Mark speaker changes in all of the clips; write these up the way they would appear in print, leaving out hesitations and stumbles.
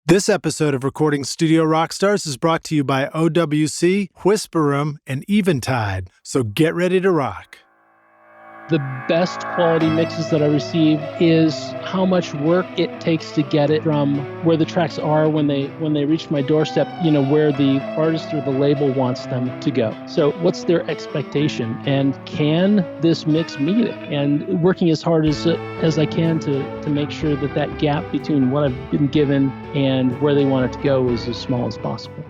Speaker 1: This episode of Recording Studio Rockstars is brought to you by OWC, Whisper Room, and Eventide. So get ready to rock.
Speaker 2: The best quality mixes that I receive is how much work it takes to get it from where the tracks are when they reach my doorstep, where the artist or the label wants them to go. So what's their expectation, and can this mix meet it? And working as hard as I can to make sure that gap between what I've been given and where they want it to go is as small as possible.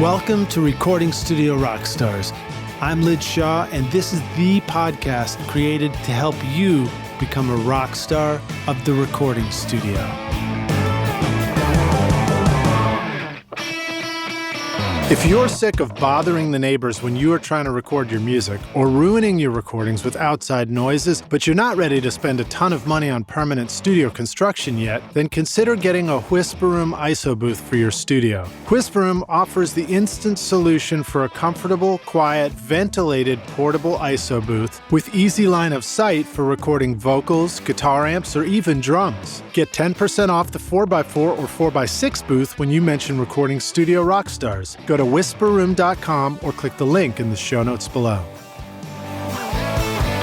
Speaker 1: Welcome to Recording Studio Rockstars. I'm Lid Shaw, and this is the podcast created to help you become a rock star of the recording studio. If you're sick of bothering the neighbors when you are trying to record your music or ruining your recordings with outside noises, but you're not ready to spend a ton of money on permanent studio construction yet, then consider getting a Whisper Room ISO booth for your studio. Whisper Room offers the instant solution for a comfortable, quiet, ventilated, portable ISO booth with easy line of sight for recording vocals, guitar amps, or even drums. Get 10% off the 4x4 or 4x6 booth when you mention Recording Studio Rockstars. Go to whisperroom.com or click the link in the show notes below.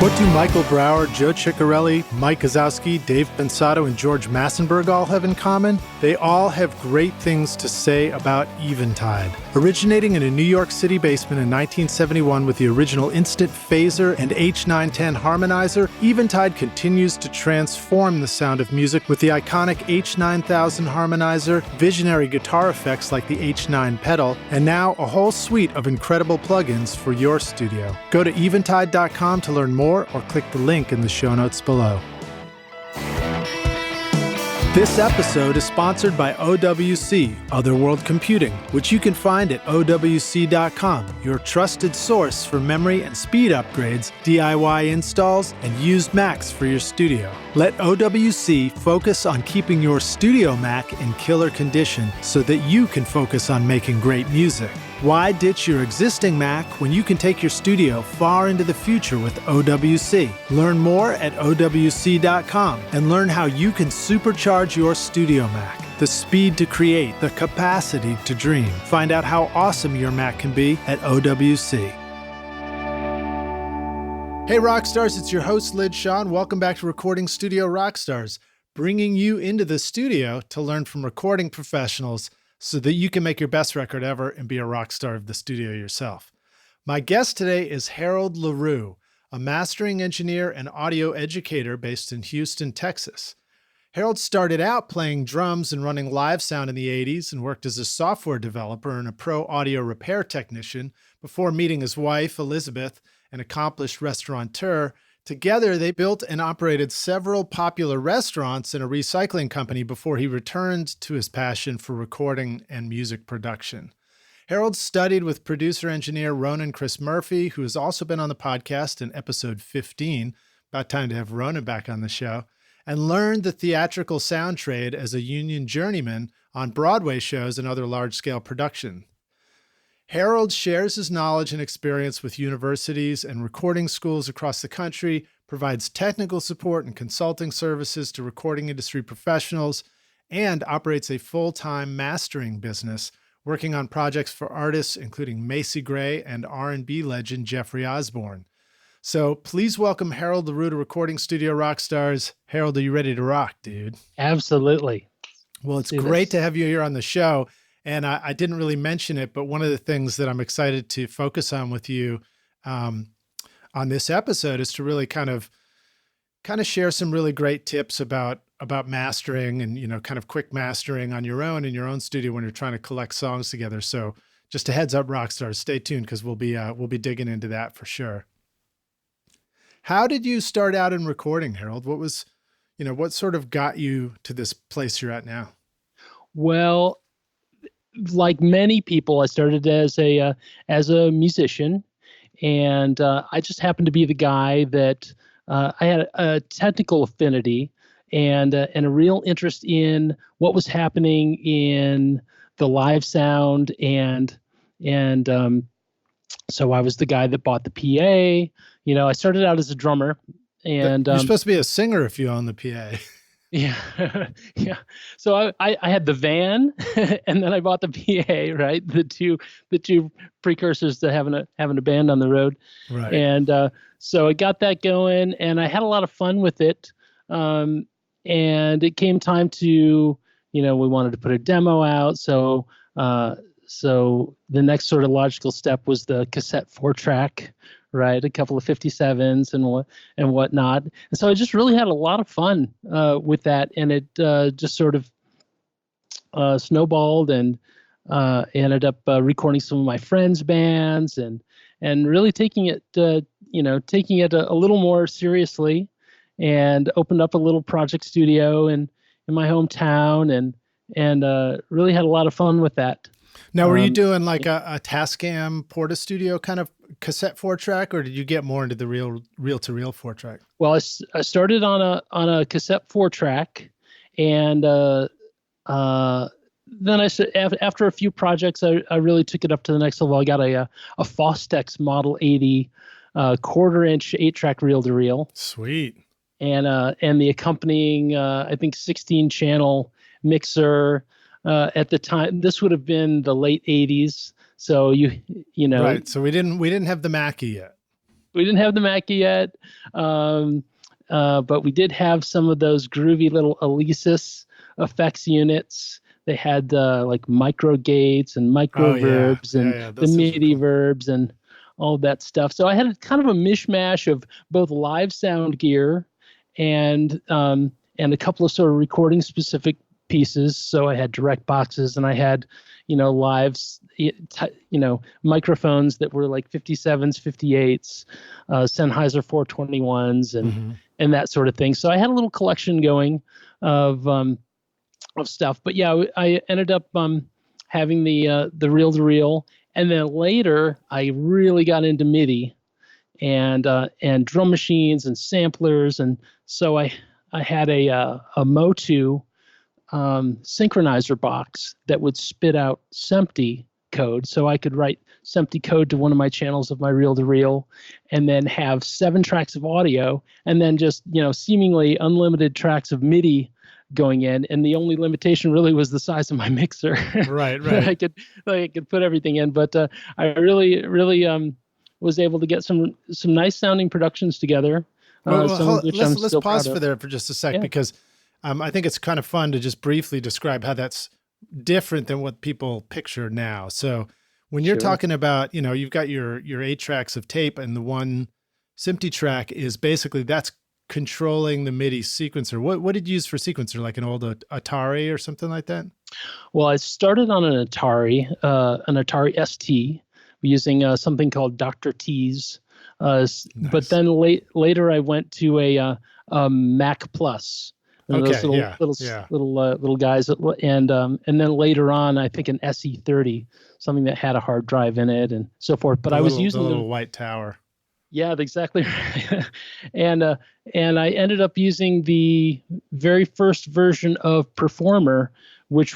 Speaker 1: What do Michael Brower, Joe Ciccarelli, Mike Gazowski, Dave Pensato, and George Massenberg all have in common? They all have great things to say about Eventide. Originating in a New York City basement in 1971 with the original Instant Phaser and H910 harmonizer, Eventide continues to transform the sound of music with the iconic H9000 harmonizer, visionary guitar effects like the H9 pedal, and now a whole suite of incredible plugins for your studio. Go to eventide.com to learn more, or click the link in the show notes below. This episode is sponsored by OWC, Otherworld Computing, which you can find at OWC.com, your trusted source for memory and speed upgrades, DIY installs, and used Macs for your studio. Let OWC focus on keeping your studio Mac in killer condition so that you can focus on making great music. Why ditch your existing Mac when you can take your studio far into the future with OWC? Learn more at OWC.com and learn how you can supercharge your studio Mac. The speed to create, the capacity to dream. Find out how awesome your Mac can be at OWC. Hey Rockstars, it's your host Lid Shaw, and welcome back to Recording Studio Rockstars, bringing you into the studio to learn from recording professionals so that you can make your best record ever and be a rock star of the studio yourself. My guest today is Harold LaRue, a mastering engineer and audio educator based in Houston, Texas. Harold started out playing drums and running live sound in the 80s and worked as a software developer and a pro audio repair technician before meeting his wife, Elizabeth, an accomplished restaurateur. Together, they built and operated several popular restaurants and a recycling company before he returned to his passion for recording and music production. Harold studied with producer-engineer Ronan Chris Murphy, who has also been on the podcast in episode 15, about time to have Ronan back on the show, and learned the theatrical sound trade as a Union Journeyman on Broadway shows and other large-scale production. Harold shares his knowledge and experience with universities and recording schools across the country, provides technical support and consulting services to recording industry professionals, and operates a full-time mastering business, working on projects for artists including Macy Gray and R&B legend Jeffrey Osborne. So please welcome Harold LaRue to Recording Studio Rockstars. Harold, are you ready to rock, dude?
Speaker 2: Absolutely.
Speaker 1: Well, it's great to have you here on the show. And I didn't really mention it, but one of the things that I'm excited to focus on with you on this episode is to really kind of share some really great tips about mastering and, kind of quick mastering on your own in your own studio when you're trying to collect songs together. So just a heads up, rock stars, stay tuned because we'll be digging into that for sure. How did you start out in recording, Harold? What was, what sort of got you to this place you're at now?
Speaker 2: Well, like many people, I started as a musician, and I just happened to be the guy that I had a technical affinity and a real interest in what was happening in the live sound and So I was the guy that bought the PA. I started out as a drummer, and
Speaker 1: you're supposed to be a singer if you own the PA.
Speaker 2: Yeah, yeah. So I had the van, and then I bought the PA, right? The two precursors to having a band on the road.
Speaker 1: Right.
Speaker 2: And so I got that going, and I had a lot of fun with it. And it came time to, we wanted to put a demo out. So the next sort of logical step was the cassette 4-track, right? A couple of 57s and whatnot. And so I just really had a lot of fun with that, and it just sort of snowballed, and ended up recording some of my friends' bands, and really taking it a little more seriously, and opened up a little project studio in my hometown, and really had a lot of fun with that.
Speaker 1: Now, were you doing like a Tascam Porta Studio kind of cassette 4-track, or did you get more into the reel-to-reel 4-track?
Speaker 2: Well, I started on a cassette 4-track, and then after a few projects, I really took it up to the next level. I got a Fostex Model 80 quarter-inch 8-track reel-to-reel.
Speaker 1: Sweet.
Speaker 2: And the accompanying I think 16-channel mixer. At the time, this would have been the late 80s. So
Speaker 1: right. So we didn't have the Mackie yet.
Speaker 2: We didn't have the Mackie yet, but we did have some of those groovy little Alesis effects units. They had like micro gates and micro verbs and the MIDI verbs and all that stuff. So I had kind of a mishmash of both live sound gear and a couple of sort of recording specific pieces. So I had direct boxes, and I had, lives, microphones that were like 57s, 58s, Sennheiser 421s, and that sort of thing. So I had a little collection going of stuff. But yeah, I ended up having the reel-to-reel, and then later I really got into MIDI and drum machines and samplers, and so I had a Motu synchronizer box that would spit out SEMPTI code. So I could write SEMPTI code to one of my channels of my reel-to-reel, and then have 7 tracks of audio, and then just, seemingly unlimited tracks of MIDI going in. And the only limitation really was the size of my mixer.
Speaker 1: Right.
Speaker 2: I could put everything in, but I really was able to get some nice sounding productions together.
Speaker 1: Let's pause for just a sec, because I think it's kind of fun to just briefly describe how that's different than what people picture now. So when you're talking about, you've got your 8 tracks of tape, and the one SEMPTI track is basically that's controlling the MIDI sequencer. What did you use for sequencer? Like an old Atari or something like that?
Speaker 2: Well, I started on an Atari ST, using something called Dr. T's. Nice. But then later I went to a Mac Plus. Those little guys, and then later on, I think an SE30, something that had a hard drive in it, and so forth. But I was using
Speaker 1: the little white tower. Yeah,
Speaker 2: exactly right. and I ended up using the very first version of Performer, which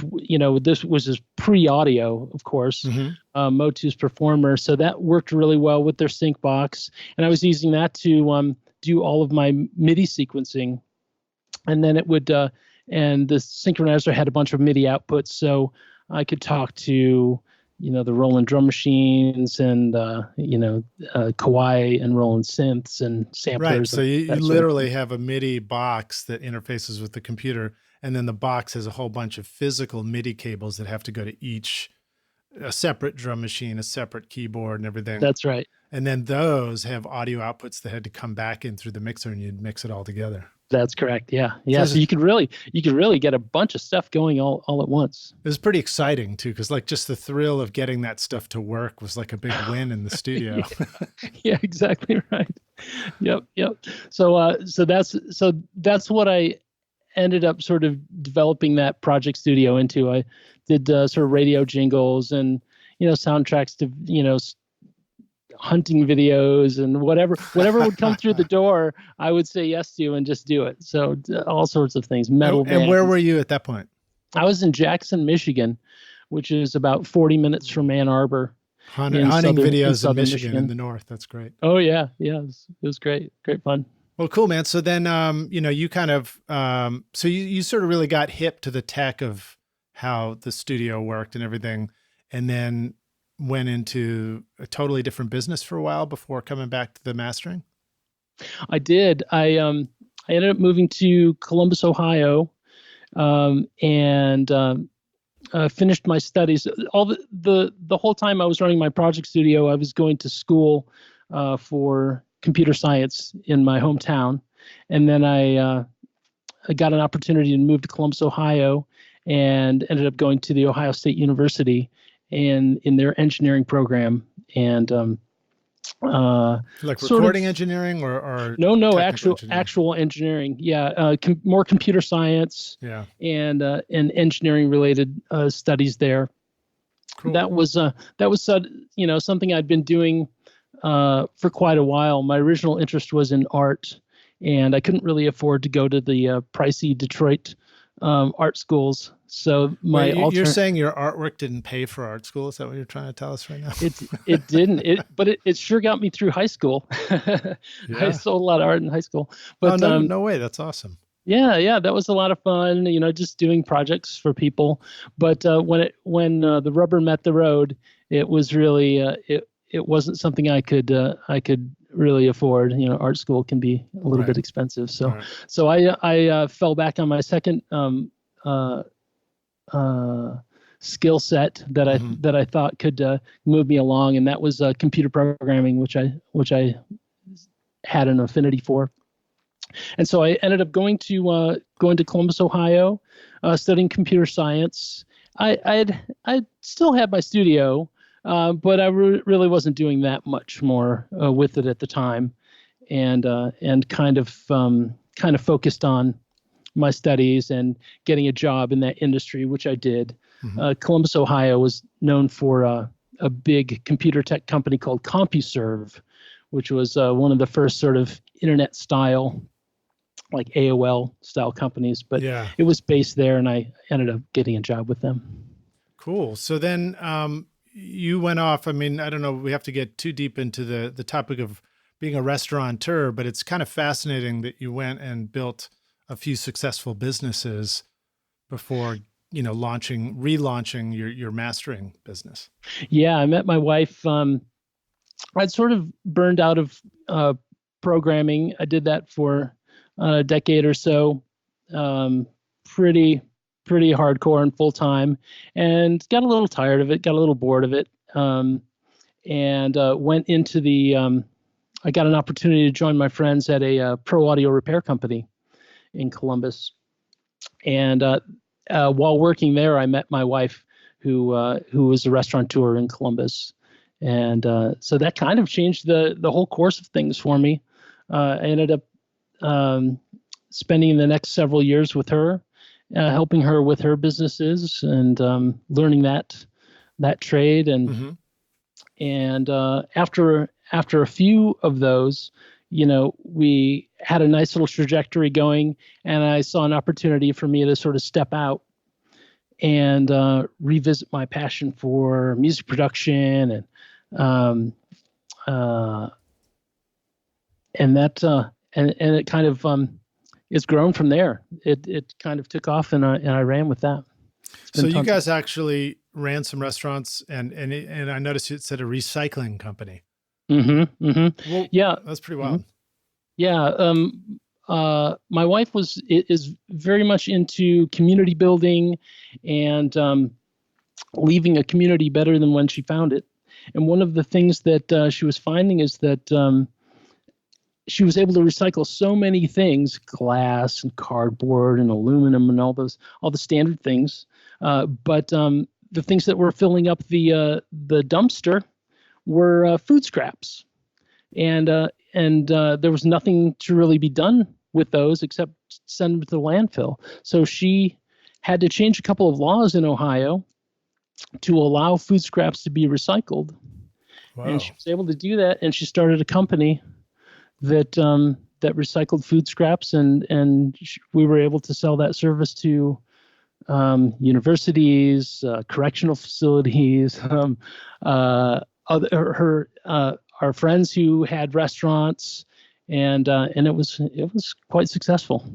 Speaker 2: this was his pre-audio, of course, Motu's Performer. So that worked really well with their sync box, and I was using that to do all of my MIDI sequencing. And then it would, and the synchronizer had a bunch of MIDI outputs, so I could talk to, the Roland drum machines and, Kawai and Roland synths and samplers.
Speaker 1: Right, so you literally have a MIDI box that interfaces with the computer, and then the box has a whole bunch of physical MIDI cables that have to go to a separate drum machine, a separate keyboard, and everything.
Speaker 2: That's right.
Speaker 1: And then those have audio outputs that had to come back in through the mixer, and you'd mix it all together.
Speaker 2: That's correct. Yeah. So you could really get a bunch of stuff going all at once.
Speaker 1: It was pretty exciting too, because like just the thrill of getting that stuff to work was like a big win in the studio.
Speaker 2: Yeah, exactly right. Yep. So that's what I ended up sort of developing that project studio into. I did sort of radio jingles and soundtracks to hunting videos and whatever would come through the door, I would say yes to and just do it. So all sorts of things, metal bands.
Speaker 1: And where were you at that point?
Speaker 2: I was in Jackson, Michigan, which is about 40 minutes from Ann Arbor.
Speaker 1: Hunting videos in Michigan in the north. That's great.
Speaker 2: Oh yeah. It was great. Great fun.
Speaker 1: Well, cool, man. So then, you kind of, so you sort of really got hip to the tech of how the studio worked and everything, and then went into a totally different business for a while before coming back to the mastering.
Speaker 2: I did. I ended up moving to Columbus, Ohio, and finished my studies. All the whole time I was running my project studio, I was going to school for computer science in my hometown, and then I got an opportunity to move to Columbus, Ohio, and ended up going to the Ohio State University in their engineering program, and
Speaker 1: like recording engineering or
Speaker 2: no actual engineering. Yeah, more computer science.
Speaker 1: Yeah,
Speaker 2: and engineering related studies there. Cool. That was something I'd been doing for quite a while. My original interest was in art, and I couldn't really afford to go to the pricey Detroit art schools. So
Speaker 1: you're saying your artwork didn't pay for art school? Is that what you're trying to tell us right now?
Speaker 2: It didn't. But it sure got me through high school. Yeah. I sold a lot of art in high school. But
Speaker 1: no way, that's awesome.
Speaker 2: Yeah, that was a lot of fun. Just doing projects for people. But when the rubber met the road, it was really it wasn't something I could really afford. Art school can be a little bit expensive. So I fell back on my second skill set that I thought could move me along, and that was computer programming, which I had an affinity for. And so I ended up going to Columbus, Ohio, studying computer science. I still had my studio, but I really wasn't doing that much more with it at the time, and kind of focused on my studies and getting a job in that industry, which I did. Mm-hmm. Columbus, Ohio was known for a big computer tech company called CompuServe, which was one of the first sort of internet style, like AOL style companies, but it was based there, and I ended up getting a job with them.
Speaker 1: Cool. So then you went off. I mean, I don't know, we have to get too deep into the topic of being a restaurateur, but it's kind of fascinating that you went and built a few successful businesses before, relaunching your mastering business. Yeah,
Speaker 2: I met my wife. I'd sort of burned out of programming. I did that for a decade or so, pretty hardcore and full time, and got a little tired of it, got a little bored of it, and went into I got an opportunity to join my friends at a pro audio repair company in Columbus, and while working there, I met my wife, who was a restaurateur in Columbus, and so that kind of changed the whole course of things for me. I ended up spending the next several years with her, helping her with her businesses and learning that trade. And and after a few of those, we had a nice little trajectory going, and I saw an opportunity for me to sort of step out and revisit my passion for music production and it kind of it's grown from there. It kind of took off, and I ran with that.
Speaker 1: So you guys actually ran some restaurants, and I noticed it said a recycling company. Well, yeah, that's pretty wild.
Speaker 2: Yeah, my wife is very much into community building and leaving a community better than when she found it. And one of the things that she was finding is that she was able to recycle so many things, glass and cardboard and aluminum and all the standard things. But the things that were filling up the dumpster were food scraps. And there was nothing to really be done with those except send them to the landfill. So she had to change a couple of laws in Ohio to allow food scraps to be recycled. Wow. And she was able to do that, and she started a company that recycled food scraps, and we were able to sell that service to universities, correctional facilities, our friends who had restaurants, and it was quite successful.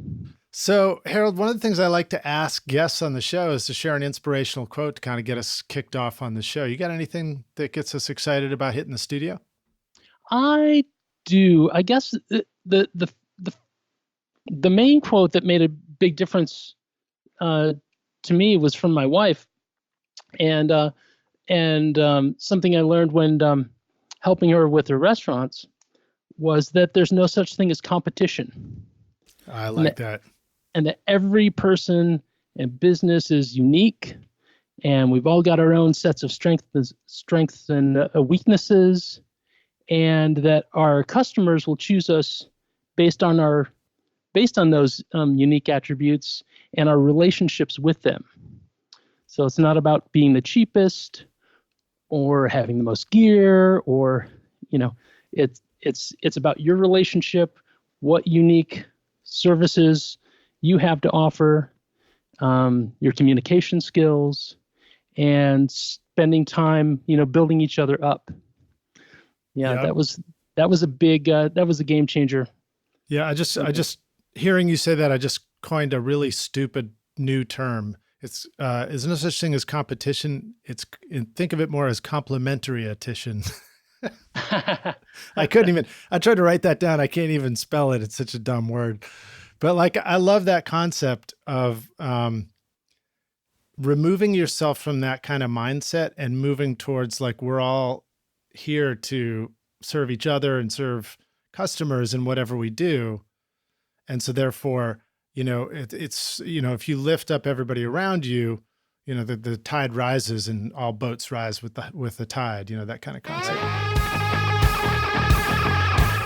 Speaker 1: So, Harold, one of the things I like to ask guests on the show is to share an inspirational quote to kind of get us kicked off on the show. You got anything that gets us excited about hitting the studio?
Speaker 2: I do. I guess the main quote that made a big difference to me was from my wife, and something I learned when helping her with her restaurants was that there's no such thing as competition.
Speaker 1: I like that.
Speaker 2: And that every person and business is unique, and we've all got our own sets of strengths and weaknesses, and that our customers will choose us based on those unique attributes and our relationships with them. So it's not about being the cheapest or having the most gear, or it's about your relationship, what unique services you have to offer, your communication skills, and spending time, building each other up. Yeah, yep. that was a big that was a game changer.
Speaker 1: Yeah, I just hearing you say that, I just coined a really stupid new term. It's there's no such thing as competition. Think of it more as complementary attention. I tried to write that down. I can't even spell it. It's such a dumb word. But like, I love that concept of removing yourself from that kind of mindset and moving towards, like, we're all here to serve each other and serve customers in whatever we do. And so therefore, it's if you lift up everybody around you, the tide rises and all boats rise with the tide, that kind of concept.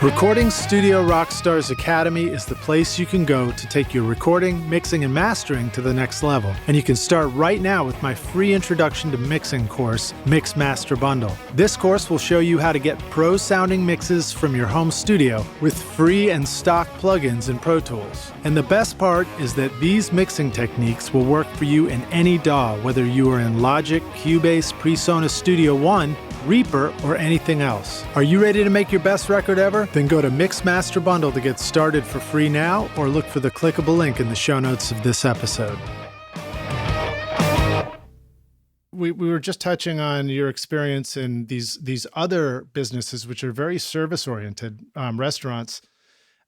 Speaker 1: Recording Studio Rockstars Academy is the place you can go to take your recording, mixing, and mastering to the next level. And you can start right now with my free Introduction to Mixing course, Mix Master Bundle. This course will show you how to get pro-sounding mixes from your home studio with free and stock plugins in Pro Tools. And the best part is that these mixing techniques will work for you in any DAW, whether you are in Logic, Cubase, PreSonus Studio One, Reaper, or anything else. Are you ready to make your best record ever? Then go to Mix Master Bundle to get started for free now, or look for the clickable link in the show notes of this episode. We were just touching on your experience in these other businesses, which are very service-oriented, restaurants,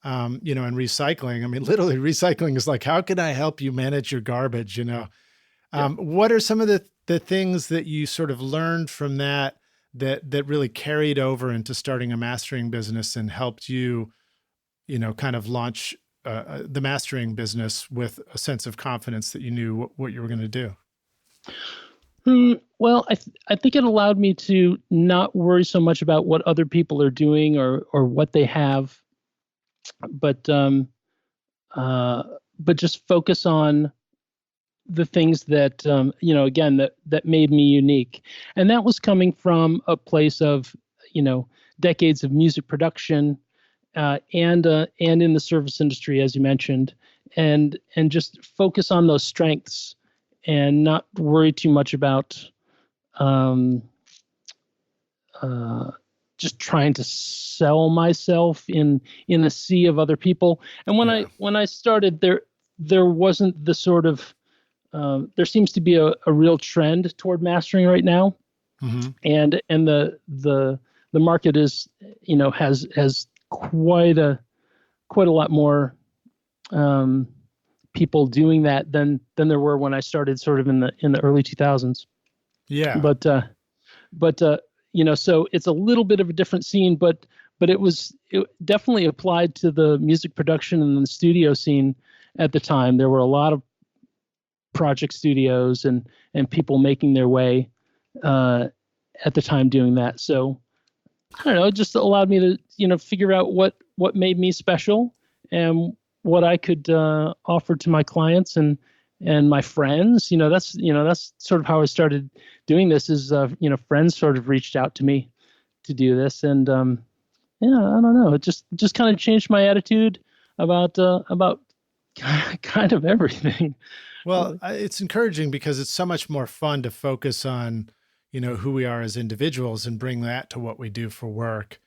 Speaker 1: and recycling. I mean, literally recycling is like, how can I help you manage your garbage,
Speaker 2: Yeah.
Speaker 1: What are some of the things that you sort of learned from that really carried over into starting a mastering business and helped you, kind of launch the mastering business with a sense of confidence that you knew what you were going to do?
Speaker 2: Well, I think it allowed me to not worry so much about what other people are doing or what they have, but just focus on the things that, again, that made me unique. And that was coming from a place of, decades of music production, and in the service industry, as you mentioned, and just focus on those strengths and not worry too much about, just trying to sell myself in a sea of other people. And when I started, there wasn't the sort of, there seems to be a real trend toward mastering right now, mm-hmm. and the market is has quite a lot more people doing that than there were when I started, sort of in the early 2000s.
Speaker 1: Yeah.
Speaker 2: But so it's a little bit of a different scene, but it definitely applied to the music production and the studio scene at the time. There were a lot of project studios and people making their way at the time doing that. So I don't know, it just allowed me to, figure out what made me special and what I could offer to my clients and my friends. That's sort of how I started doing this is, friends sort of reached out to me to do this. And I don't know, it just kind of changed my attitude about kind of everything.
Speaker 1: Well, it's encouraging because it's so much more fun to focus on, who we are as individuals and bring that to what we do for work,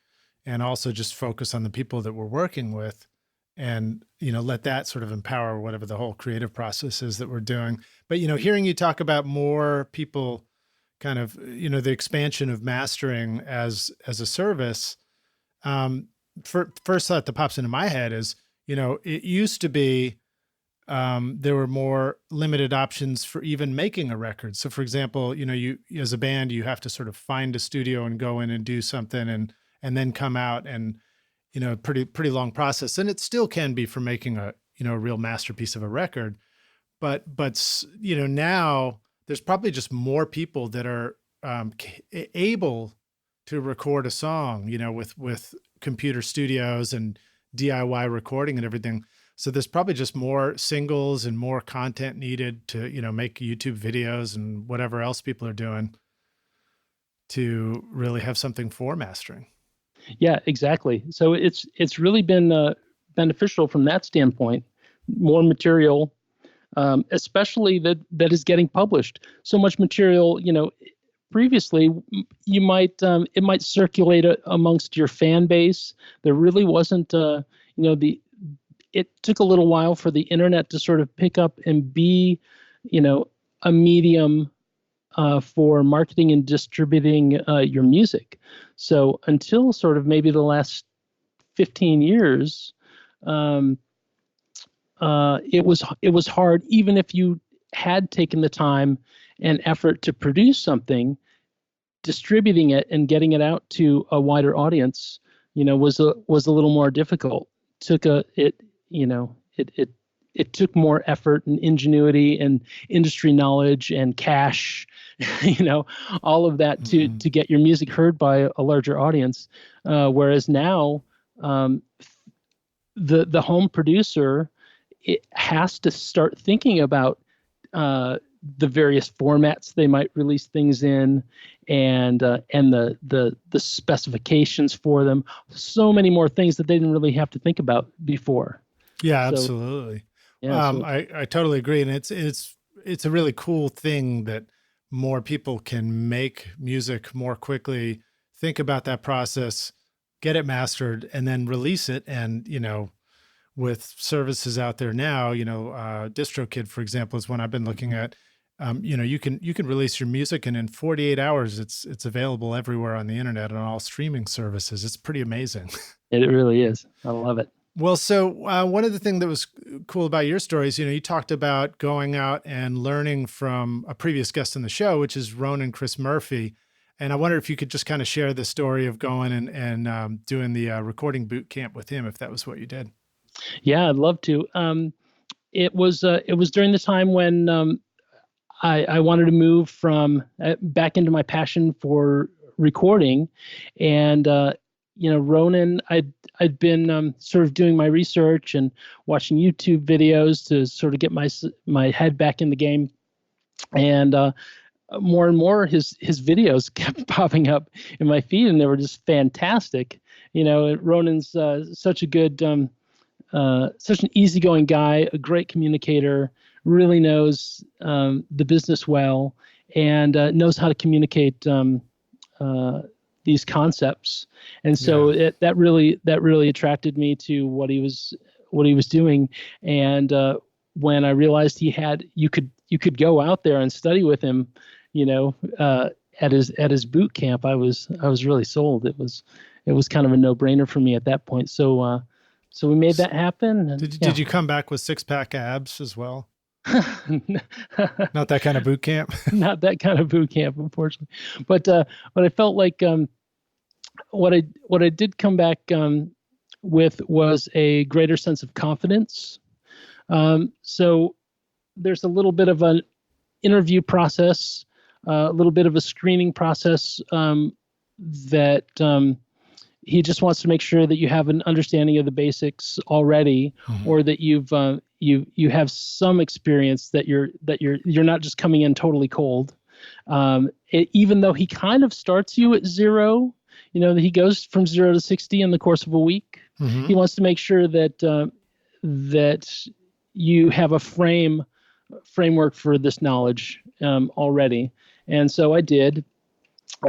Speaker 1: and also just focus on the people that we're working with, and, let that sort of empower whatever the whole creative process is that we're doing. But, hearing you talk about more people kind of, the expansion of mastering as a service, first thought that pops into my head is, it used to be, there were more limited options for even making a record. So for example, you, as a band, you have to sort of find a studio and go in and do something and then come out, and, pretty long process. And it still can be for making a real masterpiece of a record. But now there's probably just more people that are able to record a song, with computer studios and DIY recording and everything. So there's probably just more singles and more content needed to, make YouTube videos and whatever else people are doing to really have something for mastering.
Speaker 2: Yeah, exactly. So it's really been beneficial from that standpoint. More material, especially that is getting published. So much material, previously you might it might circulate amongst your fan base. There really wasn't it took a little while for the internet to sort of pick up and be a medium for marketing and distributing your music. So until sort of maybe the last 15 years, it was hard, even if you had taken the time and effort to produce something. Distributing it and getting it out to a wider audience, was a little more difficult. It took more effort and ingenuity and industry knowledge and cash, all of that to get your music heard by a larger audience. Whereas now, the home producer, it has to start thinking about the various formats they might release things in, and the specifications for them. So many more things that they didn't really have to think about before.
Speaker 1: Yeah, absolutely. Yeah, I totally agree. And it's a really cool thing that more people can make music more quickly, think about that process, get it mastered, and then release it. And, with services out there now, DistroKid, for example, is one I've been looking at. You can release your music, and in 48 hours, it's available everywhere on the internet and all streaming services. It's pretty amazing.
Speaker 2: It really is. I love it.
Speaker 1: Well, so one of the things that was cool about your stories, you talked about going out and learning from a previous guest on the show, which is Ronan Chris Murphy. And I wonder if you could just kind of share the story of going and doing the recording boot camp with him, if that was what you did.
Speaker 2: Yeah, I'd love to. It was during the time when I wanted to move from back into my passion for recording, and Ronan, I'd been sort of doing my research and watching YouTube videos to sort of get my head back in the game, and more and more his videos kept popping up in my feed, and they were just fantastic. Ronan's such a good, such an easygoing guy, a great communicator, really knows the business well, and knows how to communicate these concepts. And so that really attracted me to what he was doing. And when I realized you could go out there and study with him, at his boot camp, I was really sold. It was kind of a no-brainer for me at that point. So we made that happen. And,
Speaker 1: did you come back with 6-pack abs as well? Not that kind of boot camp.
Speaker 2: Not that kind of boot camp, unfortunately. But I felt like what I did come back with was a greater sense of confidence. So there's a little bit of an interview process, a little bit of a screening process that he just wants to make sure that you have an understanding of the basics already, or that you have some experience, that you're not just coming in totally cold. Even though he kind of starts you at zero, that he goes from 0 to 60 in the course of a week. He wants to make sure that you have a framework for this knowledge already. And so I did.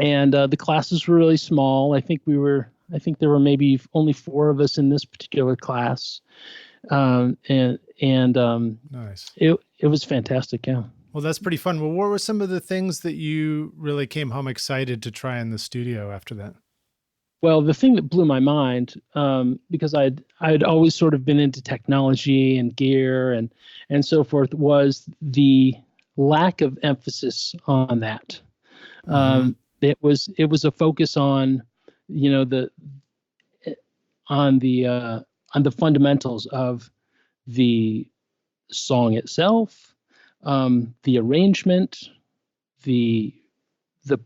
Speaker 2: And the classes were really small. I think there were maybe only 4 of us in this particular class.
Speaker 1: Nice.
Speaker 2: It was fantastic. Yeah.
Speaker 1: Well, that's pretty fun. Well, what were some of the things that you really came home excited to try in the studio after that?
Speaker 2: Well, the thing that blew my mind, because I'd always sort of been into technology and gear and so forth, was the lack of emphasis on that.
Speaker 1: Mm-hmm.
Speaker 2: It was a focus on, the fundamentals of the song itself, the arrangement, the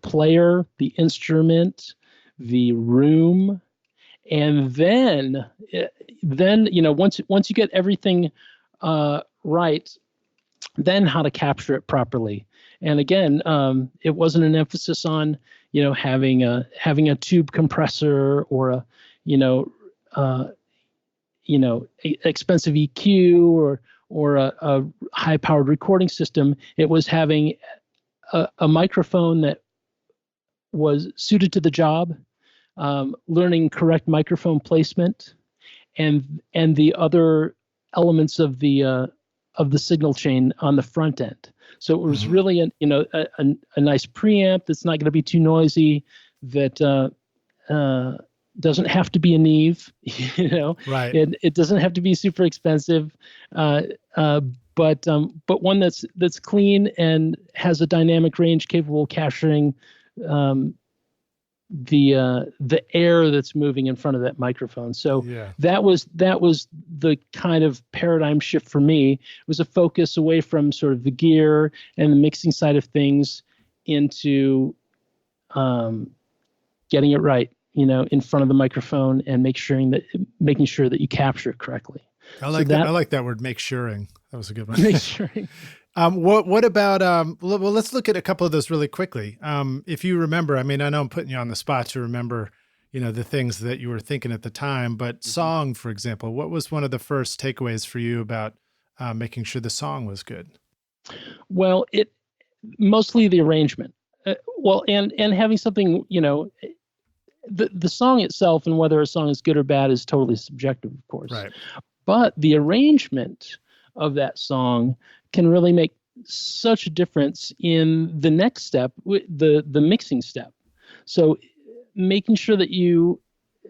Speaker 2: player, the instrument, the room, and then once you get everything right, then how to capture it properly. And again, it wasn't an emphasis on having a tube compressor or a expensive EQ or a high powered recording system. It was having a microphone that was suited to the job, learning correct microphone placement, and the other elements of the signal chain on the front end. So it was really a nice preamp that's not going to be too noisy, that doesn't have to be a Neve,
Speaker 1: Right.
Speaker 2: It doesn't have to be super expensive, but one that's clean and has a dynamic range capable of capturing the air that's moving in front of that microphone. So that was the kind of paradigm shift for me. It was a focus away from sort of the gear and the mixing side of things into getting it right, in front of the microphone and making sure that you capture it correctly.
Speaker 1: I like that. I like that word, make suring. That was a good one.
Speaker 2: Make suring.
Speaker 1: What about, well, let's look at a couple of those really quickly. If you remember, I mean, I know I'm putting you on the spot to remember, the things that you were thinking at the time, but song, for example, what was one of the first takeaways for you about making sure the song was good?
Speaker 2: Well, mostly the arrangement. And having something, the song itself and whether a song is good or bad is totally subjective, of course.
Speaker 1: Right.
Speaker 2: But the arrangement of that song can really make such a difference in the next step, the mixing step. So making sure that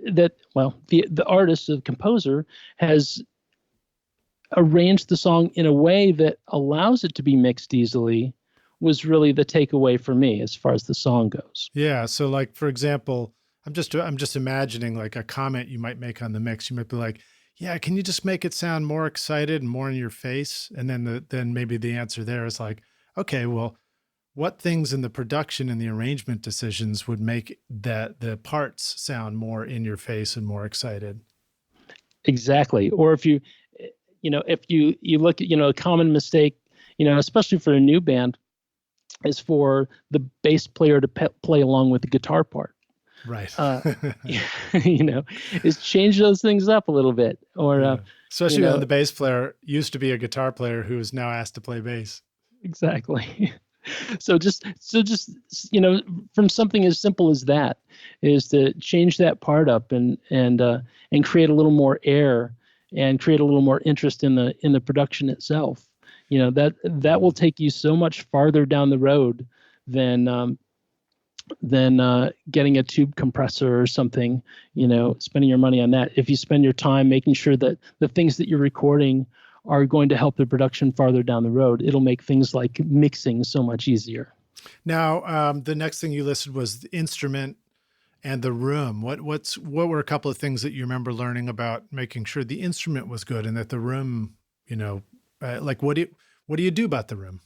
Speaker 2: the artist, the composer, has arranged the song in a way that allows it to be mixed easily was really the takeaway for me as far as the song goes.
Speaker 1: Yeah. So like, for example, I'm just imagining like a comment you might make on the mix. You might be like, yeah, can you just make it sound more excited and more in your face? And then maybe the answer there is like, okay, well, what things in the production and the arrangement decisions would make the parts sound more in your face and more excited?
Speaker 2: Exactly. Or if you look at, a common mistake, especially for a new band, is for the bass player to play along with the guitar part.
Speaker 1: Right.
Speaker 2: Is change those things up a little bit, or
Speaker 1: especially when the bass player used to be a guitar player who is now asked to play bass.
Speaker 2: Exactly. So just from something as simple as that, is to change that part up and create a little more air and create a little more interest in the production itself. That will take you so much farther down the road than getting a tube compressor or something, spending your money on that. If you spend your time making sure that the things that you're recording are going to help the production farther down the road, it'll make things like mixing so much easier.
Speaker 1: Now, the next thing you listed was the instrument and the room. What were a couple of things that you remember learning about making sure the instrument was good and that the room, what do you do about the room?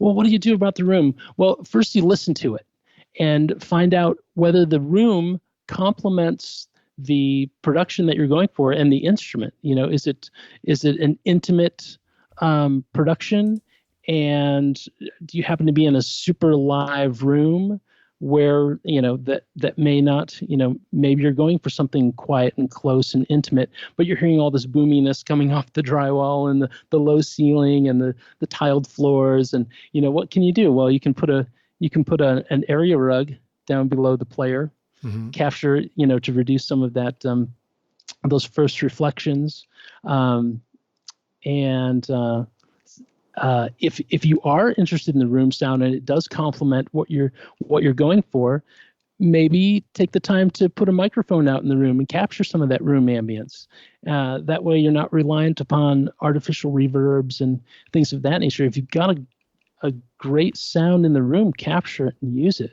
Speaker 2: Well, what do you do about the room? Well, first you listen to it and find out whether the room complements the production that you're going for and the instrument. Is it an intimate production? And do you happen to be in a super live room where, that may not, maybe you're going for something quiet and close and intimate, but you're hearing all this boominess coming off the drywall and the low ceiling and the tiled floors. And, what can you do? Well, you can put a you can put an area rug down below the player, capture, to reduce some of that, those first reflections. If you are interested in the room sound and it does complement what you're going for, maybe take the time to put a microphone out in the room and capture some of that room ambience. That way you're not reliant upon artificial reverbs and things of that nature. If you've got a great sound in the room, capture it and use it.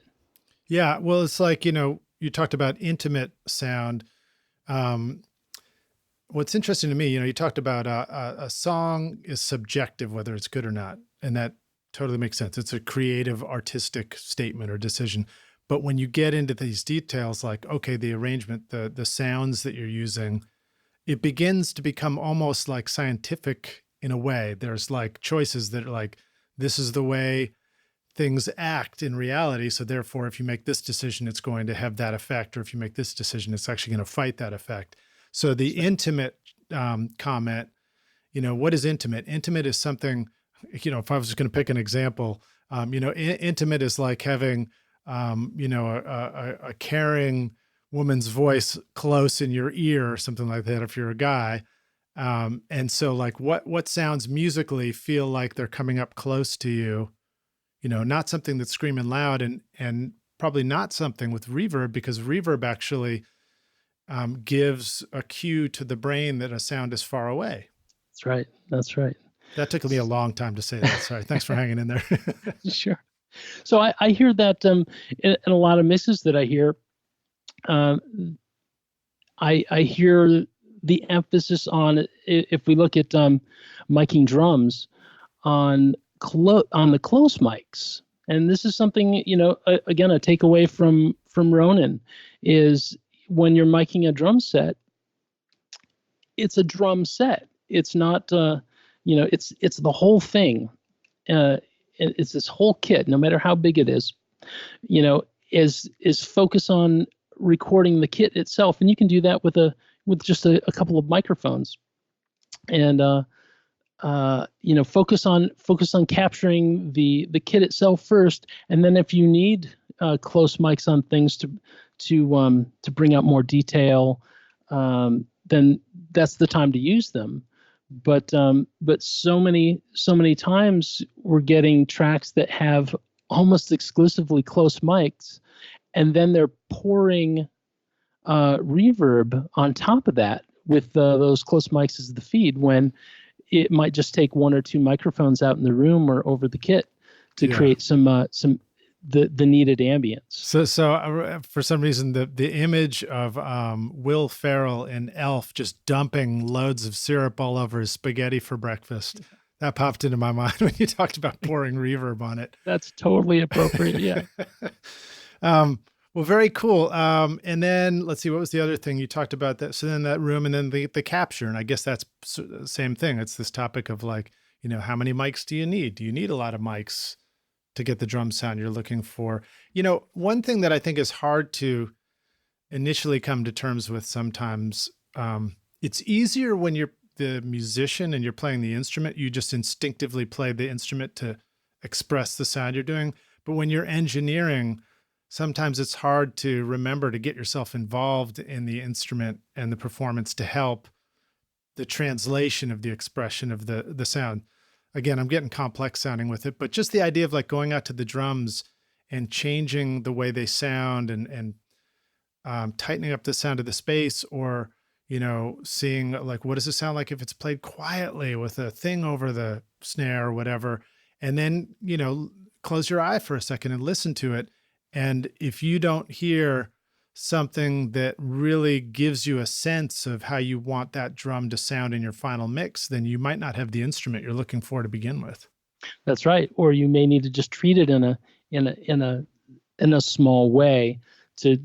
Speaker 1: Yeah, well, it's like, you talked about intimate sound. What's interesting to me, you talked about a song is subjective, whether it's good or not. And that totally makes sense. It's a creative, artistic statement or decision. But when you get into these details, like, okay, the arrangement, the sounds that you're using, it begins to become almost like scientific in a way. There's like choices that are like, this is the way things act in reality. So therefore, if you make this decision, it's going to have that effect. Or if you make this decision, it's actually going to fight that effect. So the intimate comment, what is intimate? Intimate is something, if I was just going to pick an example, intimate is like having, a caring woman's voice close in your ear or something like that if you're a guy. And so like what sounds musically feel like they're coming up close to you, not something that's screaming loud and probably not something with reverb, because reverb actually gives a cue to the brain that a sound is far away.
Speaker 2: That's right.
Speaker 1: That took me a long time to say that. Sorry. Thanks for hanging in there.
Speaker 2: Sure. So I hear that in a lot of mixes that I hear, I hear the emphasis on, if we look at miking drums, on the close mics. And this is something, again, a takeaway from Ronan is, when you're miking a drum set, it's a drum set. It's not, it's the whole thing. It's this whole kit, no matter how big it is, is focus on recording the kit itself. And you can do that with just a couple of microphones, and, focus on capturing the kit itself first. And then if you need close mics on things to bring out more detail, then that's the time to use them. But so many times we're getting tracks that have almost exclusively close mics, and then they're pouring reverb on top of that with those close mics as the feed, when it might just take one or two microphones out in the room or over the kit to create some the needed ambience. So
Speaker 1: for some reason, the image of Will Ferrell in Elf just dumping loads of syrup all over his spaghetti for breakfast, that popped into my mind when you talked about pouring reverb on it.
Speaker 2: That's totally appropriate. Yeah.
Speaker 1: Well, very cool. And then let's see, what was the other thing you talked about? That, so then that room, and then the capture, and I guess that's the same thing. It's this topic of like, how many mics do you need? Do you need a lot of mics to get the drum sound you're looking for? One thing that I think is hard to initially come to terms with sometimes, it's easier when you're the musician and you're playing the instrument, you just instinctively play the instrument to express the sound you're doing. But when you're engineering, sometimes it's hard to remember to get yourself involved in the instrument and the performance to help the translation of the expression of the sound. Again, I'm getting complex sounding with it, but just the idea of like going out to the drums and changing the way they sound and tightening up the sound of the space, or, seeing like, what does it sound like if it's played quietly with a thing over the snare or whatever. And then, close your eye for a second and listen to it. And if you don't hear something that really gives you a sense of how you want that drum to sound in your final mix, then you might not have the instrument you're looking for to begin with.
Speaker 2: That's right. Or you may need to just treat it in a small way to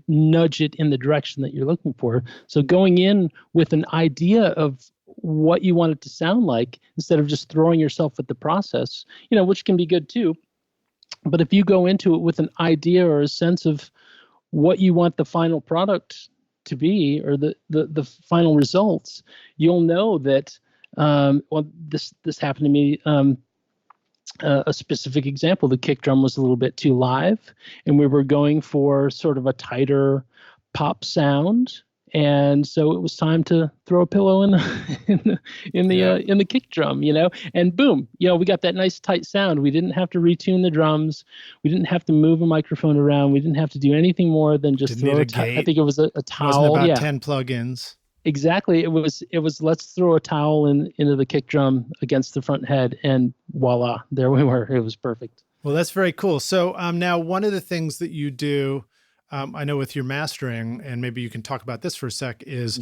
Speaker 2: nudge it in the direction that you're looking for. So going in with an idea of what you want it to sound like, instead of just throwing yourself at the process, which can be good too. But if you go into it with an idea or a sense of what you want the final product to be, or the final results, you'll know that, this happened to me A specific example, the kick drum was a little bit too live, and we were going for sort of a tighter pop sound. And so it was time to throw a pillow in the in the kick drum, and boom, we got that nice tight sound. We didn't have to retune the drums. We didn't have to move a microphone around. We didn't have to do anything more than just throw I think it was a towel.
Speaker 1: Wasn't about 10 plugins.
Speaker 2: Exactly. It was let's throw a towel into the kick drum against the front head, and voila, there we were. It was perfect.
Speaker 1: Well, that's very cool. So now one of the things that you do, I know with your mastering, and maybe you can talk about this for a sec, is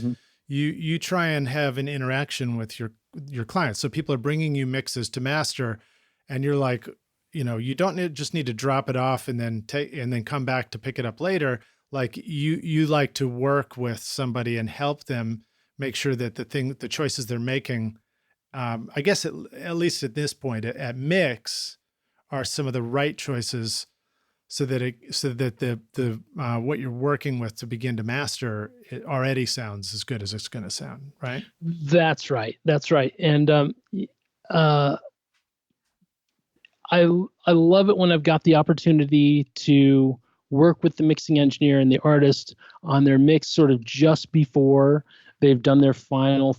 Speaker 1: you try and have an interaction with your clients. So people are bringing you mixes to master, and you're like, you don't just need to drop it off and then come back to pick it up later. Like you like to work with somebody and help them make sure that the choices they're making, I guess at least at this point at mix, are some of the right choices, so that the what you're working with to begin to master it already sounds as good as it's going to sound, right?
Speaker 2: That's right. And I love it when I've got the opportunity to work with the mixing engineer and the artist on their mix sort of just before they've done their final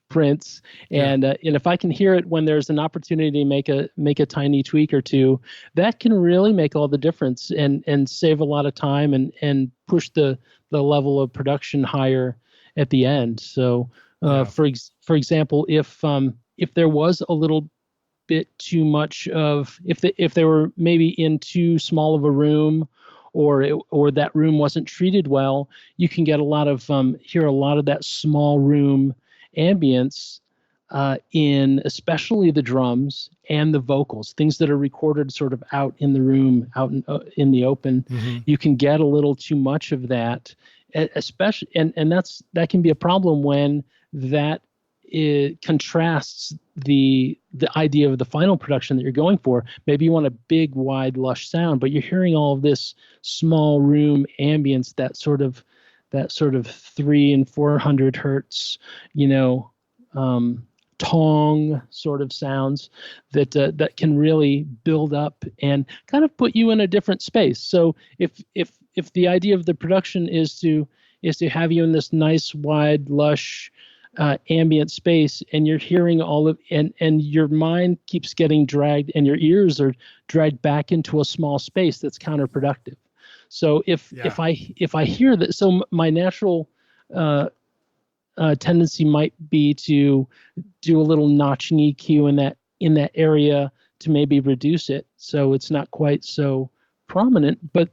Speaker 2: prints. And if I can hear it when there's an opportunity to make a tiny tweak or two, that can really make all the difference and save a lot of time and push the level of production higher at the end. So for example, if there was a little bit too much of, if they were maybe in too small of a room, or that room wasn't treated well, you can get hear a lot of that small room ambience in especially the drums and the vocals, things that are recorded sort of out in the room, out in the open. You can get a little too much of that, especially, and that can be a problem when that it contrasts the idea of the final production that you're going for. Maybe you want a big, wide, lush sound, but you're hearing all of this small room ambience, that sort of 300 and 400 hertz, tong sort of sounds that can really build up and kind of put you in a different space. So if the idea of the production is to have you in this nice, wide, lush ambient space, and you're hearing all of, and your mind keeps getting dragged, and your ears are dragged back into a small space, that's counterproductive. So if I hear that, so my natural tendency might be to do a little notching EQ in that area to maybe reduce it so it's not quite so prominent. But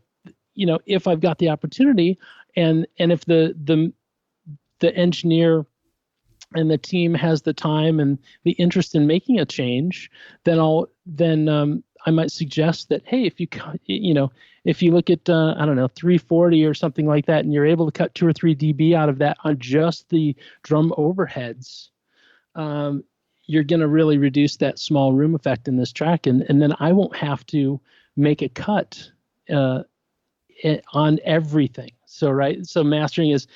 Speaker 2: if I've got the opportunity, and if the engineer and the team has the time and the interest in making a change, then I might suggest that, hey, if you look at 340 or something like that, and you're able to cut 2 or 3 dB out of that on just the drum overheads, you're going to really reduce that small room effect in this track, and then I won't have to make a cut on everything. So mastering is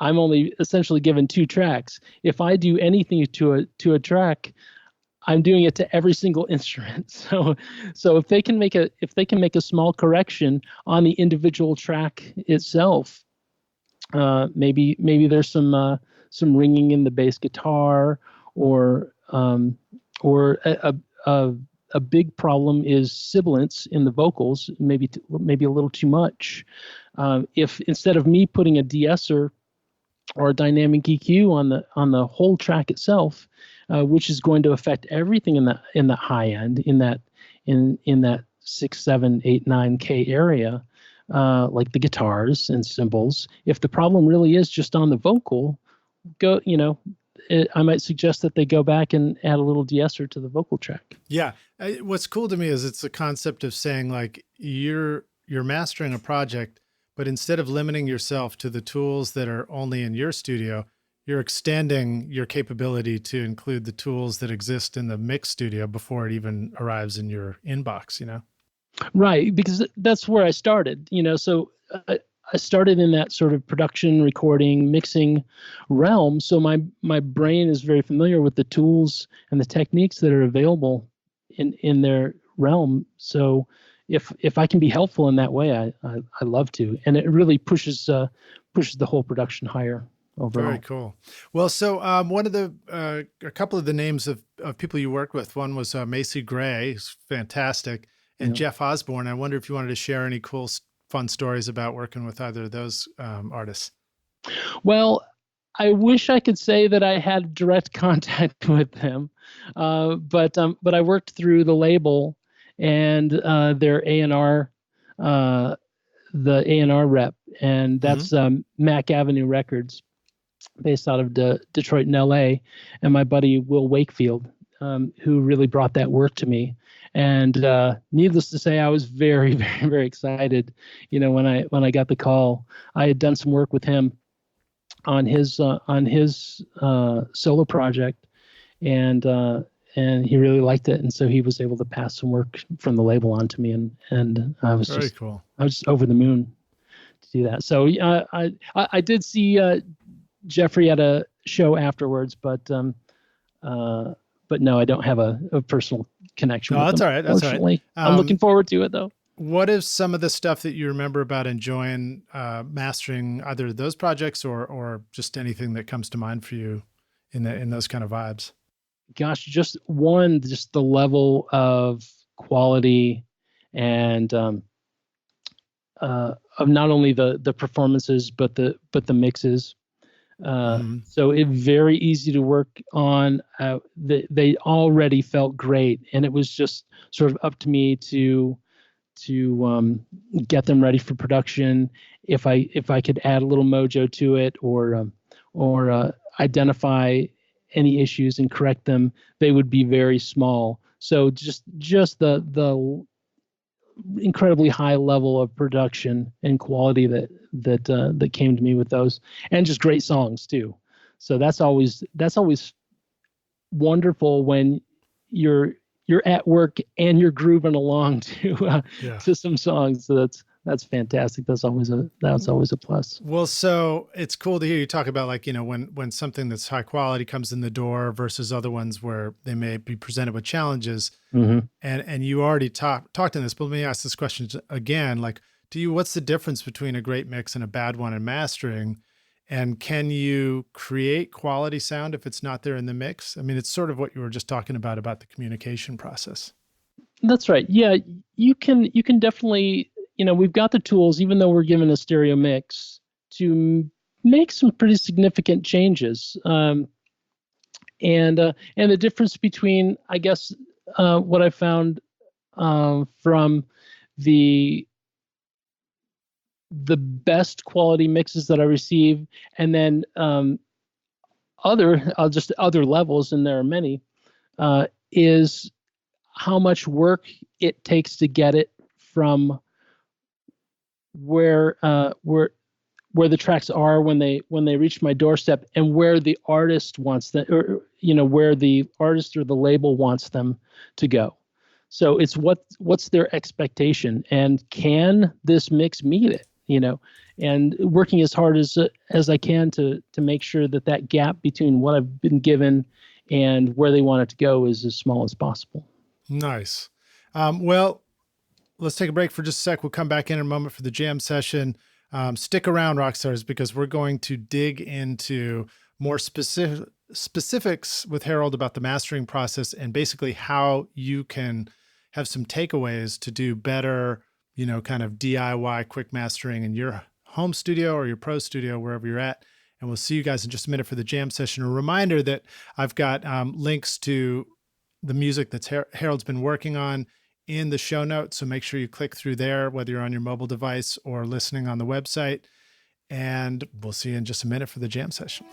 Speaker 2: I'm only essentially given 2 tracks. If I do anything to a track, I'm doing it to every single instrument. So if they can make a small correction on the individual track itself, maybe there's some ringing in the bass guitar, or a big problem is sibilance in the vocals, maybe a little too much. If instead of me putting a de-esser or a dynamic EQ on the whole track itself, which is going to affect everything in the high end, in that 6, 7, 8, 9K area, like the guitars and cymbals. If the problem really is just on the vocal, I might suggest that they go back and add a little de-esser to the vocal track.
Speaker 1: Yeah. What's cool to me is it's the concept of saying, like, you're mastering a project, but instead of limiting yourself to the tools that are only in your studio, you're extending your capability to include the tools that exist in the mix studio before it even arrives in your inbox,
Speaker 2: Right, because that's where I started, so I started in that sort of production, recording, mixing realm. So my brain is very familiar with the tools and the techniques that are available in their realm. So if I can be helpful in that way, I love to, and it really pushes the whole production higher overall.
Speaker 1: Very cool. Well, so one of the a couple of the names of people you worked with, one was Macy Gray, who's fantastic, and Jeff Osborne. I wonder if you wanted to share any cool, fun stories about working with either of those artists.
Speaker 2: Well, I wish I could say that I had direct contact with them, but I worked through the label and their A&R, the A&R rep, and that's Mac Avenue Records, based out of Detroit and LA, and my buddy Will Wakefield, who really brought that work to me. And needless to say, I was very, very, very excited. When I got the call, I had done some work with him on his solo project, and he really liked it, and so he was able to pass some work from the label on to me, and I was
Speaker 1: very cool.
Speaker 2: I was just over the moon to do that. So I did see Jeffrey at a show afterwards, but no, I don't have a personal connection with
Speaker 1: that's
Speaker 2: him.
Speaker 1: all right. That's all right.
Speaker 2: I'm looking forward to it, though.
Speaker 1: What is some of the stuff that you remember about enjoying mastering either of those projects or just anything that comes to mind for you in those kind of vibes?
Speaker 2: Gosh, just the level of quality and of not only the performances but the mixes. So it very easy to work on. They already felt great, and it was just sort of up to me to get them ready for production. If I could add a little mojo to it or identify any issues and correct them, they would be very small. So just the incredibly high level of production and quality that came to me with those, and just great songs too. So that's always wonderful when you're at work and you're grooving along to some songs. So that's fantastic. That's always a plus.
Speaker 1: Well, so it's cool to hear you talk about, like, when something that's high quality comes in the door versus other ones where they may be presented with challenges. And you already talked in this, but let me ask this question again. Like, what's the difference between a great mix and a bad one in mastering? And can you create quality sound if it's not there in the mix? I mean, it's sort of what you were just talking about the communication process.
Speaker 2: That's right. Yeah, you can definitely, we've got the tools, even though we're given a stereo mix, to make some pretty significant changes. And the difference between, I guess, what I found from the best quality mixes that I receive, and then other levels, and there are many, is how much work it takes to get it from where the tracks are when they reach my doorstep, and where the artist wants them, or where the artist or the label wants them to go. So it's what's their expectation, and can this mix meet it? And working as hard as I can to make sure that gap between what I've been given and where they want it to go is as small as possible.
Speaker 1: Nice. Well, let's take a break for just a sec. We'll come back in a moment for the jam session. Stick around, Rockstars, because we're going to dig into more specifics with Harold about the mastering process, and basically how you can have some takeaways to do better, kind of DIY quick mastering in your home studio or your pro studio, wherever you're at. And we'll see you guys in just a minute for the jam session. A reminder that I've got links to the music that Harold's been working on in the show notes. So make sure you click through there, whether you're on your mobile device or listening on the website. And we'll see you in just a minute for the jam session.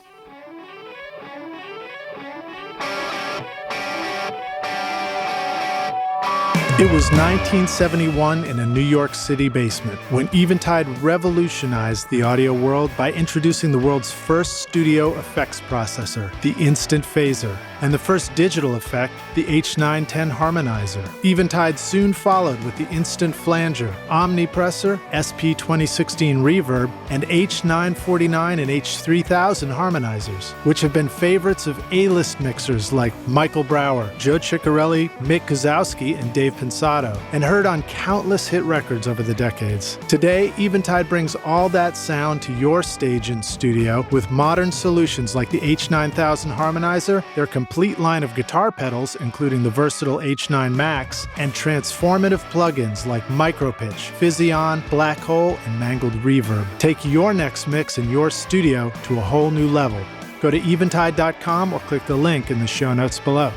Speaker 1: It was 1971 in a New York City basement when Eventide revolutionized the audio world by introducing the world's first studio effects processor, the Instant Phaser, and the first digital effect, the H910 Harmonizer. Eventide soon followed with the Instant Flanger, Omnipressor, SP2016 Reverb, and H949 and H3000 Harmonizers, which have been favorites of A-list mixers like Michael Brower, Joe Ciccarelli, Mick Guzowski, and Dave Pensato, and heard on countless hit records over the decades. Today, Eventide brings all that sound to your stage and studio with modern solutions like the H9000 Harmonizer, their complete line of guitar pedals, including the versatile H9 Max, and transformative plugins like Micropitch, Physion, Black Hole, and Mangled Reverb. Take your next mix in your studio to a whole new level. Go to eventide.com or click the link in the show notes below.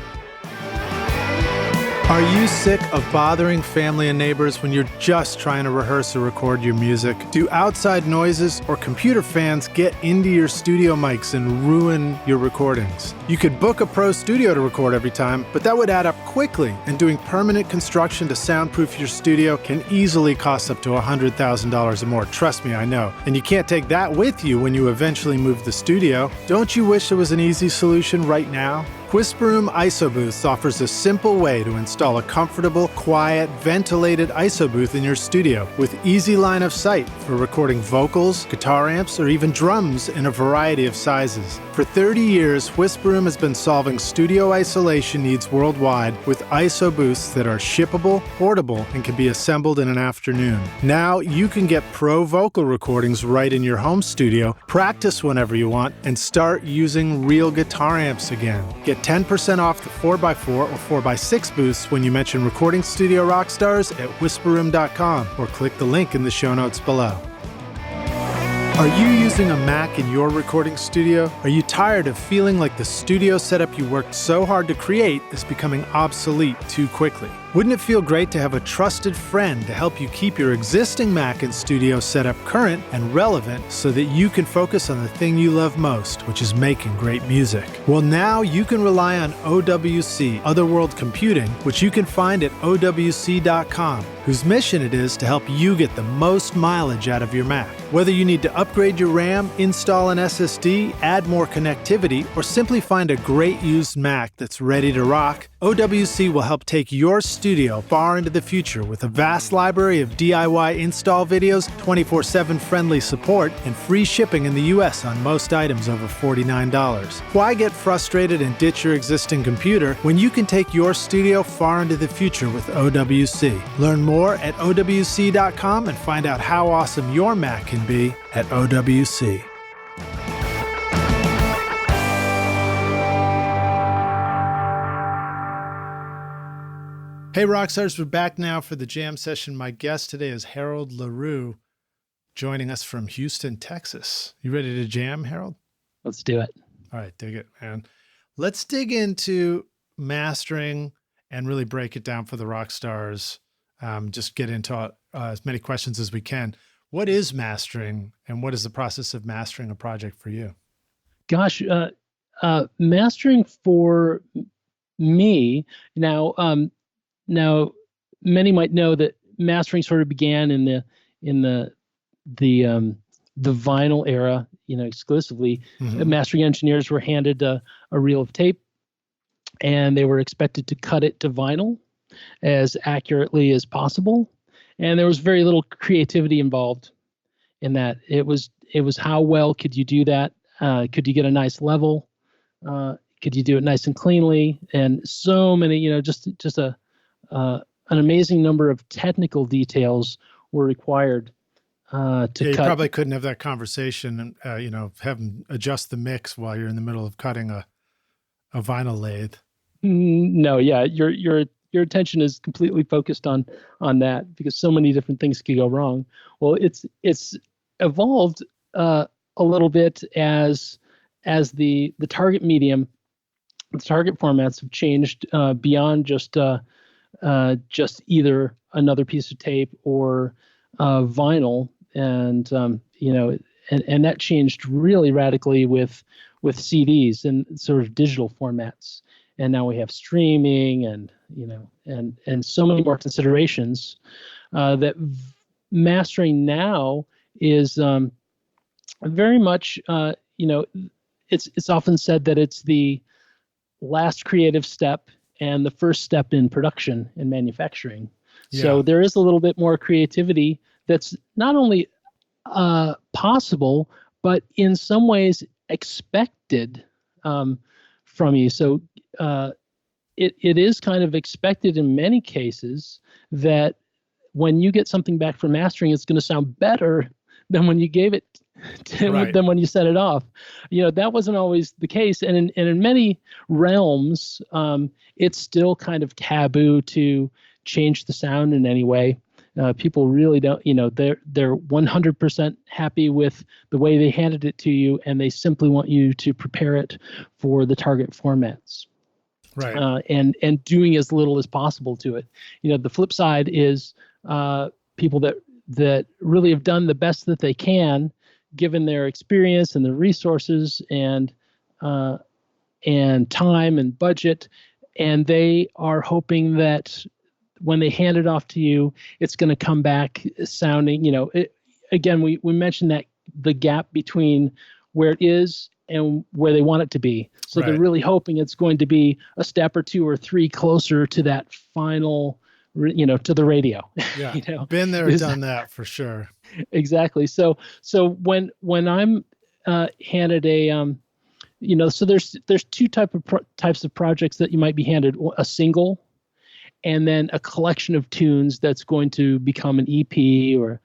Speaker 1: Are you sick of bothering family and neighbors when you're just trying to rehearse or record your music? Do outside noises or computer fans get into your studio mics and ruin your recordings? You could book a pro studio to record every time, but that would add up quickly, and doing permanent construction to soundproof your studio can easily cost up to $100,000 or more. Trust me, I know. And you can't take that with you when you eventually move the studio. Don't you wish there was an easy solution right now? Whisperroom IsoBooths offers a simple way to install a comfortable, quiet, ventilated IsoBooth in your studio with easy line of sight for recording vocals, guitar amps, or even drums in a variety of sizes. For 30 years, Whisperroom has been solving studio isolation needs worldwide with IsoBooths that are shippable, portable, and can be assembled in an afternoon. Now you can get pro vocal recordings right in your home studio, practice whenever you want, and start using real guitar amps again. Get 10% off the 4x4 or 4x6 booths when you mention Recording Studio Rockstars at whisperroom.com or click the link in the show notes below. Are you using a Mac in your recording studio? Are you tired of feeling like the studio setup you worked so hard to create is becoming obsolete too quickly? Wouldn't it feel great to have a trusted friend to help you keep your existing Mac and studio setup current and relevant so that you can focus on the thing you love most, which is making great music? Well, now you can rely on OWC, Otherworld Computing, which you can find at OWC.com, whose mission it is to help you get the most mileage out of your Mac. Whether you need to upgrade your RAM, install an SSD, add more connectivity, or simply find a great used Mac that's ready to rock, OWC will help take your studio far into the future with a vast library of DIY install videos, 24/7 friendly support, and free shipping in the US on most items over $49. Why get frustrated and ditch your existing computer when you can take your studio far into the future with OWC? Learn more at OWC.com and find out how awesome your Mac can be at OWC. Hey Rockstars, we're back now for the jam session. My guest today is Harold LaRue, joining us from Houston, Texas. You ready to jam, Harold?
Speaker 2: Let's do it.
Speaker 1: All right, dig it, man. Let's dig into mastering and really break it down for the Rockstars. Just get into as many questions as we can. What is mastering, and what is the process of mastering a project for you?
Speaker 2: Gosh, mastering for me now, many might know that mastering sort of began in the vinyl era, exclusively.
Speaker 1: Mm-hmm.
Speaker 2: Mastering engineers were handed a reel of tape, and they were expected to cut it to vinyl as accurately as possible. And there was very little creativity involved in that. It was how well could you do that? Could you get a nice level? Could you do it nice and cleanly? And so many, just an amazing number of technical details were required to cut.
Speaker 1: You probably couldn't have that conversation and have them adjust the mix while you're in the middle of cutting a vinyl lathe.
Speaker 2: No, yeah, your attention is completely focused on that because so many different things could go wrong. Well, it's evolved a little bit as the target medium, the target formats have changed beyond just either another piece of tape or vinyl, and and that changed really radically with CDs and sort of digital formats. and now we have streaming, and and so many more considerations that mastering now is very much it's often said that it's the last creative step and the first step in production and manufacturing.
Speaker 1: Yeah.
Speaker 2: So there is a little bit more creativity that's not only possible, but in some ways expected from you. So it is kind of expected in many cases that when you get something back from mastering, it's going to sound better than when you gave it than when you set it off. That wasn't always the case, and in many realms, it's still kind of taboo to change the sound in any way. People really don't. They're 100% happy with the way they handed it to you, and they simply want you to prepare it for the target formats.
Speaker 1: Right.
Speaker 2: And doing as little as possible to it. The flip side is people that really have done the best that they can, given their experience and their resources and time and budget, and they are hoping that when they hand it off to you, it's going to come back sounding. Again, we mentioned that the gap between where it is and where they want it to be. So they're really hoping it's going to be a step or two or three closer to that final, to the radio.
Speaker 1: Yeah, been there, done that for sure.
Speaker 2: Exactly. So when I'm handed a, so there's two types of projects that you might be handed: a single, and then a collection of tunes that's going to become an EP or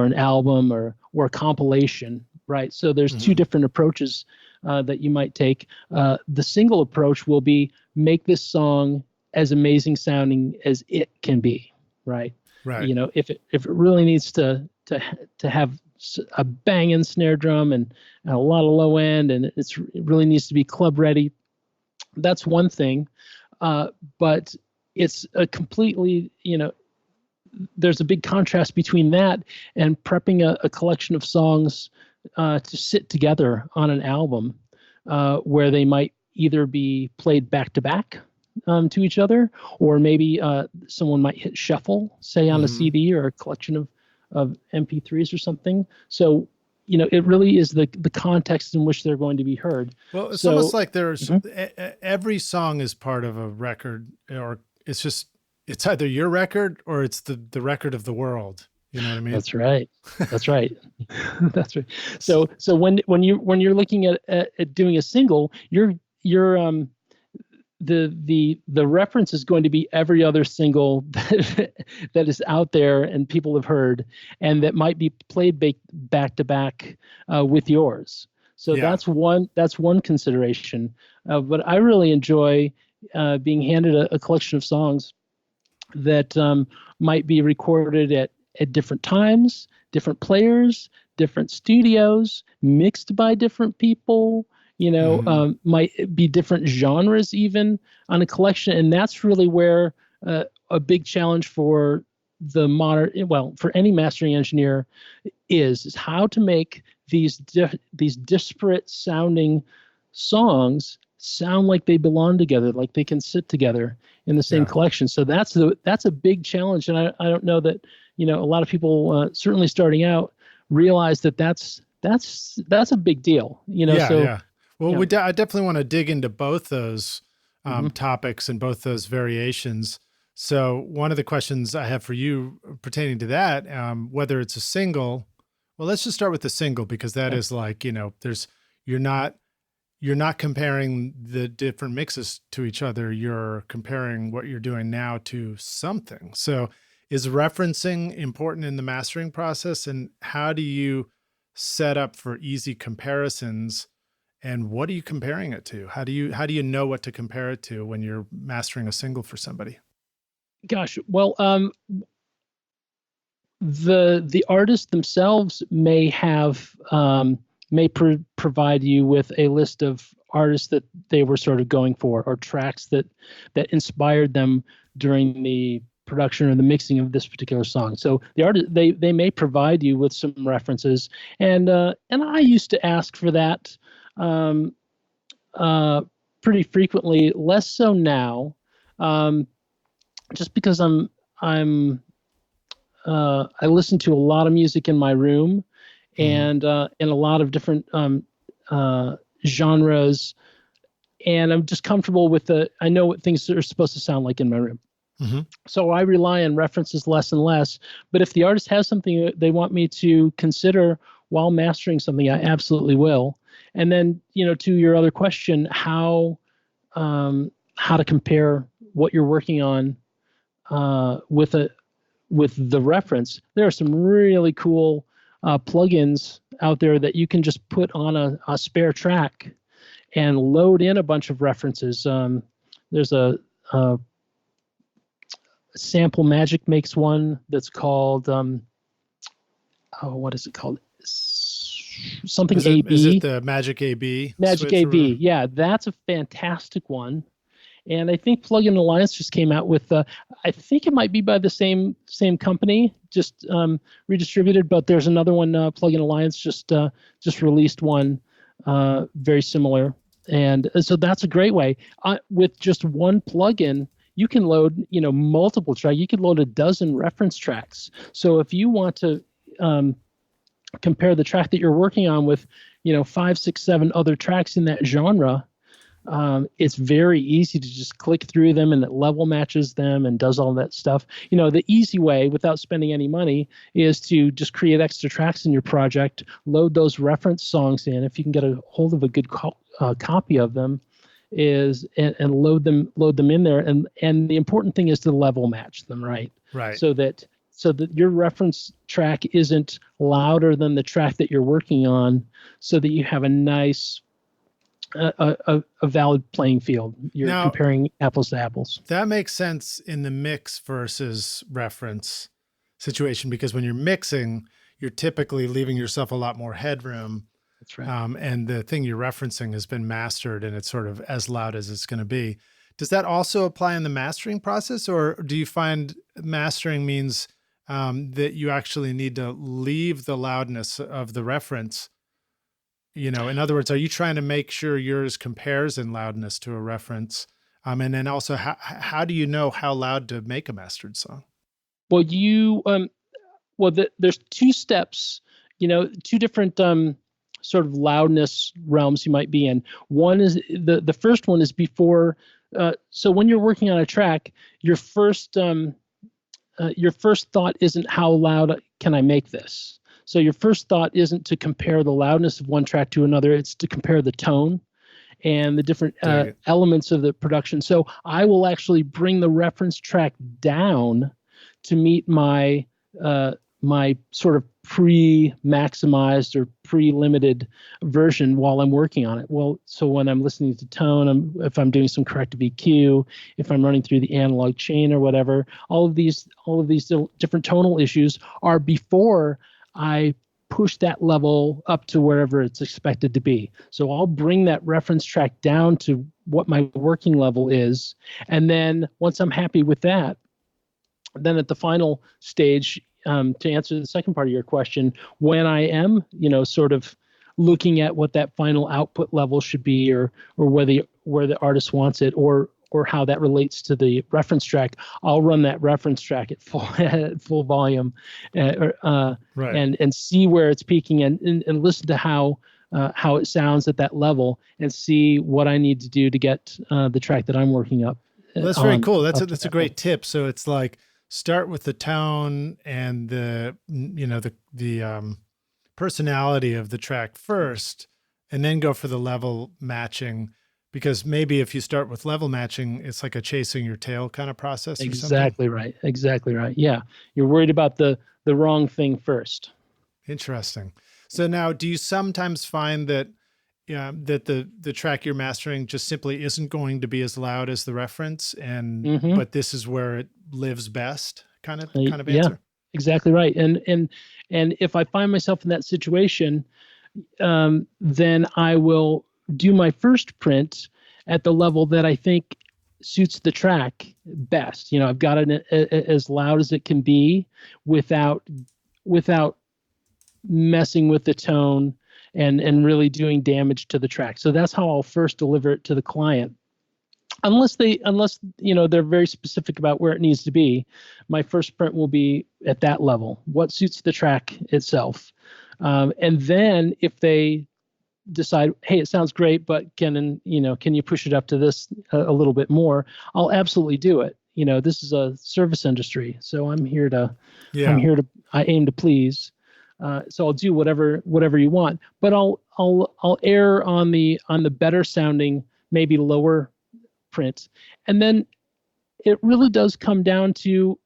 Speaker 2: an album or a compilation. Right. So there's two different approaches that you might take. The single approach will be make this song as amazing sounding as it can be. Right.
Speaker 1: Right.
Speaker 2: If it really needs to have a banging snare drum and a lot of low end, and it really needs to be club ready, that's one thing. But it's a completely, there's a big contrast between that and prepping a collection of songs to sit together on an album where they might either be played back to back to each other, or maybe someone might hit shuffle, say on a CD or a collection of MP3s or something. So, it really is the context in which they're going to be heard.
Speaker 1: Well, it's almost like there's every song is part of a record, or it's either your record or it's the record of the world. You know what I mean? That's
Speaker 2: right. That's right. That's right. So when you're looking at doing a single, the reference is going to be every other single that is out there and people have heard, and that might be played back to back with yours. So that's one consideration. But I really enjoy being handed a collection of songs that might be recorded at different times, different players, different studios, mixed by different people. Might be different genres even on a collection. And that's really where a big challenge for for any mastering engineer is how to make these disparate sounding songs sound like they belong together, like they can sit together in the same collection. So that's a big challenge. And I don't know that, a lot of people certainly starting out realize that's a big deal,
Speaker 1: Well, I definitely want to dig into both those topics and both those variations. So one of the questions I have for you pertaining to that, whether it's a single, well, let's just start with the single, because that is like, you're not comparing the different mixes to each other. You're comparing what you're doing now to something. So is referencing important in the mastering process, and how do you set up for easy comparisons? And what are you comparing it to? How do you know what to compare it to when you're mastering a single for somebody?
Speaker 2: Gosh, well, the artists themselves may have provide you with a list of artists that they were sort of going for, or tracks that inspired them during the production or the mixing of this particular song. So the artist, they may provide you with some references, and I used to ask for that pretty frequently, less so now, just because I listen to a lot of music in my room, and in a lot of different genres, and I'm just comfortable with I know what things are supposed to sound like in my room. So I rely on references less and less. But if the artist has something they want me to consider while mastering something, I absolutely will. And then, to your other question, how to compare what you're working on with the reference. There are some really cool plugins out there that you can just put on a spare track and load in a bunch of references. There's a Sample Magic makes one that's called what is it called? Something AB.
Speaker 1: Is it the Magic AB?
Speaker 2: Magic AB, yeah, that's a fantastic one. And I think Plugin Alliance just came out with, I think it might be by the same company, just redistributed. But there's another one, Plugin Alliance just released one very similar, and so that's a great way. With just one plugin, you can load multiple tracks. You can load a dozen reference tracks. So if you want to compare the track that you're working on with 5, 6, 7 other tracks in that genre, it's very easy to just click through them, and it level matches them and does all that stuff. The easy way without spending any money is to just create extra tracks in your project, load those reference songs in if you can get a hold of a good copy of them, and load them in there. And the important thing is to level match them, right? So that your reference track isn't louder than the track that you're working on, so that you have a nice a valid playing field. You're comparing apples to apples.
Speaker 1: That makes sense in the mix versus reference situation, because when you're mixing, you're typically leaving yourself a lot more headroom.
Speaker 2: That's right.
Speaker 1: And the thing you're referencing has been mastered, and it's sort of as loud as it's going to be. Does that also apply in the mastering process, or do you find mastering means that you actually need to leave the loudness of the reference? In other words, are you trying to make sure yours compares in loudness to a reference? And then also, how do you know how loud to make a mastered song?
Speaker 2: Well, there's 2 steps, 2 different sort of loudness realms you might be in. One is the first one is before. So when you're working on a track, your first thought isn't how loud can I make this. So your first thought isn't to compare the loudness of one track to another. It's to compare the tone and the different elements of the production. So I will actually bring the reference track down to meet my my sort of pre-maximized or pre-limited version while I'm working on it. Well, so when I'm listening to tone, if I'm doing some corrective EQ, if I'm running through the analog chain or whatever, all of these different tonal issues are before I push that level up to wherever it's expected to be. So I'll bring that reference track down to what my working level is. And then once I'm happy with that, then at the final stage, to answer the second part of your question, when I am, sort of looking at what that final output level should be, or where the artist wants it, or how that relates to the reference track, I'll run that reference track at full volume, and see where it's peaking, and listen to how it sounds at that level, and see what I need to do to get the track that I'm working up.
Speaker 1: Well, that's very cool. That's a great tip. So it's like, start with the tone and the personality of the track first, and then go for the level matching. Because maybe if you start with level matching, it's like a chasing your tail kind of process.
Speaker 2: Exactly right. Exactly right. Yeah, you're worried about the wrong thing first.
Speaker 1: Interesting. So now, do you sometimes find that that the track you're mastering just simply isn't going to be as loud as the reference, but this is where it lives best, kind of answer?
Speaker 2: Yeah, exactly right. And if I find myself in that situation, then I will do my first print at the level that I think suits the track best. I've got it as loud as it can be without messing with the tone and really doing damage to the track. So that's how I'll first deliver it to the client. Unless they're very specific about where it needs to be, my first print will be at that level. What suits the track itself, and then if they decide, hey, it sounds great, but can you push it up to this a little bit more? I'll absolutely do it. This is a service industry, so I aim to please. So I'll do whatever you want, but I'll err on the better sounding, maybe lower print. And then it really does come down to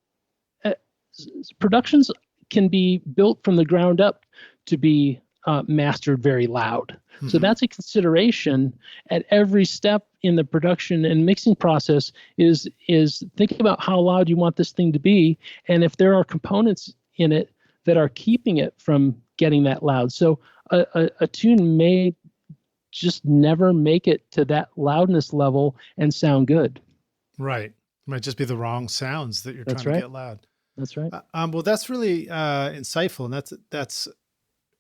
Speaker 2: productions can be built from the ground up to be mastered very loud. Mm-hmm. So that's a consideration at every step in the production and mixing process is think about how loud you want this thing to be, and if there are components in it that are keeping it from getting that loud. So a tune may just never make it to that loudness level and sound good.
Speaker 1: Right. It might just be the wrong sounds that you're trying to get loud.
Speaker 2: That's right.
Speaker 1: Well, that's really insightful, and that's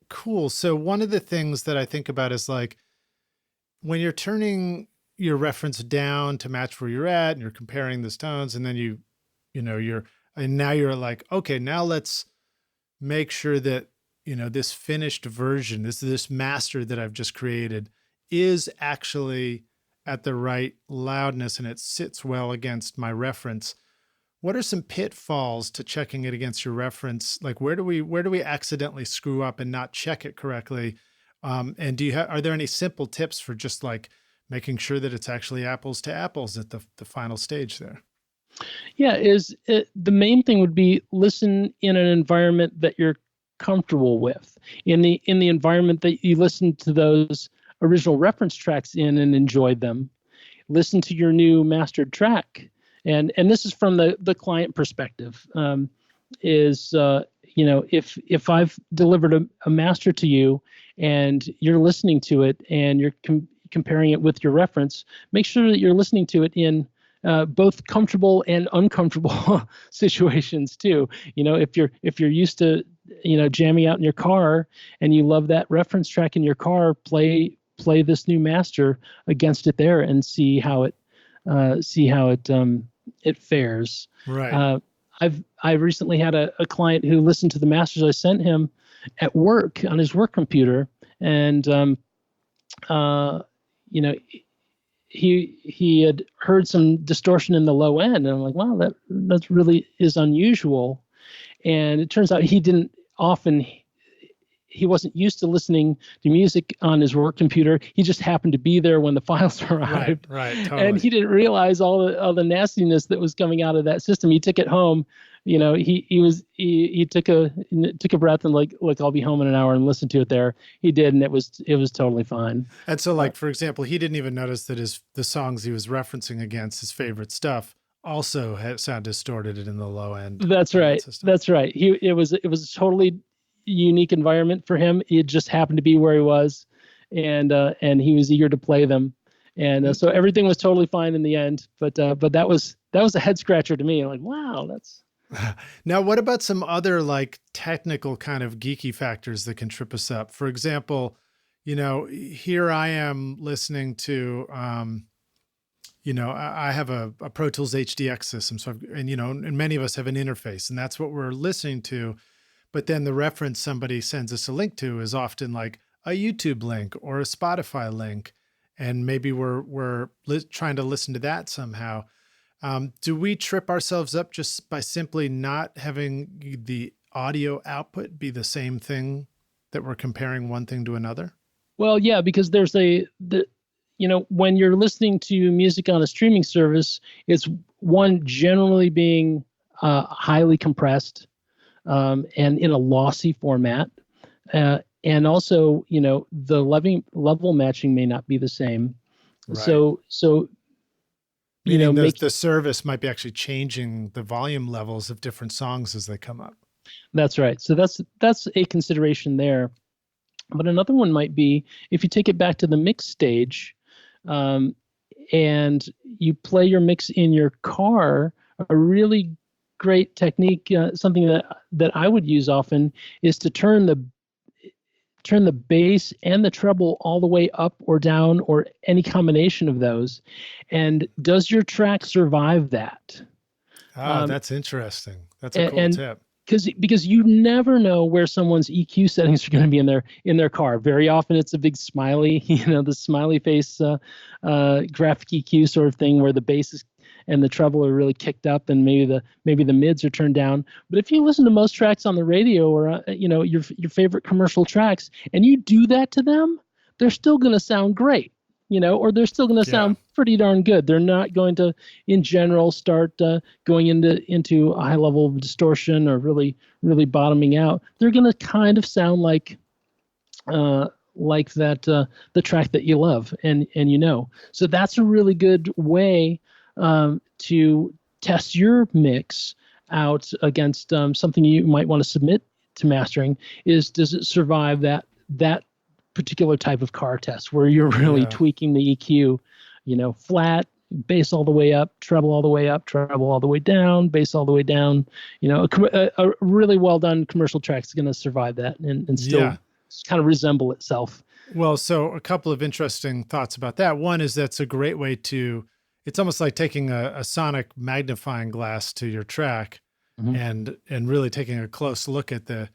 Speaker 1: cool. So one of the things that I think about is like when you're turning your reference down to match where you're at and you're comparing the tones, and then now you're like, okay, now let's make sure that, this finished version, this master that I've just created is actually at the right loudness and it sits well against my reference. What are some pitfalls to checking it against your reference? Like where do we accidentally screw up and not check it correctly? And are there any simple tips for just like making sure that it's actually apples to apples at the final stage there?
Speaker 2: Yeah, the main thing would be listen in an environment that you're comfortable with. In the environment that you listen to those original reference tracks in and enjoyed them. Listen to your new mastered track. And this is from the client perspective. If I've delivered a master to you and you're listening to it and you're comparing it with your reference, make sure that you're listening to it in both comfortable and uncomfortable situations too. If you're used to jamming out in your car and you love that reference track in your car, play this new master against it there and see how it fares.
Speaker 1: Right.
Speaker 2: I recently had a client who listened to the masters I sent him at work on his work computer, and he had heard some distortion in the low end, and I'm like, wow, that really is unusual. And it turns out he wasn't used to listening to music on his work computer. He just happened to be there when the files arrived.
Speaker 1: Right, totally.
Speaker 2: And he didn't realize all the nastiness that was coming out of that system. He took it home. He took a breath and like, look, I'll be home in an hour and listen to it there. He did, and it was totally fine.
Speaker 1: And so, like, for example, he didn't even notice that the songs he was referencing against his favorite stuff also had sound distorted in the low end.
Speaker 2: That's right. That's right. It was a totally unique environment for him. It just happened to be where he was, and he was eager to play them, and so everything was totally fine in the end. But that was a head scratcher to me. Like, wow, that's.
Speaker 1: Now, what about some other like technical kind of geeky factors that can trip us up? For example, here I am listening to, I have a Pro Tools HDX system, so and many of us have an interface, and that's what we're listening to. But then the reference somebody sends us a link to is often like a YouTube link or a Spotify link, and maybe we're trying to listen to that somehow. Do we trip ourselves up just by simply not having the audio output be the same thing that we're comparing one thing to another?
Speaker 2: Well, yeah, because there's when you're listening to music on a streaming service, it's generally being highly compressed and in a lossy format. And also, the level matching may not be the same. Right. So
Speaker 1: meaning the service might be actually changing the volume levels of different songs as they come up.
Speaker 2: That's right. So that's a consideration there. But another one might be if you take it back to the mix stage, and you play your mix in your car. A really great technique, something that I would use often, is to turn turn the bass and the treble all the way up or down or any combination of those? And does your track survive that?
Speaker 1: Oh, that's interesting. That's a cool tip.
Speaker 2: Because you never know where someone's EQ settings are going to be in their car. Very often it's a big smiley, the smiley face graphic EQ sort of thing where the bass and the treble are really kicked up and maybe the mids are turned down. But if you listen to most tracks on the radio or your favorite commercial tracks and you do that to them, they're still going to sound great. Or they're still going to sound pretty darn good. They're not going to, in general, start going into a high level of distortion or really, really bottoming out. They're going to kind of sound like that the track that you love and So that's a really good way to test your mix out against something you might want to submit to mastering. Does it survive that particular type of car test where you're really tweaking the EQ, flat, bass all the way up, treble all the way up, treble all the way down, bass all the way down. A really well done commercial track is going to survive that and still kind of resemble itself.
Speaker 1: Well, so a couple of interesting thoughts about that. One is that's a great way it's almost like taking a sonic magnifying glass to your track and really taking a close look at the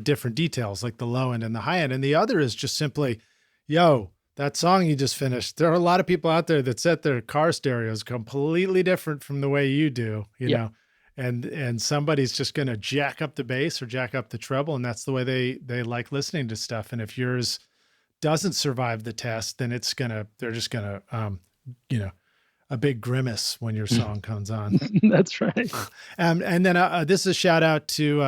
Speaker 1: different details, like the low end and the high end. And the other is just simply, that song you just finished, there are a lot of people out there that set their car stereos completely different from the way you do, know, and somebody's just going to jack up the bass or jack up the treble. And that's the way they like listening to stuff. And if yours doesn't survive the test, then they're just going to, a big grimace when your song comes on.
Speaker 2: That's right.
Speaker 1: And then this is a shout out to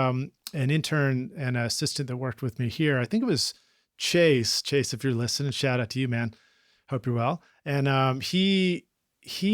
Speaker 1: an intern and an assistant that worked with me here. I think it was Chase. Chase, if you're listening, shout out to you, man. Hope you're well. And he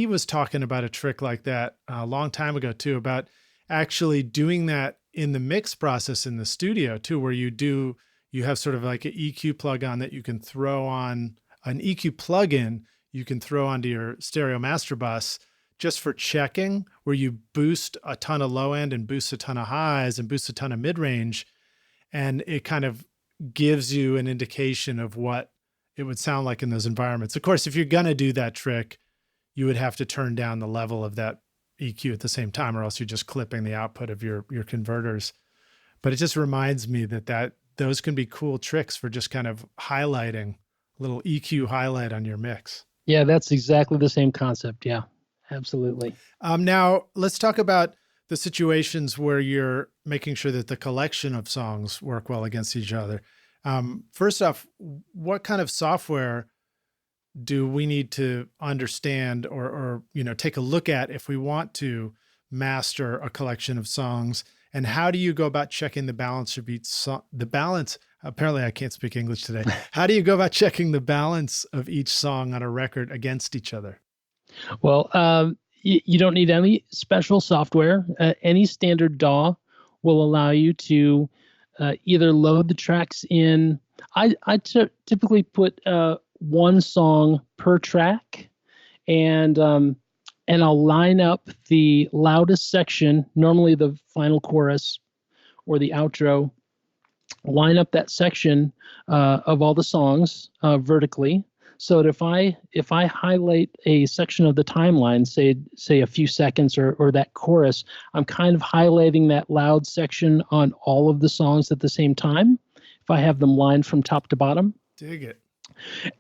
Speaker 1: was talking about a trick like that a long time ago too, about actually doing that in the mix process in the studio too, where you have sort of like an EQ plug-on that you can throw on, an EQ plug-in you can throw onto your stereo master bus just for checking, where you boost a ton of low end and boost a ton of highs and boost a ton of mid range. And it kind of gives you an indication of what it would sound like in those environments. Of course, if you're going to do that trick, you would have to turn down the level of that EQ at the same time, or else you're just clipping the output of your converters. But it just reminds me that those can be cool tricks for just kind of highlighting a little EQ highlight on your mix.
Speaker 2: Yeah, that's exactly the same concept. Yeah, absolutely.
Speaker 1: Now let's talk about the situations where you're making sure that the collection of songs work well against each other. First off, what kind of software do we need to understand or take a look at if we want to master a collection of songs? And how do you go about checking the balance of each song? Apparently I can't speak English today. How do you go about checking the balance of each song on a record against each other?
Speaker 2: Well, you don't need any special software. Any standard DAW will allow you to either load the tracks in. I typically put one song per track, and I'll line up the loudest section, normally the final chorus or the outro, line up that section of all the songs vertically, so that if I highlight a section of the timeline, say a few seconds or that chorus, I'm kind of highlighting that loud section on all of the songs at the same time, if I have them lined from top to bottom.
Speaker 1: Dig it.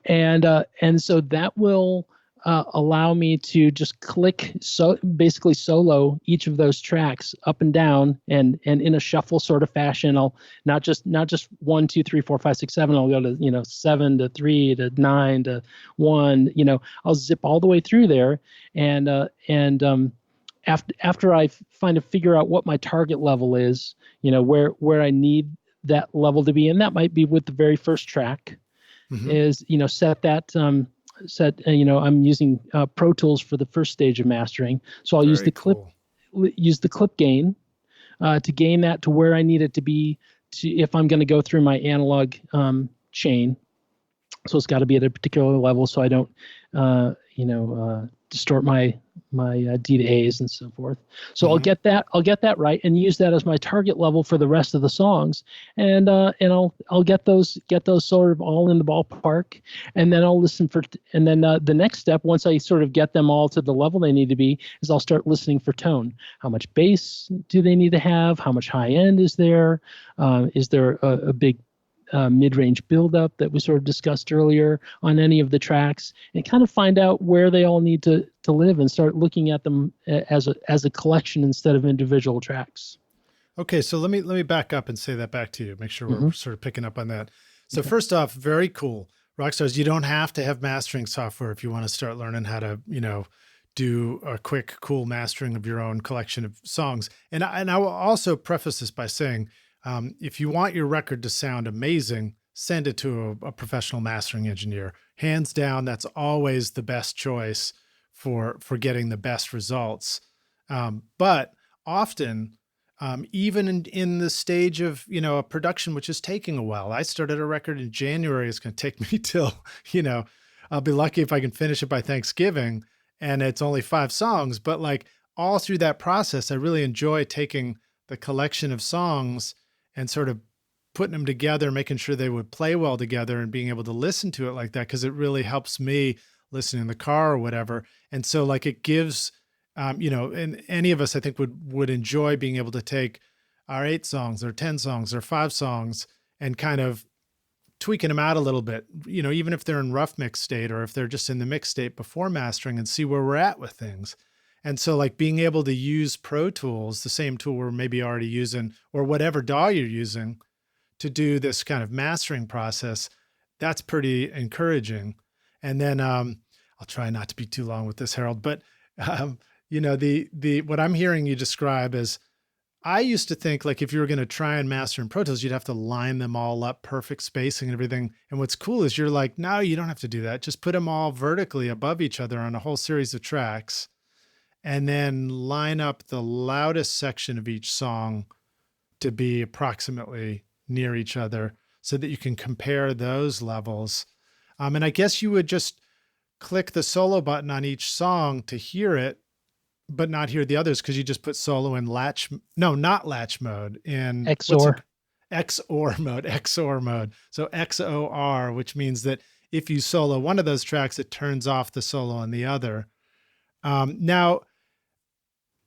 Speaker 2: And so that will allow me to just basically solo each of those tracks up and down and in a shuffle sort of fashion. I'll not just 1, 2, 3, 4, 5, 6, 7. I'll go to 7 to 3 to 9 to 1. I'll zip all the way through there, and after I figure out what my target level is, where I need that level to be, and that might be with the very first track, is set that. I'm using Pro Tools for the first stage of mastering. So I'll use the clip gain to gain that to where I need it to be if I'm going to go through my analog chain. So it's got to be at a particular level so I don't distort my D to A's and so forth. So I'll get that right and use that as my target level for the rest of the songs, and I'll get those sort of all in the ballpark, and then I'll listen for, and then the next step, once I sort of get them all to the level they need to be, is I'll start listening for tone. How much bass do they need to have? How much high end is there? Is there a big mid-range buildup that we sort of discussed earlier on any of the tracks, and kind of find out where they all need to live, and start looking at them as a collection instead of individual tracks.
Speaker 1: Okay, so let me back up and say that back to you. Make sure we're sort of picking up on that. So first off, very cool. Rockstars, you don't have to have mastering software if you want to start learning how to, do a quick, cool mastering of your own collection of songs. And I will also preface this by saying, if you want your record to sound amazing, send it to a professional mastering engineer. Hands down, that's always the best choice for getting the best results. But often, even in the stage of, a production, which is taking a while. I started a record in January. It's going to take me till, I'll be lucky if I can finish it by Thanksgiving, and it's only 5 songs. But like all through that process, I really enjoy taking the collection of songs and sort of putting them together, making sure they would play well together, and being able to listen to it like that, because it really helps me listen in the car or whatever. And so like it gives, and any of us, I think, would enjoy being able to take our 8 songs or 10 songs or 5 songs and kind of tweaking them out a little bit, even if they're in rough mix state or if they're just in the mix state before mastering, and see where we're at with things. And so like being able to use Pro Tools, the same tool we're maybe already using, or whatever DAW you're using, to do this kind of mastering process, that's pretty encouraging. And then I'll try not to be too long with this, Harold, but the what I'm hearing you describe is, I used to think like if you were going to try and master in Pro Tools, you'd have to line them all up, perfect spacing and everything. And what's cool is you're like, no, you don't have to do that. Just put them all vertically above each other on a whole series of tracks, and then line up the loudest section of each song to be approximately near each other so that you can compare those levels. And I guess you would just click the solo button on each song to hear it, but not hear the others, because you just put solo in not latch mode, in
Speaker 2: XOR
Speaker 1: mode. So XOR, which means that if you solo one of those tracks, it turns off the solo on the other. Now,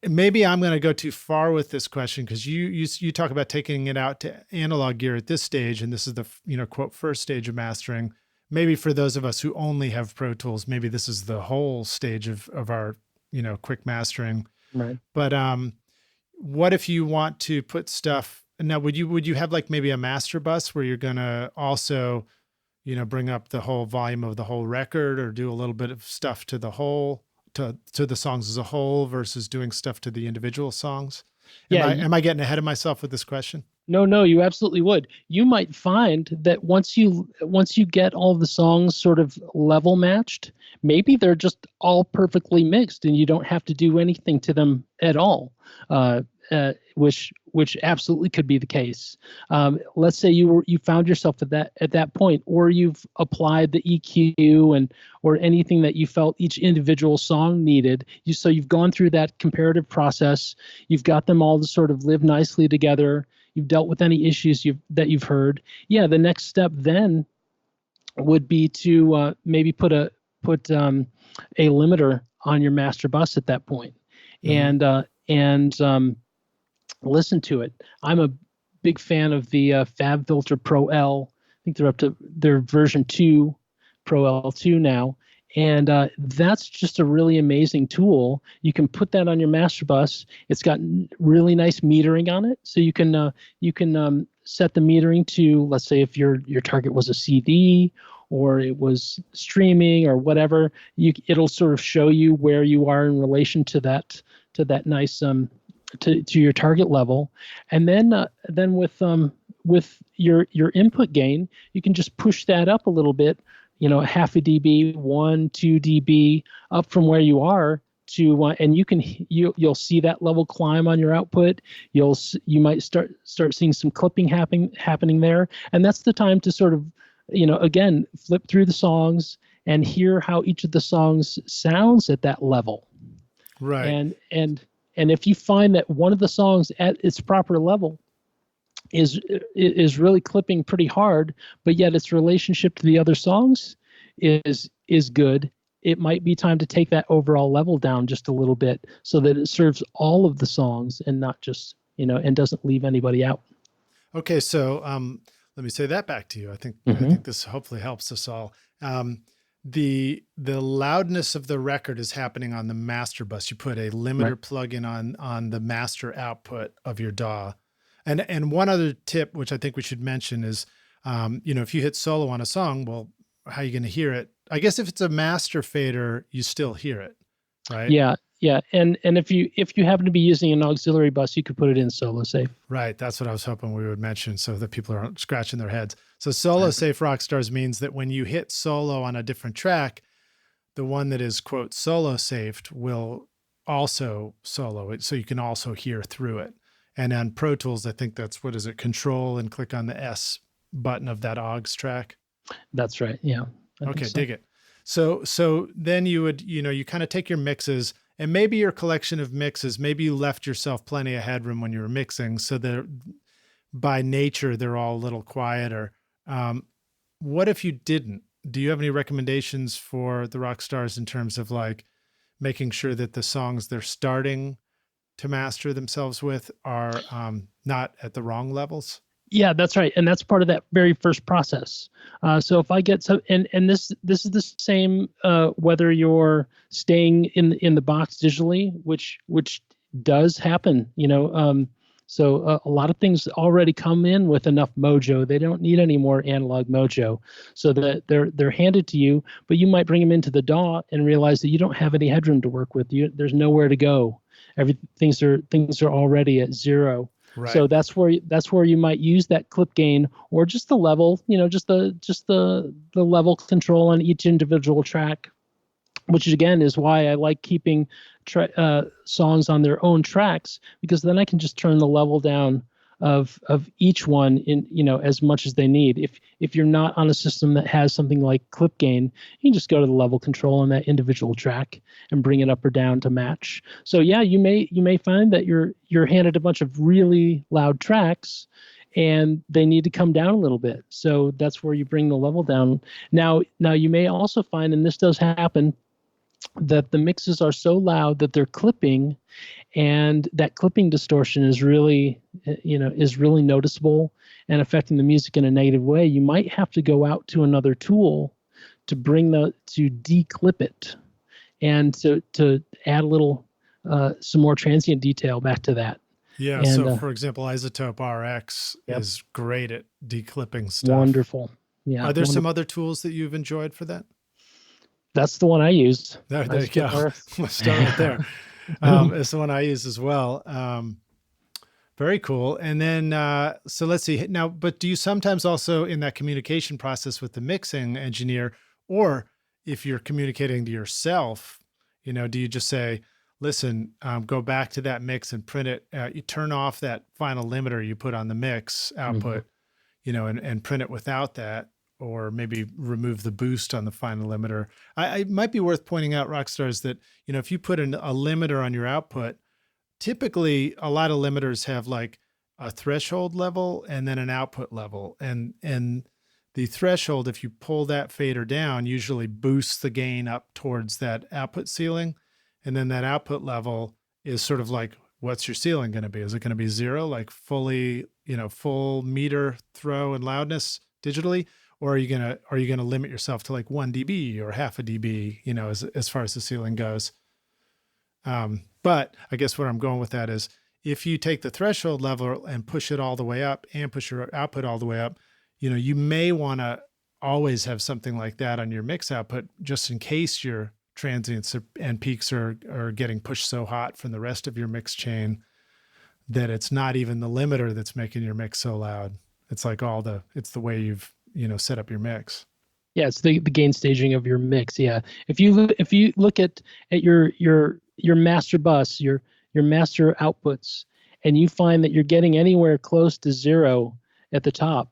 Speaker 1: maybe I'm going to go too far with this question, because you talk about taking it out to analog gear at this stage, and this is the quote first stage of mastering. Maybe for those of us who only have Pro Tools, maybe this is the whole stage of our quick mastering.
Speaker 2: Right.
Speaker 1: But what if you want to put stuff now? Would you have like maybe a master bus where you're going to also bring up the whole volume of the whole record, or do a little bit of stuff to the whole? To the songs as a whole versus doing stuff to the individual songs? Am I getting ahead of myself with this question?
Speaker 2: No, you absolutely would. You might find that once you get all the songs sort of level matched, maybe they're just all perfectly mixed and you don't have to do anything to them at all, which absolutely could be the case. Let's say you found yourself at that point, or you've applied the EQ or anything that you felt each individual song needed. So you've gone through that comparative process. You've got them all to sort of live nicely together. You've dealt with any issues that you've heard. Yeah, the next step then would be to maybe put a limiter on your master bus at that point, and listen to it. I'm a big fan of the FabFilter Pro L. I think they're up to their version 2, Pro L2 now. And that's just a really amazing tool. You can put that on your master bus. It's got really nice metering on it. So you can set the metering to, let's say if your target was a CD or it was streaming or whatever, it'll sort of show you where you are in relation to that nice to your target level. And then with your input gain, you can just push that up a little bit, half a dB, 1-2 dB up from where you are to, and you'll see that level climb on your output. You might start seeing some clipping happening there, and that's the time to sort of, again, flip through the songs and hear how each of the songs sounds at that level.
Speaker 1: Right.
Speaker 2: And if you find that one of the songs at its proper level is really clipping pretty hard, but yet its relationship to the other songs is good, it might be time to take that overall level down just a little bit so that it serves all of the songs and not just, and doesn't leave anybody out.
Speaker 1: Okay, so let me say that back to you. I think this hopefully helps us all. The loudness of the record is happening on the master bus. You put a limiter plugin on the master output of your DAW. And one other tip, which I think we should mention, is, if you hit solo on a song, well, how are you going to hear it? I guess if it's a master fader, you still hear it, right?
Speaker 2: Yeah. And if you happen to be using an auxiliary bus, you could put it in solo safe.
Speaker 1: Right. That's what I was hoping we would mention so that people aren't scratching their heads. So solo safe Rockstars means that when you hit solo on a different track, the one that is, quote, solo safed will also solo it. So you can also hear through it. And on Pro Tools, I think that's, what is it? Control and click on the S button of that aux track.
Speaker 2: That's right. Yeah.
Speaker 1: Okay. So. Dig it. So then you would, you kind of take your mixes, and maybe your collection of mixes, maybe you left yourself plenty of headroom when you were mixing, so that by nature, they're all a little quieter. What if you didn't? Do you have any recommendations for the Rockstars in terms of like making sure that the songs they're starting to master themselves with are not at the wrong levels?
Speaker 2: Yeah, that's right. And that's part of that very first process. So if I get some, and this is the same whether you're staying in the box digitally, which does happen, so a lot of things already come in with enough mojo. They don't need any more analog mojo, so that they're handed to you, but you might bring them into the DAW and realize that you don't have any headroom to work with. There's nowhere to go. Things are already at zero. Right. So that's where you might use that clip gain, or just the level, just the level control on each individual track, which again is why I like keeping songs on their own tracks, because then I can just turn the level down of each one in, as much as they need. If you're not on a system that has something like clip gain, you can just go to the level control on that individual track and bring it up or down to match. So yeah, you may find that you're handed a bunch of really loud tracks and they need to come down a little bit. So that's where you bring the level down. Now you may also find, and this does happen, that the mixes are so loud that they're clipping, and that clipping distortion is really noticeable and affecting the music in a negative way. You might have to go out to another tool to declip it, and to add a little some more transient detail back to that.
Speaker 1: Yeah. And, so for example, Isotope RX is great at declipping stuff.
Speaker 2: Wonderful. Yeah.
Speaker 1: Are there some other tools that you've enjoyed for that?
Speaker 2: That's the one I used.
Speaker 1: There you go. Let's start right there. It's the one I use as well. Very cool. And then, so let's see now, but do you sometimes also in that communication process with the mixing engineer, or if you're communicating to yourself, do you just say, listen, go back to that mix and print it. You turn off that final limiter you put on the mix output, and print it without that, or maybe remove the boost on the final limiter. It might be worth pointing out, Rockstars, that, if you put a limiter on your output, typically a lot of limiters have like a threshold level and then an output level. And the threshold, if you pull that fader down, usually boosts the gain up towards that output ceiling. And then that output level is sort of like, what's your ceiling going to be? Is it going to be 0, like fully, full meter throw and loudness digitally? Or are you gonna limit yourself to like 1 dB or half a dB, as far as the ceiling goes? But I guess where I'm going with that is, if you take the threshold level and push it all the way up and push your output all the way up, you may want to always have something like that on your mix output, just in case your transients and peaks are getting pushed so hot from the rest of your mix chain that it's not even the limiter that's making your mix so loud. It's like it's the way you've set up your mix.
Speaker 2: Yeah, it's the gain staging of your mix. Yeah, if you look at your master bus, your master outputs, and you find that you're getting anywhere close to 0 at the top,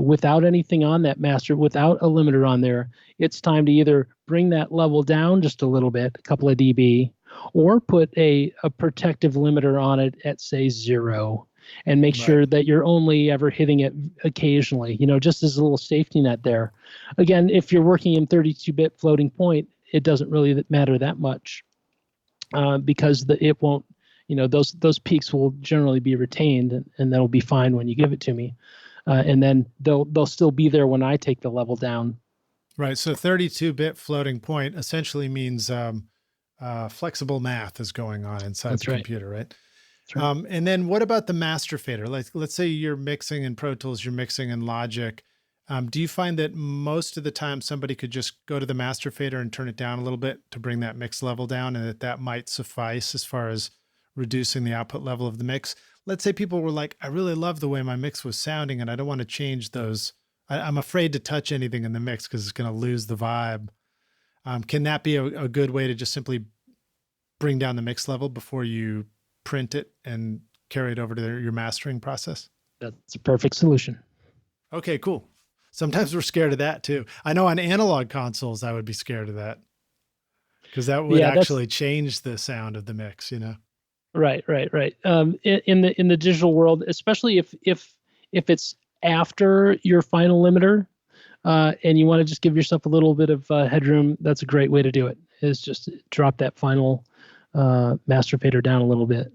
Speaker 2: without anything on that master, without a limiter on there, it's time to either bring that level down just a little bit, a couple of dB, or put a protective limiter on it at, say, 0, and make sure that you're only ever hitting it occasionally, just as a little safety net there. Again, if you're working in 32-bit floating point, it doesn't really matter that much, because it won't, those peaks will generally be retained, and that'll be fine when you give it to me. And then they'll still be there when I take the level down.
Speaker 1: Right. So 32-bit floating point essentially means flexible math is going on inside the computer, right? That's right. And then what about the master fader? Like, let's say you're mixing in Pro Tools, you're mixing in Logic. Do you find that most of the time somebody could just go to the master fader and turn it down a little bit to bring that mix level down, and that might suffice as far as reducing the output level of the mix? Let's say people were like, I really love the way my mix was sounding and I don't want to change those. I'm afraid to touch anything in the mix because it's going to lose the vibe. Can that be a good way to just simply bring down the mix level before you print it and carry it over to your mastering process?
Speaker 2: That's a perfect solution.
Speaker 1: Okay, cool. Sometimes we're scared of that too. I know on analog consoles, I would be scared of that because that would actually change the sound of the mix, Right.
Speaker 2: In the digital world, especially if it's after your final limiter, and you want to just give yourself a little bit of headroom, that's a great way to do it. Is just drop that final master fader down a little bit.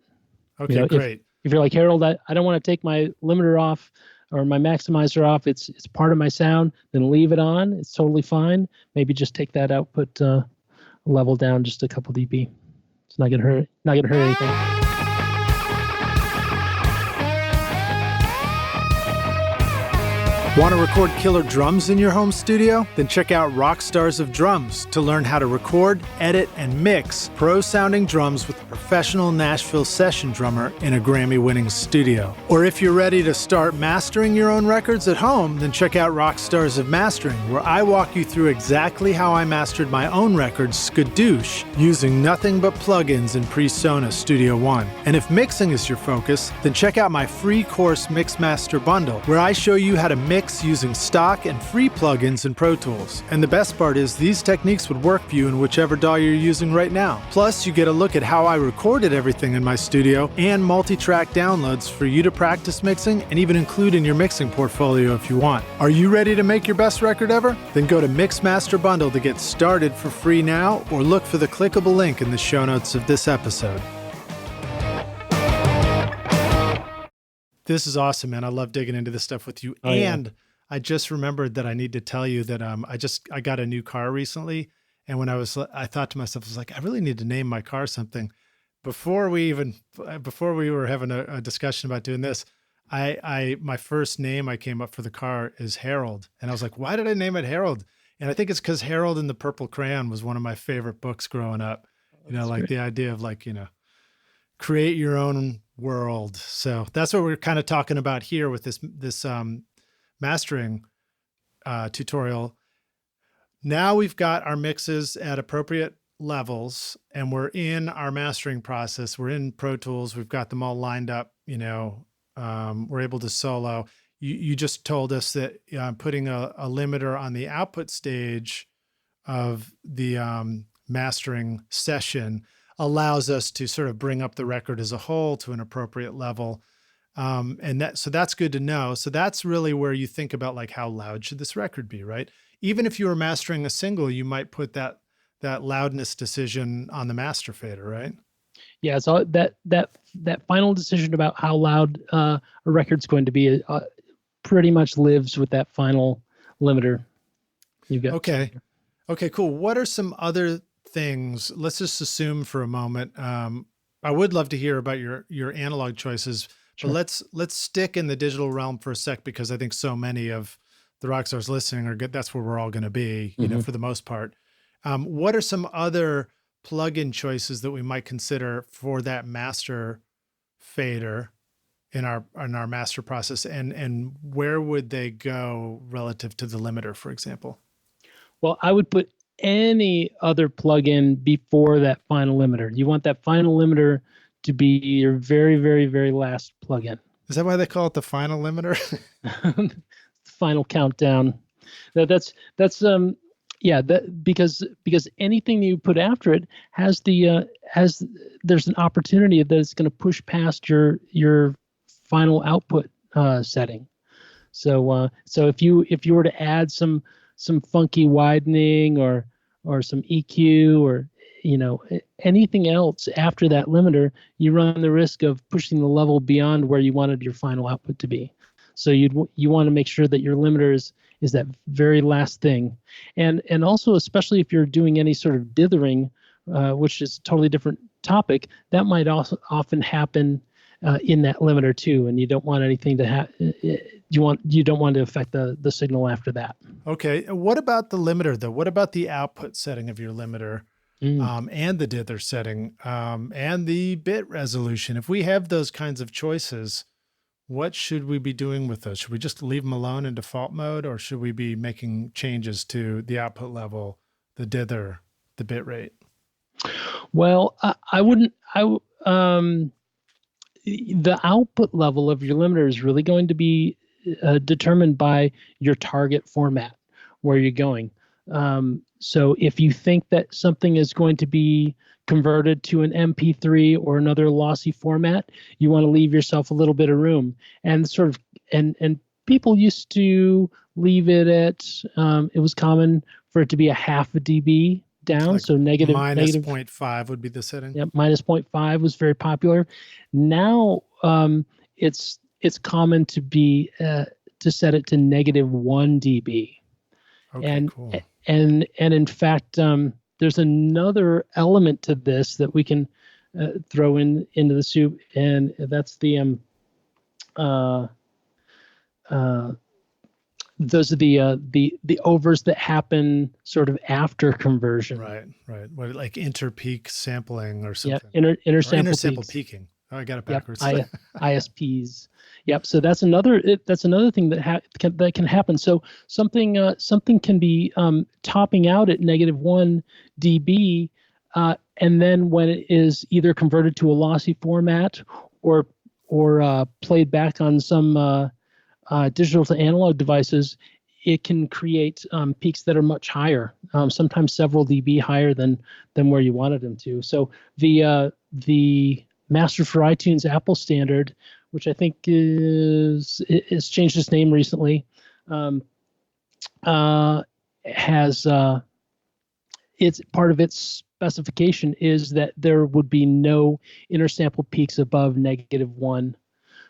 Speaker 1: Okay, great.
Speaker 2: If you're like, Harold, I don't want to take my limiter off or my maximizer off. It's part of my sound. Then leave it on. It's totally fine. Maybe just take that output level down just a couple dB. It's not gonna hurt. Not gonna hurt anything.
Speaker 1: Want to record killer drums in your home studio? Then check out Rockstars of Drums to learn how to record, edit, and mix pro-sounding drums with a professional Nashville session drummer in a Grammy-winning studio. Or if you're ready to start mastering your own records at home, then check out Rockstars of Mastering, where I walk you through exactly how I mastered my own record, Skadoosh, using nothing but plugins in PreSonus Studio One. And if mixing is your focus, then check out my free course Mixmaster Bundle, where I show you how to mix using stock and free plugins in Pro Tools. And the best part is these techniques would work for you in whichever DAW you're using right now. Plus, you get a look at how I recorded everything in my studio and multi-track downloads for you to practice mixing and even include in your mixing portfolio if you want. Are you ready to make your best record ever? Then go to Mixmaster Bundle to get started for free now, or look for the clickable link in the show notes of this episode. This is awesome, man. I love digging into this stuff with you. I just remembered that I need to tell you that I got a new car recently. And when I thought to myself, I was like, I really need to name my car something. Before we were having a discussion about doing this, my first name I came up for the car is Harold. And I was like, why did I name it Harold? And I think it's because Harold and the Purple Crayon was one of my favorite books growing up. Great. The idea of create your own world. So that's what we're kind of talking about here with this mastering tutorial. Now we've got our mixes at appropriate levels and we're in our mastering process. We're in Pro Tools. We've got them all lined up, we're able to solo. You just told us that putting a limiter on the output stage of the mastering session allows us to sort of bring up the record as a whole to an appropriate level. So that's good to know. So that's really where you think about how loud should this record be, right? Even if you were mastering a single, you might put that loudness decision on the master fader, right?
Speaker 2: Yeah. So that final decision about how loud a record's going to be pretty much lives with that final limiter you've got.
Speaker 1: Okay, cool. What are some other things? Let's just assume for a moment. I would love to hear about your analog choices, sure. But let's stick in the digital realm for a sec, because I think so many of the rock stars listening are good. That's where we're all going to be, for the most part. What are some other plugin choices that we might consider for that master fader in our master process, and where would they go relative to the limiter, for example?
Speaker 2: Well, I would put any other plugin before that final limiter. You want that final limiter to be your very, very, very last plugin.
Speaker 1: Is that why they call it the final limiter?
Speaker 2: final countdown. Because anything you put after it has there's an opportunity that it's going to push past your final output setting. So if you were to add some funky widening or some EQ or anything else after that limiter, you run the risk of pushing the level beyond where you wanted your final output to be. So you want to make sure that your limiter is that very last thing, and also especially if you're doing any sort of dithering, which is a totally different topic, that might also often happen in that limiter too, and you don't want anything to you don't want to affect the signal after that.
Speaker 1: Okay, what about the limiter though? What about the output setting of your limiter? And the dither setting, and the bit resolution? If we have those kinds of choices, what should we be doing with those? Should we just leave them alone in default mode, or should we be making changes to the output level, the dither, the bit rate?
Speaker 2: Well, I wouldn't. The output level of your limiter is really going to be determined by your target format, where you're going. So if you think that something is going to be converted to an MP3 or another lossy format, you want to leave yourself a little bit of room. And and people used to leave it at, it was common for it to be a half a dB down. Like so negative
Speaker 1: 0.5 would be the setting.
Speaker 2: Yep, minus 0.5 was very popular. Now it's common to be to set it to -1 dB.
Speaker 1: Okay, cool.
Speaker 2: And in fact, there's another element to this that we can throw into the soup, and that's the those are the overs that happen sort of after conversion.
Speaker 1: Right. What, like interpeak sampling or something?
Speaker 2: Yeah,
Speaker 1: intersample peaking. Oh, I got it backwards.
Speaker 2: Yep, ISPs. Yep. So that's another thing that can happen. So something can be topping out at -1 dB, and then when it is either converted to a lossy format or played back on some digital to analog devices, it can create peaks that are much higher, sometimes several dB higher than where you wanted them to. So the Master for iTunes Apple standard, which I think is changed its name recently, has it's part of its specification is that there would be no intersample peaks above -1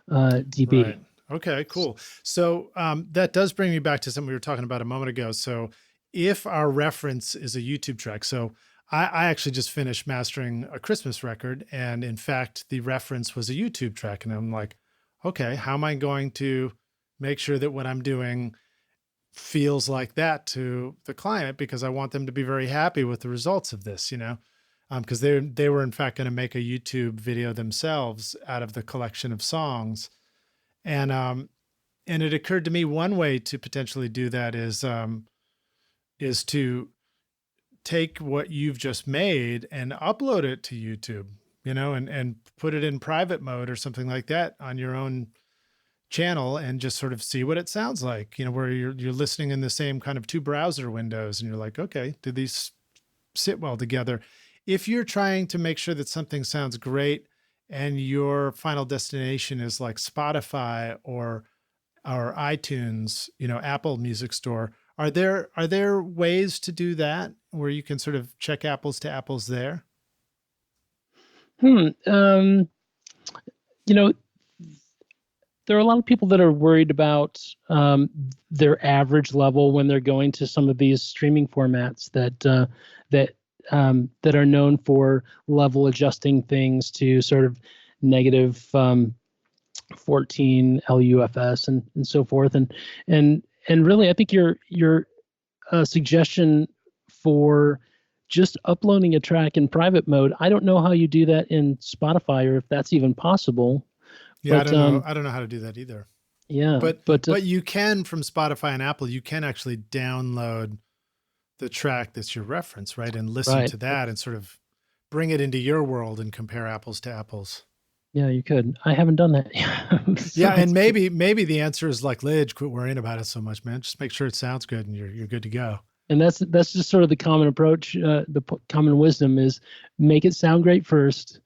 Speaker 2: dB.
Speaker 1: Right. Okay, cool. So that does bring me back to something we were talking about a moment ago. So if our reference is a YouTube track, so I actually just finished mastering a Christmas record, and in fact, the reference was a YouTube track. And I'm like, okay, how am I going to make sure that what I'm doing feels like that to the client? Because I want them to be very happy with the results of this, because they were in fact going to make a YouTube video themselves out of the collection of songs. And it occurred to me one way to potentially do that is to take what you've just made and upload it to YouTube, and put it in private mode or something like that on your own channel, and just sort of see what it sounds like, where you're listening in the same kind of two browser windows, and you're like, okay, do these sit well together? If you're trying to make sure that something sounds great and your final destination is like Spotify or iTunes, Apple Music Store, are there ways to do that where you can sort of check apples to apples there?
Speaker 2: There are a lot of people that are worried about their average level when they're going to some of these streaming formats that are known for level adjusting things to sort of -14 LUFS and so forth. And really, I think your suggestion for just uploading a track in private mode, I don't know how you do that in Spotify or if that's even possible.
Speaker 1: Yeah, but, I don't know how to do that either.
Speaker 2: Yeah,
Speaker 1: but you can, from Spotify and Apple, you can actually download the track that's your reference, right? And listen to that and sort of bring it into your world and compare apples to apples.
Speaker 2: Yeah, you could. I haven't done that. So
Speaker 1: Yeah, and maybe the answer is like, Lidge, quit worrying about it so much, man. Just make sure it sounds good, and you're good to go.
Speaker 2: and that's just sort of the common approach. Common wisdom is make it sound great first,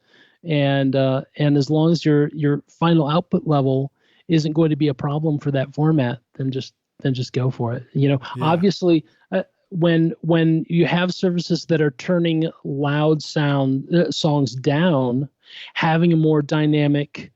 Speaker 2: and as long as your final output level isn't going to be a problem for that format, then just go for it.
Speaker 1: Yeah,
Speaker 2: Obviously, when you have services that are turning loud songs down, having a more dynamic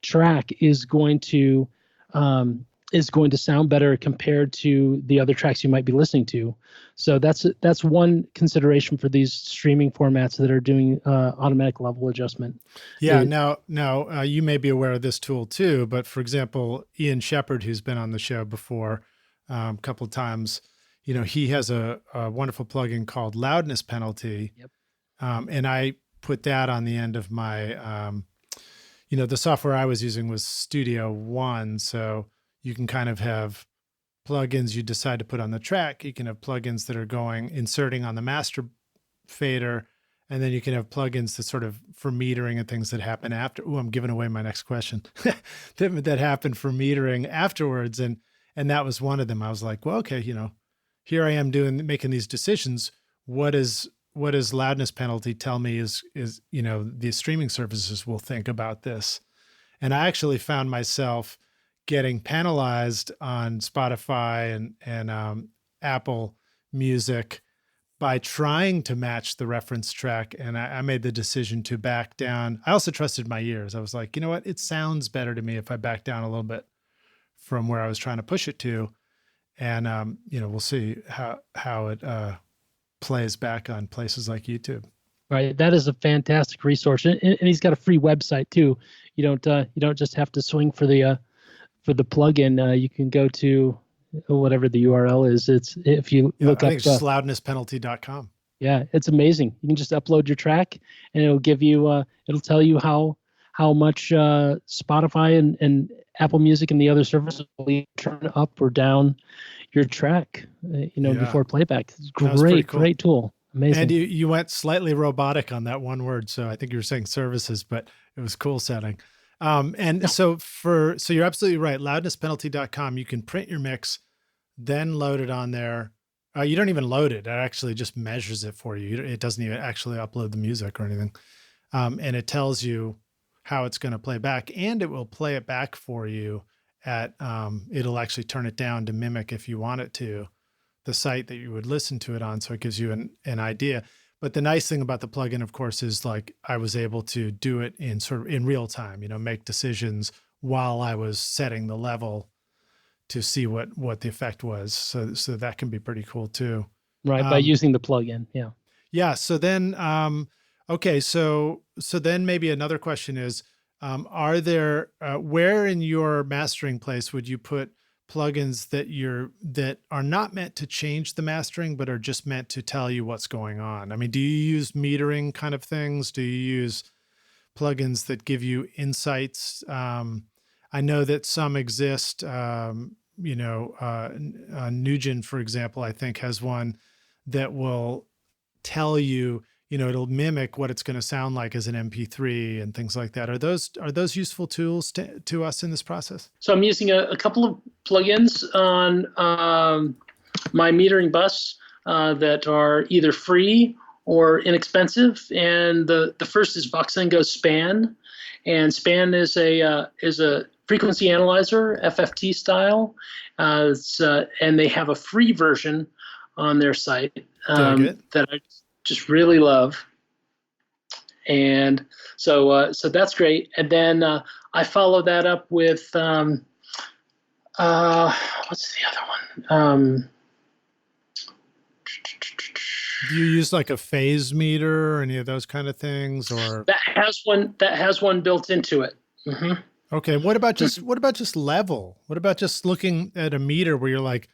Speaker 2: track is going to sound better compared to the other tracks you might be listening to. So that's one consideration for these streaming formats that are doing automatic level adjustment.
Speaker 1: yeah. Now, you may be aware of this tool too, but for example, Ian Shepherd, who's been on the show before a couple of times, he has a wonderful plugin called Loudness Penalty.
Speaker 2: Yep.
Speaker 1: And I put that on the end of my, the software I was using was Studio One. So you can kind of have plugins you decide to put on the track. You can have plugins that are inserting on the master fader. And then you can have plugins that sort of for metering and things that happen after. Oh, I'm giving away my next question that happened for metering afterwards. And that was one of them. I was like, well, okay, here I am making these decisions. What does Loudness Penalty tell me is the streaming services will think about this? And I actually found myself getting penalized on Spotify and Apple Music by trying to match the reference track. And I made the decision to back down. I also trusted my ears. I was like, you know what? It sounds better to me if I back down a little bit from where I was trying to push it to. And, we'll see how it plays back on places like YouTube.
Speaker 2: Right. That is a fantastic resource. And he's got a free website too. You don't just have to swing for the plugin. You can go to whatever the URL is. If you look
Speaker 1: I
Speaker 2: up,
Speaker 1: think it's just loudnesspenalty.com.
Speaker 2: Yeah, it's amazing. You can just upload your track and it'll give you, it'll tell you how much Spotify and Apple Music and the other services will turn up or down your track, before playback. It's great, cool. Great tool. Amazing.
Speaker 1: And you went slightly robotic on that one word. So I think you were saying services, but it was cool sounding. So you're absolutely right. Loudnesspenalty.com, you can print your mix, then load it on there. You don't even load it. It actually just measures it for you. It doesn't even actually upload the music or anything. And it tells you how it's going to play back, and it will play it back for you it'll actually turn it down to mimic, if you want it to, the site that you would listen to it on. So it gives you an idea. But the nice thing about the plugin, of course, is like I was able to do it in real time, make decisions while I was setting the level to see what the effect was. So that can be pretty cool too.
Speaker 2: Right. By using the plugin. Yeah.
Speaker 1: Yeah. So then, okay. So then maybe another question is, are there, where in your mastering place would you put plugins that are not meant to change the mastering, but are just meant to tell you what's going on? I mean, do you use metering kind of things? Do you use plugins that give you insights? I know that some exist. Nugent, for example, I think has one that will tell you, it'll mimic what it's going to sound like as an MP3 and things like that. Are those useful tools to us in this process?
Speaker 2: So I'm using a couple of plugins on my metering bus that are either free or inexpensive. And the first is Voxengo Span, and Span is a frequency analyzer, FFT style, and they have a free version on their site that I just really love. And so that's great. And then I follow that up with what's the other one?
Speaker 1: Do you use like a phase meter or any of those kind of things, or
Speaker 2: that has one built into it? Mm-hmm.
Speaker 1: Okay. What about just level? What about just looking at a meter where you're like,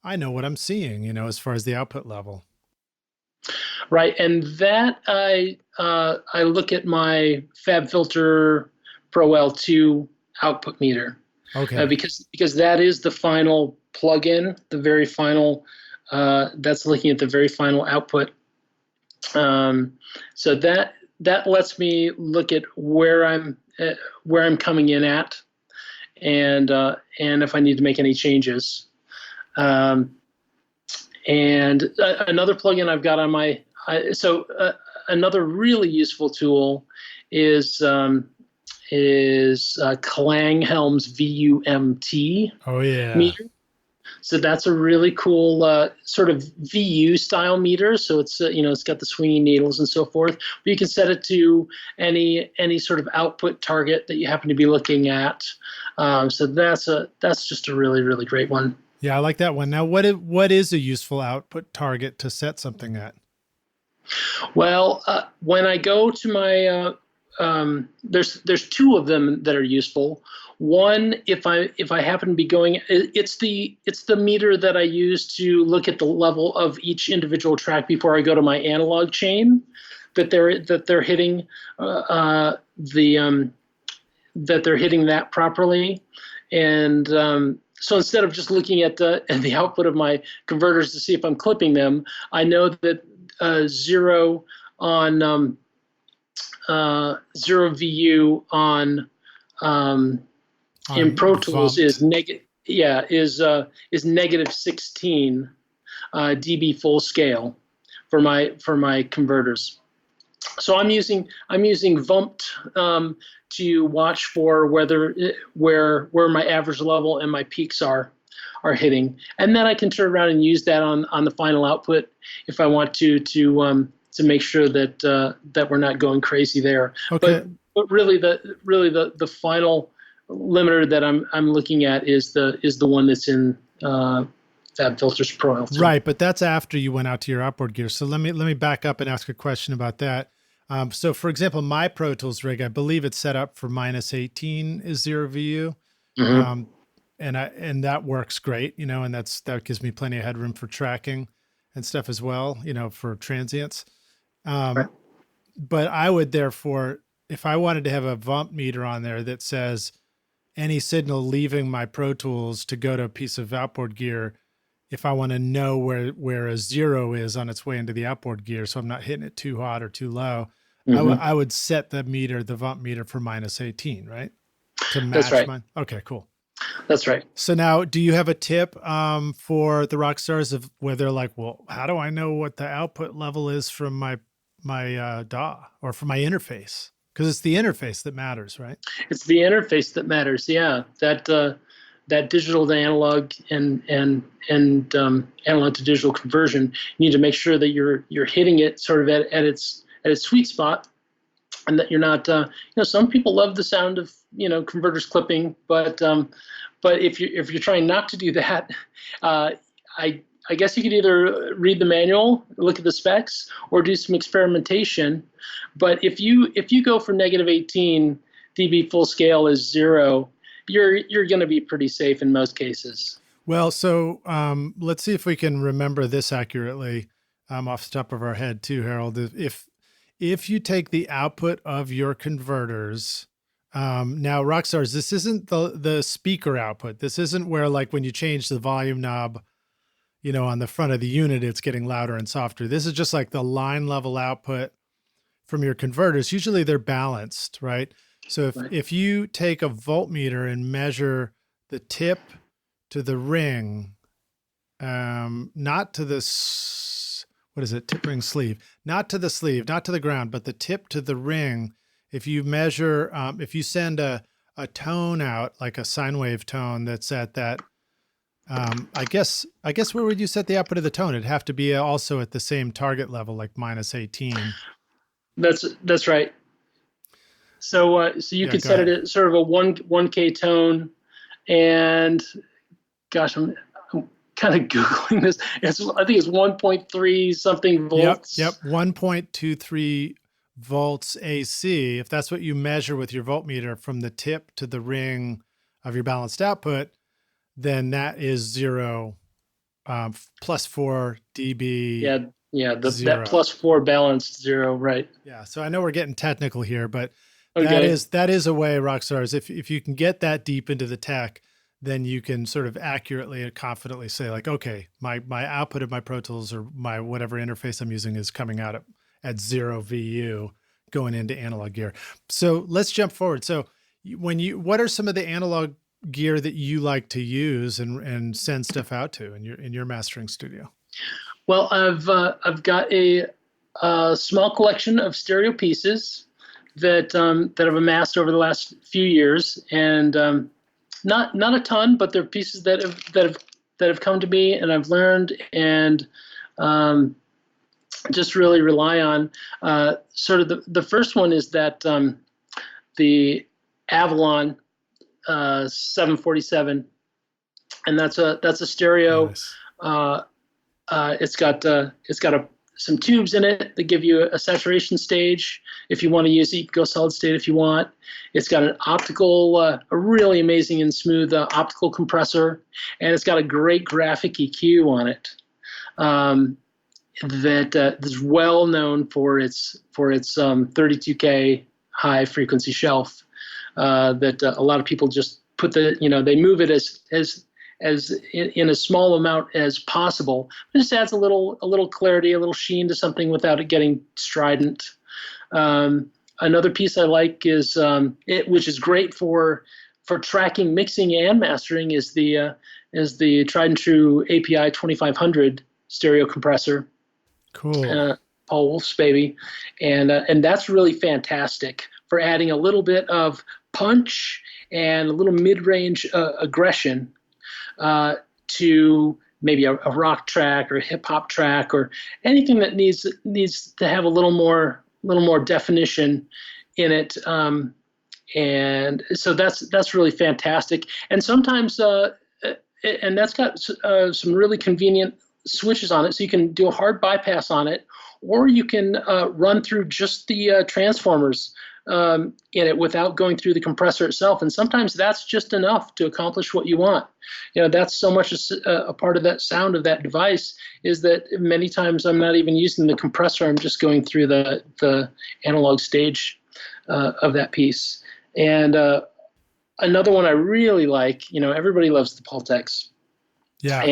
Speaker 1: I know what I'm seeing, as far as the output level?
Speaker 2: Right, and that I look at my FabFilter Pro L2 output meter.
Speaker 1: Okay.
Speaker 2: Because that is the final plugin, the very final. That's looking at the very final output. So that lets me look at where I'm coming in at, and if I need to make any changes. And another plugin I've got on my another really useful tool is Klanghelm's VUMT
Speaker 1: Oh yeah.
Speaker 2: meter. So that's a really cool sort of VU style meter. So it's it's got the swinging needles and so forth. But you can set it to any sort of output target that you happen to be looking at. So that's just a really, really great one.
Speaker 1: Yeah, I like that one. Now, what is a useful output target to set something at?
Speaker 2: Well, when I go to my there's two of them that are useful. One, if I happen to be going, it's the meter that I use to look at the level of each individual track before I go to my analog chain, that they're hitting that they're hitting that properly, and so instead of just looking at the output of my converters to see if I'm clipping them, I know that 0 on 0 VU on in Pro Tools is negative. Yeah, is negative 16 dB full scale for my converters. So I'm using VUMT to watch for where my average level and my peaks are hitting, and then I can turn around and use that on the final output if I want to make sure that we're not going crazy there.
Speaker 1: Okay.
Speaker 2: But really the final limiter that I'm looking at is the one that's in FabFilters Pro L3.
Speaker 1: Right, but that's after you went out to your outboard gear. So let me back up and ask a question about that. So for example, my Pro Tools rig, I believe it's set up for -18 is 0 VU.
Speaker 2: Mm-hmm.
Speaker 1: And that works great, and that gives me plenty of headroom for tracking and stuff as well, for transients.
Speaker 2: Right.
Speaker 1: But I would therefore, if I wanted to have a VUMP meter on there that says any signal leaving my Pro Tools to go to a piece of outboard gear, if I want to know where a 0 is on its way into the outboard gear, so I'm not hitting it too hot or too low,
Speaker 2: Mm-hmm.
Speaker 1: I would set the VUMP meter for -18, right? To match
Speaker 2: That's right.
Speaker 1: mine. Okay, cool.
Speaker 2: That's right.
Speaker 1: So now, do you have a tip for the rock stars of where they're like, well, how do I know what the output level is from my DAW or from my interface? Because it's the interface that matters, right?
Speaker 2: It's the interface that matters. Yeah, that digital to analog and analog to digital conversion. You need to make sure that you're hitting it sort of at its sweet spot, and that you're not. Some people love the sound of converters clipping, but if you're trying not to do that, I guess you could either read the manual, look at the specs, or do some experimentation. But if you go for -18 dB full scale is 0, you're going to be pretty safe in most cases.
Speaker 1: Well, so let's see if we can remember this accurately off the top of our head too, Harold. If you take the output of your converters, now Rockstars, this isn't the speaker output. This isn't where, like, when you change the volume knob, on the front of the unit, it's getting louder and softer. This is just like the line level output from your converters. Usually they're balanced, right? So if you take a voltmeter and measure the tip to the ring, not to this, what is it? Tip, ring, sleeve, not to the sleeve, not to the ground, but the tip to the ring. If you measure, if you send a tone out, like a sine wave tone that's at that, I guess where would you set the output of the tone? It'd have to be also at the same target level, like -18.
Speaker 2: That's right. So you can set it at sort of a 1K tone, and gosh, I'm kind of Googling this. I think it's 1.3 something volts.
Speaker 1: Yep, 1.23 volts AC. If that's what you measure with your voltmeter from the tip to the ring of your balanced output, then that is 0, +4 dB.
Speaker 2: Yeah, that +4 balanced 0, right?
Speaker 1: Yeah, so I know we're getting technical here, but
Speaker 2: okay.
Speaker 1: that is a way, Rockstars, if you can get that deep into the tech, then you can sort of accurately and confidently say, like, okay, my output of my Pro Tools or my whatever interface I'm using is coming out at 0 VU. going into analog gear. So let's jump forward. So what are some of the analog gear that you like to use and send stuff out to in your mastering studio?
Speaker 2: Well, I've got a small collection of stereo pieces that I've amassed over the last few years, and not a ton, but they're pieces that have come to me, and I've learned and just really rely on. Sort of the first one is that the Avalon 747, and that's a stereo. Nice. It's got some tubes in it that give you a saturation stage. If you want to use it, you can go solid state if you want. It's got an optical, a really amazing and smooth optical compressor, and it's got a great graphic EQ on it. That is well known for its 32K high frequency shelf. That a lot of people just put they move it as in a small amount as possible. It just adds a little clarity, a little sheen to something without it getting strident. Another piece I like is which is great for tracking, mixing, and mastering is the tried and true API 2500 stereo compressor.
Speaker 1: Cool.
Speaker 2: Paul Wolf's baby, and that's really fantastic for adding a little bit of punch and a little mid-range aggression to maybe a rock track or a hip hop track or anything that needs to have a little more definition in it. And so that's really fantastic. And sometimes and that's got some really convenient switches on it, so you can do a hard bypass on it, or you can run through just the transformers in it without going through the compressor itself. And sometimes that's just enough to accomplish what you want. That's so much a part of that sound of that device, is that many times I'm not even using the compressor. I'm just going through the analog stage of that piece. And another one I really like, everybody loves the Pultecs.
Speaker 1: Yeah.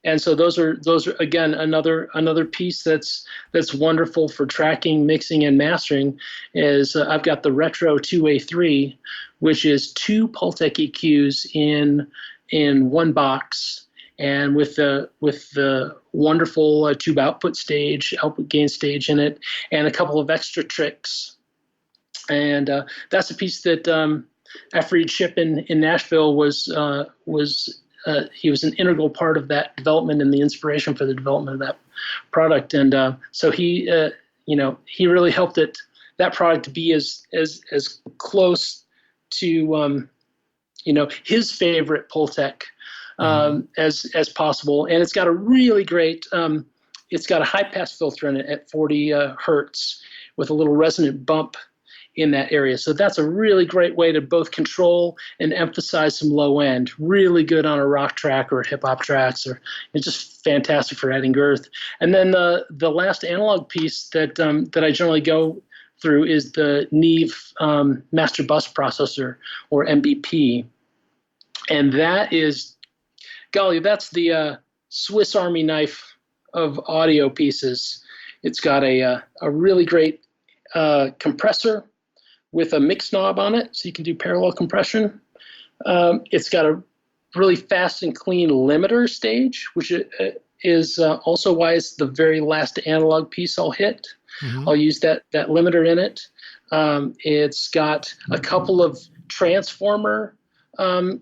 Speaker 2: And so those are again another piece that's wonderful for tracking, mixing, and mastering. Is I've got the Retro 2A3, which is two Pultec EQs in one box, and with the wonderful tube output gain stage in it, and a couple of extra tricks. And that's a piece that after each ship in Nashville was he was an integral part of that development and the inspiration for the development of that product. And so he really helped that product to be as close to, his favorite Pultec as possible. And it's got a really great, it's got a high pass filter in it at 40 hertz with a little resonant bump in that area. So that's a really great way to both control and emphasize some low end. Really good on a rock track or hip hop tracks, or it's just fantastic for adding girth. And then the last analog piece that I generally go through is the Neve Master Bus Processor, or MBP. And that is, golly, that's the Swiss Army knife of audio pieces. It's got a really great compressor with a mix knob on it, so you can do parallel compression. It's got a really fast and clean limiter stage, which is also why it's the very last analog piece I'll hit. Mm-hmm. I'll use that limiter in it. It's got a couple of transformer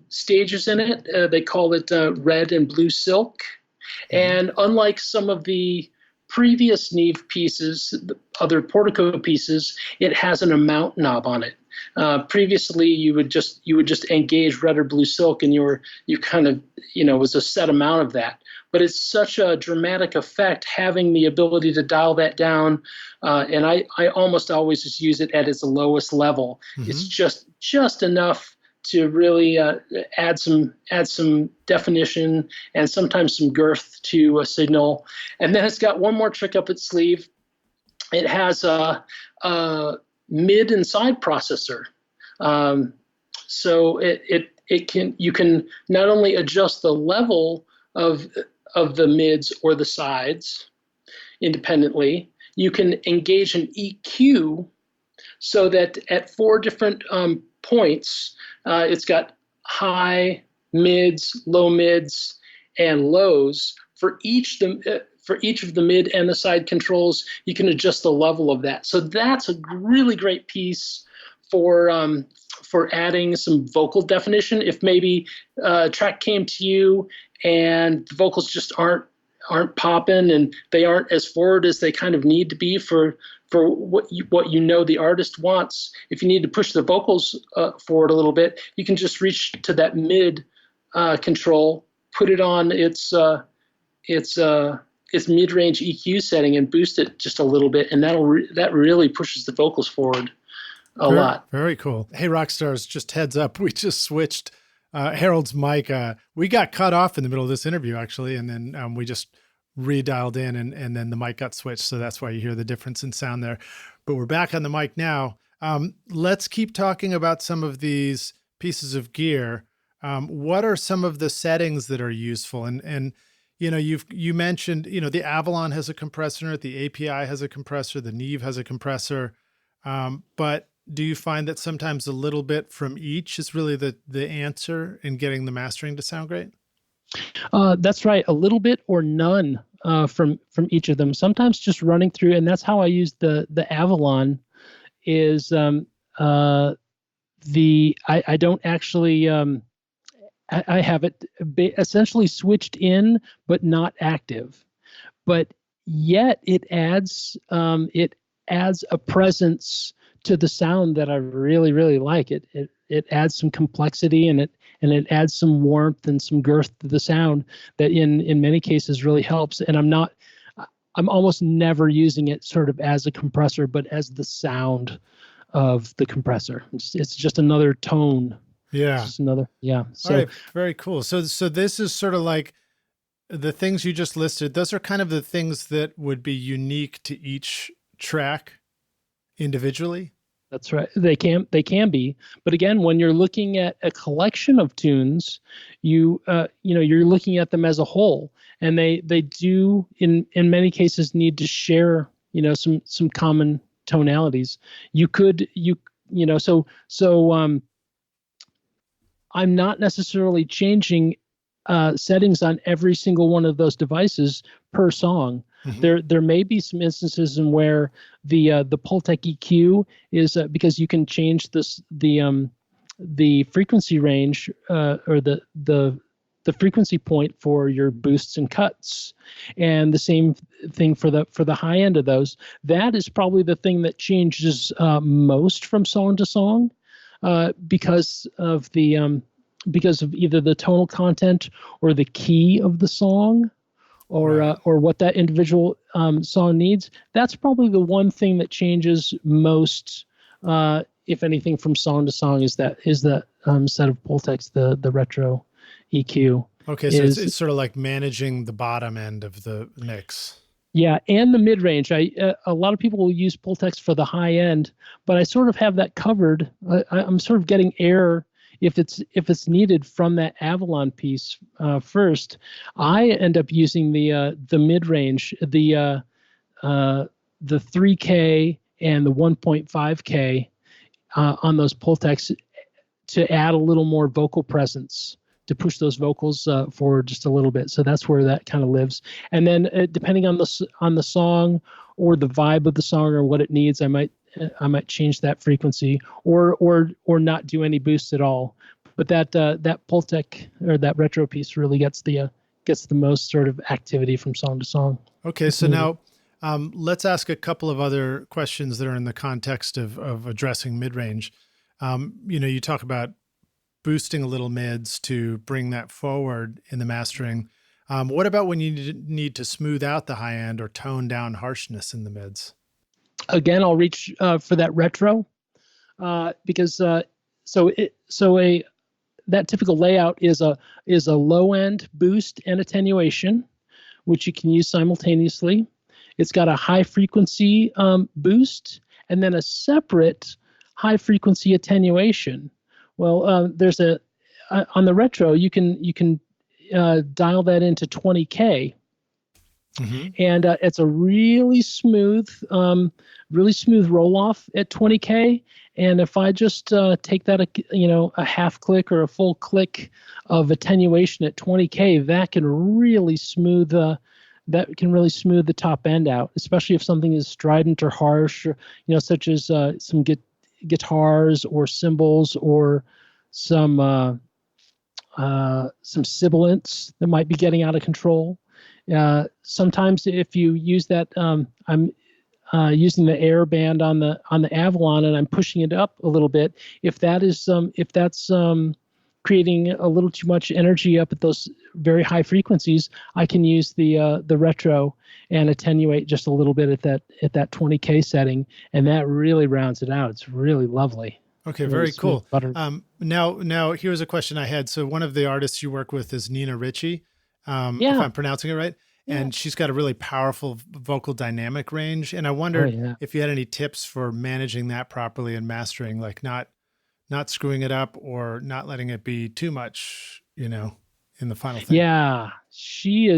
Speaker 2: stages in it. They call it red and blue silk. Mm-hmm. And unlike some of the previous Neve pieces, other Portico pieces, it has an amount knob on it. Previously, you would just engage red or blue silk, and you kind of was a set amount of that. But it's such a dramatic effect having the ability to dial that down, and I almost always just use it at its lowest level. Mm-hmm. It's just enough to really add some definition and sometimes some girth to a signal. And then it's got one more trick up its sleeve. It has a mid and side processor. So you can not only adjust the level of the mids or the sides independently, you can engage an EQ so that at 4 different points, it's got high, mids, low mids, and lows. For each of the mid and the side controls, you can adjust the level of that. So that's a really great piece for adding some vocal definition. If maybe a track came to you and the vocals just aren't popping and they aren't as forward as they kind of need to be for what the artist wants. If you need to push the vocals forward a little bit, you can just reach to that mid control, put it on its mid-range EQ setting and boost it just a little bit, and that really pushes the vocals forward a lot.
Speaker 1: Very cool. Hey, Rockstars, just heads up, we just switched Harold's mic. We got cut off in the middle of this interview, actually, and then we just redialed in, and then the mic got switched, so that's why you hear the difference in sound there. But we're back on the mic now. Let's keep talking about some of these pieces of gear. What are some of the settings that are useful? And you mentioned, the Avalon has a compressor, the API has a compressor, the Neve has a compressor. But do you find that sometimes a little bit from each is really the answer in getting the mastering to sound great?
Speaker 2: That's right. A little bit or none from each of them. Sometimes just running through, and that's how I use the Avalon. Is I don't actually. I have it essentially switched in, but not active. But yet it adds a presence to the sound that I really, really like. It adds some complexity and it adds some warmth and some girth to the sound that in many cases really helps. And I'm almost never using it sort of as a compressor, but as the sound of the compressor. It's just another tone.
Speaker 1: Yeah.
Speaker 2: Just another, yeah. So,
Speaker 1: all right, very cool. So this is sort of like the things you just listed. Those are kind of the things that would be unique to each track individually.
Speaker 2: That's right. They can be, but again, when you're looking at a collection of tunes, you're looking at them as a whole, and they do in many cases need to share some common tonalities. I'm not necessarily changing settings on every single one of those devices per song. Mm-hmm. There may be some instances in where the Pultec EQ is because you can change the frequency range or the frequency point for your boosts and cuts, and the same thing for the high end of those. That is probably the thing that changes most from song to song. Because of either the tonal content or the key of the song, or right. Or what that individual song needs. That's probably the one thing that changes most, if anything, from song to song. Is that set of Pultecs, the retro EQ.
Speaker 1: Okay, so it's sort of like managing the bottom end of the mix.
Speaker 2: Yeah, and the mid-range. A lot of people will use Pultecs for the high end, but I sort of have that covered. I'm sort of getting air if it's needed from that Avalon piece first. I end up using the mid-range, the 3K and the 1.5K on those Pultecs to add a little more vocal presence, to push those vocals forward just a little bit. So that's where that kind of lives. And then depending on the song or the vibe of the song or what it needs, I might change that frequency or not do any boosts at all. But that Pultec or that retro piece really gets the most sort of activity from song to song.
Speaker 1: Okay, so now let's ask a couple of other questions that are in the context of addressing mid-range. You talk about boosting a little mids to bring that forward in the mastering. What about when you need to smooth out the high end or tone down harshness in the mids? Again,
Speaker 2: I'll reach for that retro because that typical layout is a low end boost and attenuation, which you can use simultaneously. It's got a high frequency boost and then a separate high frequency attenuation. Well, there's on the retro, you can dial that into 20K. And it's a really smooth roll off at 20K. And if I just take that, a half click or a full click of attenuation at 20K, that can really smooth the top end out, especially if something is strident or harsh, or, such as some guitars or cymbals or some sibilants that might be getting out of control. Sometimes if you use that, I'm using the air band on the Avalon, and I'm pushing it up a little bit. If that's creating a little too much energy up at those very high frequencies, I can use the retro and attenuate just a little bit at that 20K setting, and that really rounds it out. It's really lovely.
Speaker 1: Okay, very cool. Now here's a question I had. So one of the artists you work with is Nina Ricci, if I'm pronouncing it right. And she's got a really powerful vocal dynamic range. And I wondered if you had any tips for managing that properly and mastering, like not screwing it up or not letting it be too much, in the final thing.
Speaker 2: Yeah, she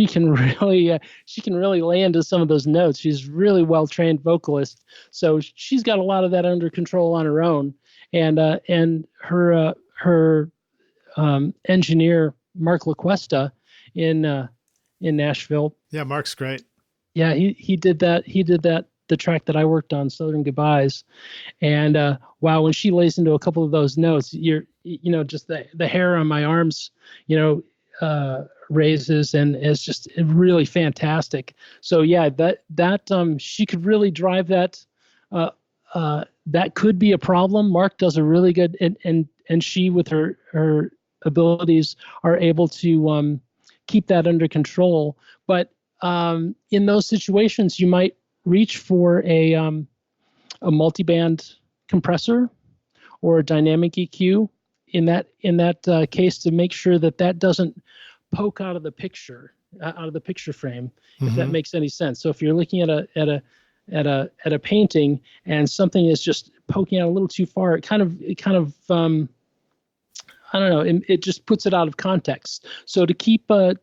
Speaker 2: can really lay into some of those notes. She's really well-trained vocalist. So she's got a lot of that under control on her own. And her engineer, Mark LaQuesta in Nashville.
Speaker 1: Yeah, Mark's great.
Speaker 2: Yeah, he did that. He did that, the track that I worked on, Southern Goodbyes. And wow, when she lays into a couple of those notes, just the hair on my arms, raises, and it's just really fantastic. So yeah, that she could really drive that. That could be a problem. Mark does a really good, and she with her abilities are able to keep that under control. But in those situations, you might reach for a multiband compressor or a dynamic EQ in that case, to make sure that doesn't poke out of the picture frame, if that makes any sense. So if you're looking at a painting and something is just poking out a little too far, it kind of I don't know, it just puts it out of context. So to keep that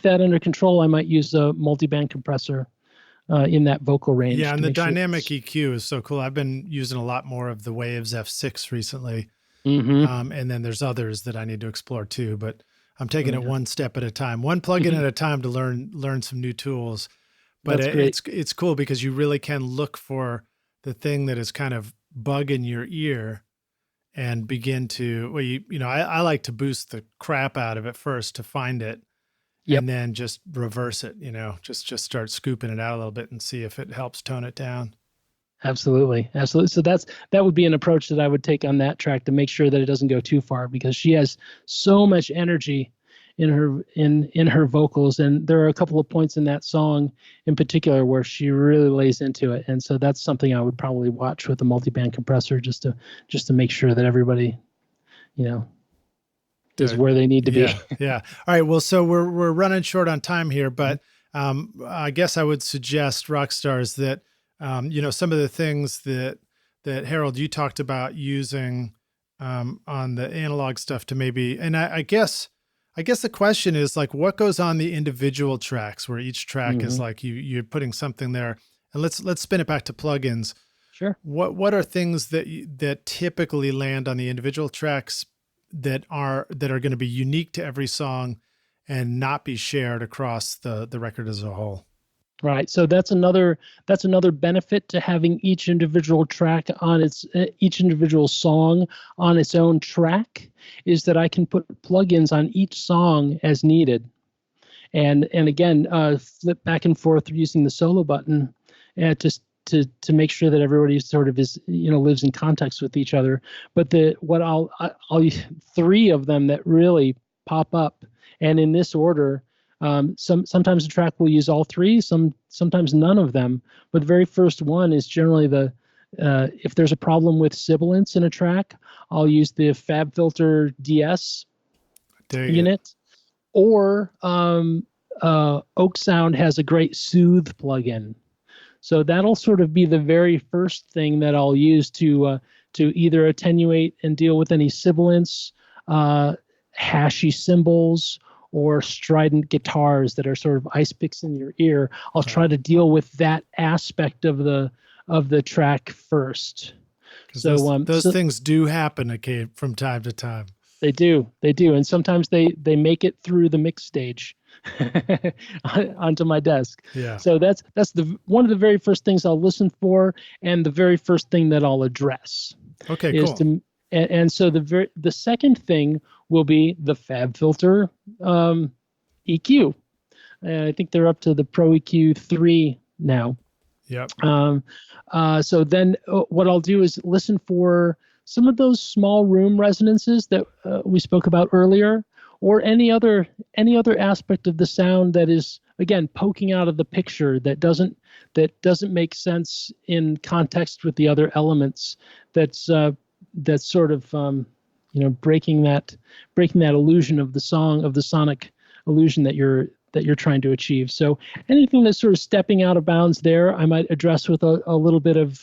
Speaker 2: under control, I might use a multiband compressor in that vocal range.
Speaker 1: Yeah, and the dynamic EQ is so cool. I've been using a lot more of the Waves F6 recently, and then there's others that I need to explore too. But I'm taking it one step at a time, one plugin at a time to learn some new tools. But it's cool because you really can look for the thing that is kind of bugging your ear and begin to, I like to boost the crap out of it first to find it, and then just reverse it, just start scooping it out a little bit and see if it helps tone it down.
Speaker 2: Absolutely. So that would be an approach that I would take on that track to make sure that it doesn't go too far, because she has so much energy in her vocals, and there are a couple of points in that song in particular where she really lays into it. And so that's something I would probably watch with a multiband compressor just to make sure that everybody, is where they need to be.
Speaker 1: Yeah. All right. Well, so we're running short on time here, but I guess I would suggest rock stars that some of the things that Harold, you talked about using on the analog stuff to maybe, and I guess the question is like, what goes on the individual tracks where each track is like you're putting something there, and let's spin it back to plugins.
Speaker 2: Sure.
Speaker 1: What are things that typically land on the individual tracks that are going to be unique to every song and not be shared across the record as a whole?
Speaker 2: Right. So that's another benefit to having each individual track on each individual song on its own track, is that I can put plugins on each song as needed. And again, flip back and forth using the solo button just to make sure that everybody sort of is, lives in context with each other. But I'll three of them that really pop up, and in this order. Sometimes a track will use all three, sometimes none of them. But the very first one is generally if there's a problem with sibilance in a track, I'll use the FabFilter DS unit. Or Oak Sound has a great Soothe plugin. So that'll sort of be the very first thing that I'll use to either attenuate and deal with any sibilance, hashy cymbals, or strident guitars that are sort of ice picks in your ear. I'll try to deal with that aspect of the track first.
Speaker 1: So those things do happen from time to time.
Speaker 2: They do, and sometimes they make it through the mix stage onto my desk.
Speaker 1: Yeah.
Speaker 2: So that's one of the very first things I'll listen for, and the very first thing that I'll address.
Speaker 1: Okay, cool.
Speaker 2: And so the second thing will be the FabFilter EQ. I think they're up to the Pro EQ 3 now.
Speaker 1: Yep.
Speaker 2: So then what I'll do is listen for some of those small room resonances that we spoke about earlier, or any other aspect of the sound that is, again, poking out of the picture that doesn't make sense in context with the other elements. That's sort of breaking that illusion of the sonic illusion that you're trying to achieve. So anything that's sort of stepping out of bounds there, I might address with a little bit of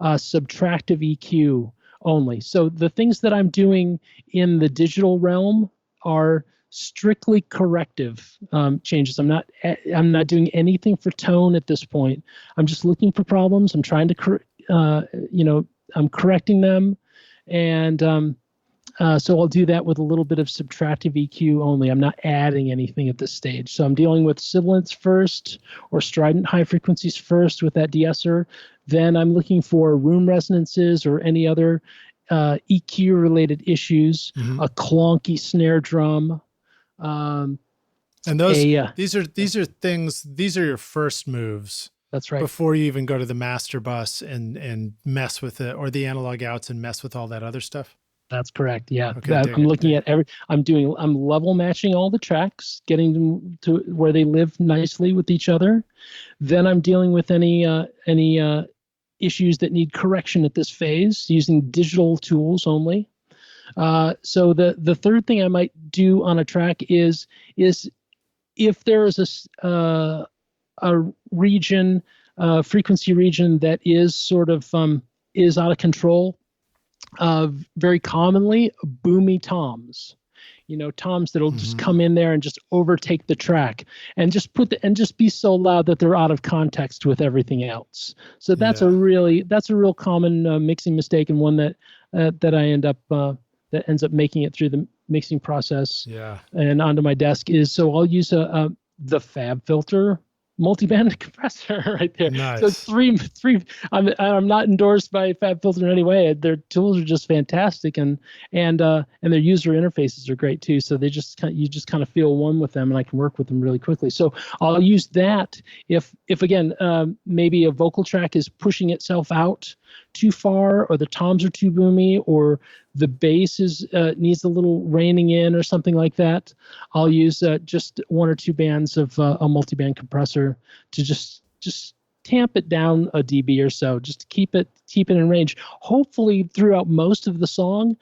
Speaker 2: subtractive EQ only. So the things that I'm doing in the digital realm are strictly corrective changes. I'm not doing anything for tone at this point. I'm just looking for problems. I'm trying to I'm correcting them, and so I'll do that with a little bit of subtractive EQ only. I'm not adding anything at this stage. So I'm dealing with sibilants first, or strident high frequencies first with that de-esser. Then I'm looking for room resonances or any other EQ related issues, a clunky snare drum.
Speaker 1: And these are things, these are your first moves.
Speaker 2: That's right.
Speaker 1: Before you even go to the master bus and mess with it, or the analog outs and mess with all that other stuff.
Speaker 2: That's correct. Yeah.
Speaker 1: Okay,
Speaker 2: I'm looking at I'm level matching all the tracks, getting them to where they live nicely with each other. Then I'm dealing with any issues that need correction at this phase using digital tools only. So the third thing I might do on a track is if there is a region, frequency region that is sort of is out of control. Very commonly, boomy toms. Toms that'll just come in there and just overtake the track and just be so loud that they're out of context with everything else. So that's a real common mixing mistake, and one that I end up that ends up making it through the mixing process and onto my desk is, so I'll use the FabFilter multiband compressor right there.
Speaker 1: Nice.
Speaker 2: So three. I'm not endorsed by FabFilter in any way. Their tools are just fantastic, and their user interfaces are great too. So you just kind of feel one with them, and I can work with them really quickly. So I'll use that if again maybe a vocal track is pushing itself out too far, or the toms are too boomy, or the bass needs a little reining in or something like that. I'll use just one or two bands of a multiband compressor to just tamp it down a dB or so, just to keep it in range. Hopefully throughout most of the song,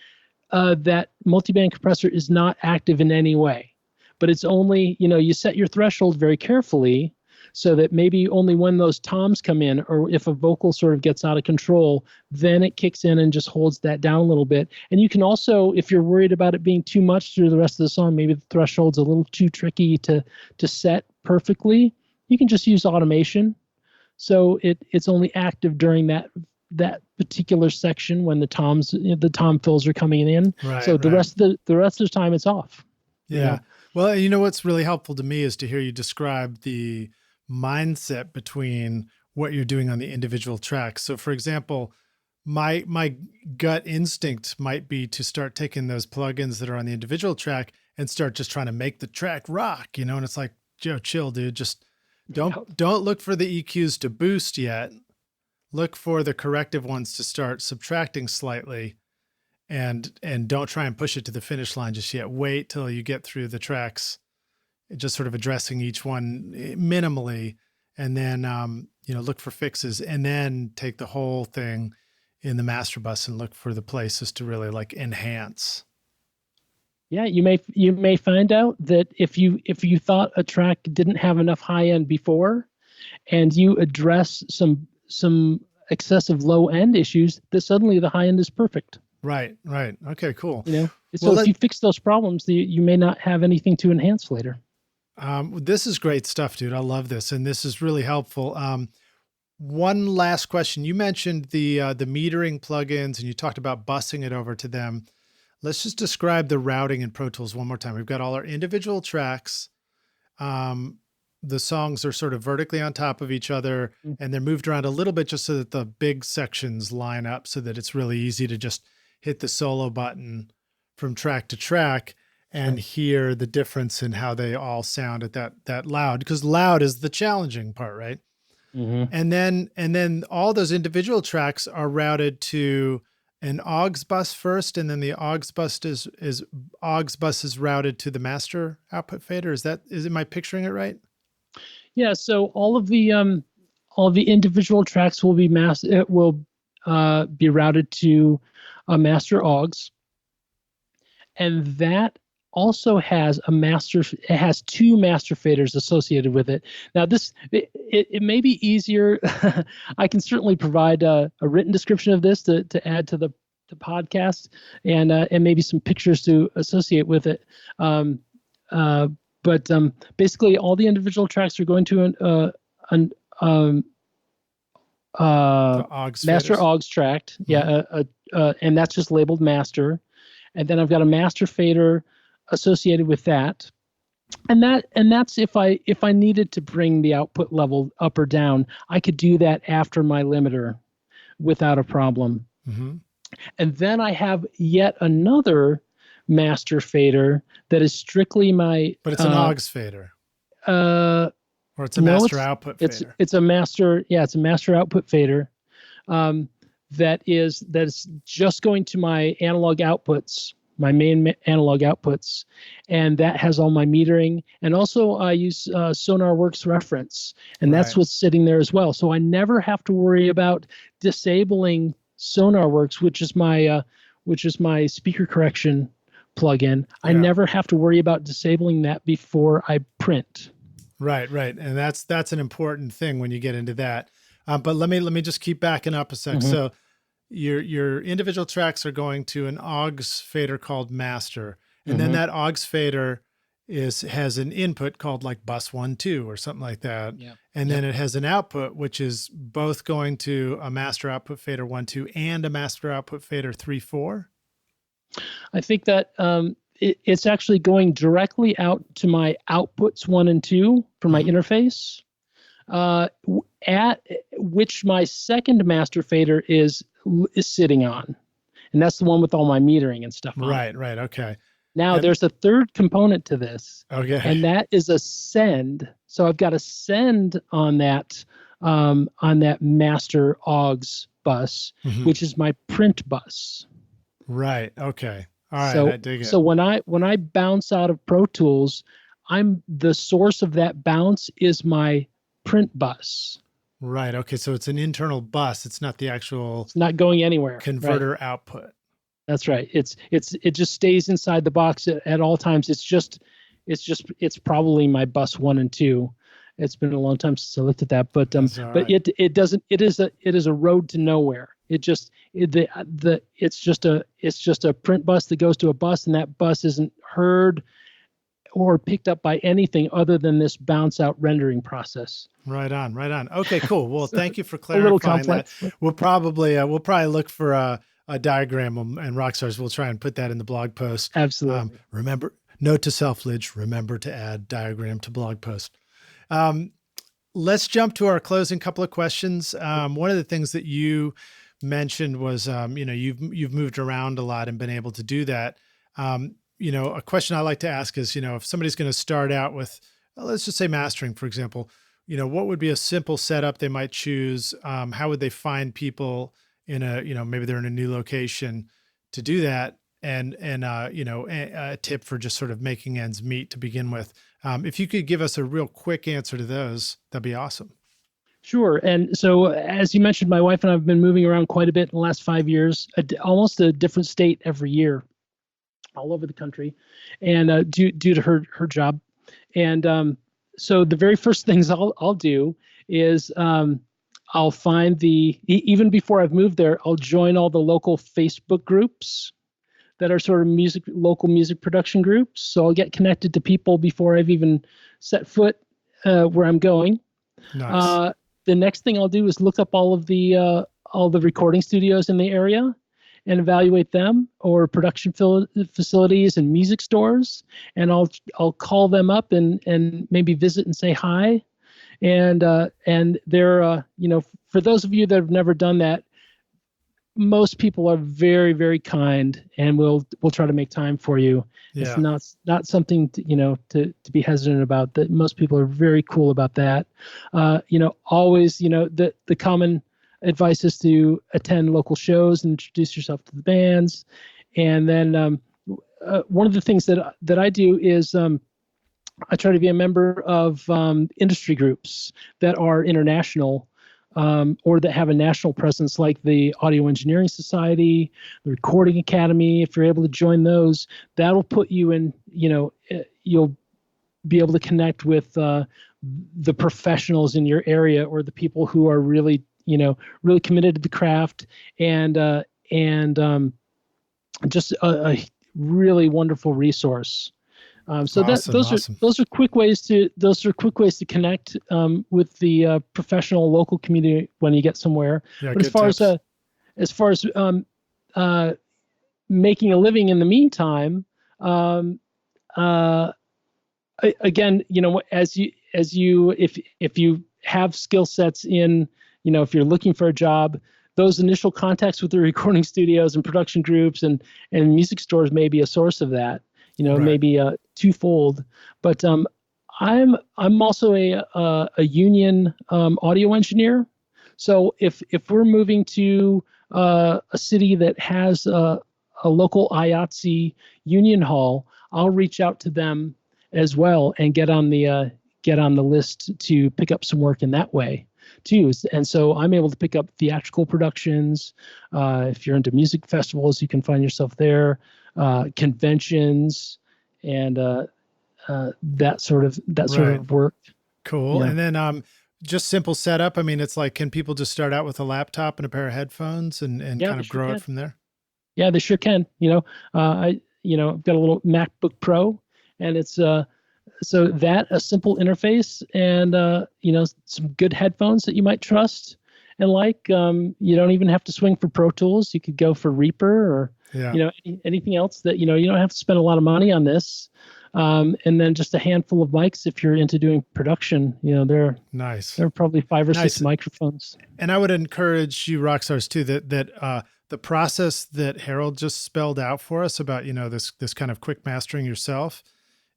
Speaker 2: that multiband compressor is not active in any way, but it's only, you set your threshold very carefully, so that maybe only when those toms come in, or if a vocal sort of gets out of control, then it kicks in and just holds that down a little bit. And you can also, if you're worried about it being too much through the rest of the song, maybe the threshold's a little too tricky to set perfectly, you can just use automation. So it's only active during that particular section when the the tom fills are coming in.
Speaker 1: Right,
Speaker 2: so the rest of the time it's off.
Speaker 1: Yeah. Well, what's really helpful to me is to hear you describe the mindset between what you're doing on the individual tracks. So for example, my gut instinct might be to start taking those plugins that are on the individual track and start just trying to make the track rock, and it's like, Joe, chill, dude. Just don't look for the EQs to boost yet. Look for the corrective ones to start subtracting slightly, and don't try and push it to the finish line just yet. Wait till you get through the tracks, just sort of addressing each one minimally, and then, look for fixes, and then take the whole thing in the master bus and look for the places to really like enhance.
Speaker 2: Yeah, you may find out that if you thought a track didn't have enough high end before, and you address some excessive low end issues, that suddenly the high end is perfect.
Speaker 1: Right. Okay, cool.
Speaker 2: So if you fix those problems, you may not have anything to enhance later.
Speaker 1: This is great stuff, dude. I love this. And this is really helpful. One last question. You mentioned the metering plugins and you talked about busing it over to them. Let's just describe the routing in Pro Tools one more time. We've got all our individual tracks. The songs are sort of vertically on top of each other and they're moved around a little bit just so that the big sections line up so that it's really easy to just hit the solo button from track to track and hear the difference in how they all sound at that loud, because loud is the challenging part, right?
Speaker 2: Mm-hmm.
Speaker 1: And then all those individual tracks are routed to an aux bus first, and then the aux bus is routed to the master output fader. Am I picturing it right?
Speaker 2: Yeah. So all of the individual tracks will be be routed to a master aux, and that also has it has two master faders associated with it. Now it may be easier. I can certainly provide a written description of this to add to the podcast and maybe some pictures to associate with it. But basically all the individual tracks are going to an master aux tract. Yeah. And that's just labeled master. And then I've got a master fader associated with that. And that's if I needed to bring the output level up or down, I could do that after my limiter without a problem.
Speaker 1: Mm-hmm.
Speaker 2: And then I have yet another master fader that is strictly
Speaker 1: but it's an aux fader. Or it's a master output fader.
Speaker 2: It's a master output fader. That is just going to my analog outputs, my main analog outputs, and that has all my metering. And also I use SonarWorks reference, and that's what's sitting there as well. So I never have to worry about disabling SonarWorks, which is my speaker correction plugin. I never have to worry about disabling that before I print.
Speaker 1: Right. And that's an important thing when you get into that. But let me just keep backing up a sec. Mm-hmm. So your individual tracks are going to an aux fader called master. And then that aux fader has an input called like bus 1, 2 or something like that. Yeah. And then it has an output, which is both going to a master output fader 1, 2 and a master output fader 3, 4.
Speaker 2: I think that it's actually going directly out to my outputs 1 and 2 for my interface, at which my second master fader is sitting on. And that's the one with all my metering and stuff on.
Speaker 1: Right. Okay.
Speaker 2: Now there's a third component to this.
Speaker 1: Okay.
Speaker 2: And that is a send. So I've got a send on that master aux bus, which is my print bus.
Speaker 1: Right. Okay. All right.
Speaker 2: So,
Speaker 1: I dig it.
Speaker 2: So when I bounce out of Pro Tools, the source of that bounce is my print bus.
Speaker 1: Right. Okay. So it's an internal bus. It's not the actual.
Speaker 2: It's not going anywhere.
Speaker 1: Converter output.
Speaker 2: That's right. It just stays inside the box at all times. It's probably my bus 1 and 2. It's been a long time since I looked at that, but it is a road to nowhere. It's just a print bus that goes to a bus, and that bus isn't heard or picked up by anything other than this bounce out rendering process.
Speaker 1: Right on. Okay, cool. Well, thank you for clarifying
Speaker 2: a little complex.
Speaker 1: That. We'll probably look for a diagram, and Rockstars will try and put that in the blog post.
Speaker 2: Absolutely.
Speaker 1: Remember, note to self, Lidge, remember to add diagram to blog post. Let's jump to our closing couple of questions. One of the things that you mentioned was, you've moved around a lot and been able to do that. A question I like to ask is, if somebody's going to start out with, let's just say mastering, for example, what would be a simple setup they might choose? How would they find people in maybe they're in a new location to do that? And a tip for just sort of making ends meet to begin with. If you could give us a real quick answer to those, that'd be awesome.
Speaker 2: Sure. And so, as you mentioned, my wife and I have been moving around quite a bit in the last 5 years, almost a different state every year, all over the country, and due to her job. And so the very first things I'll do is I'll find even before I've moved there, I'll join all the local Facebook groups that are sort of local music production groups. So I'll get connected to people before I've even set foot where I'm going.
Speaker 1: Nice.
Speaker 2: The next thing I'll do is look up all the recording studios in the area and evaluate them, or production facilities and music stores. And I'll call them up and maybe visit and say hi. And they're, for those of you that have never done that, most people are very, very kind, and we'll try to make time for you.
Speaker 1: Yeah.
Speaker 2: It's not something to be hesitant about. That most people are very cool about that. Always, the common advice is to attend local shows and introduce yourself to the bands. And then one of the things that I do is I try to be a member of industry groups that are international, or that have a national presence, like the Audio Engineering Society, the Recording Academy. If you're able to join those, that'll put you in, you'll be able to connect with the professionals in your area, or the people who are really, really committed to the craft, and just a really wonderful resource. So
Speaker 1: awesome.
Speaker 2: those are quick ways to connect with the professional local community when you get somewhere.
Speaker 1: Yeah,
Speaker 2: but as far as making a living in the meantime, again, if you have skill sets in, if you're looking for a job, those initial contacts with the recording studios and production groups and music stores may be a source of that.
Speaker 1: Right.
Speaker 2: Maybe twofold. But I'm also a union audio engineer. So if we're moving to a city that has a local IATSE union hall, I'll reach out to them as well and get on the list to pick up some work in that way too. And so I'm able to pick up theatrical productions. If you're into music festivals, you can find yourself there. Conventions and that sort of work.
Speaker 1: Cool.
Speaker 2: Yeah.
Speaker 1: And then just simple setup. I mean, it's like, can people just start out with a laptop and a pair of headphones and kind of grow it from there? Yeah,
Speaker 2: they sure can. I've got a little MacBook Pro, and it's a simple interface and some good headphones that you might trust and like. You don't even have to swing for Pro Tools. You could go for Reaper or anything else that you don't have to spend a lot of money on this. And then just a handful of mics if you're into doing production. They're nice. There are probably 5 or 6 microphones.
Speaker 1: And I would encourage you rock stars too that the process that Harold just spelled out for us about this kind of quick mastering yourself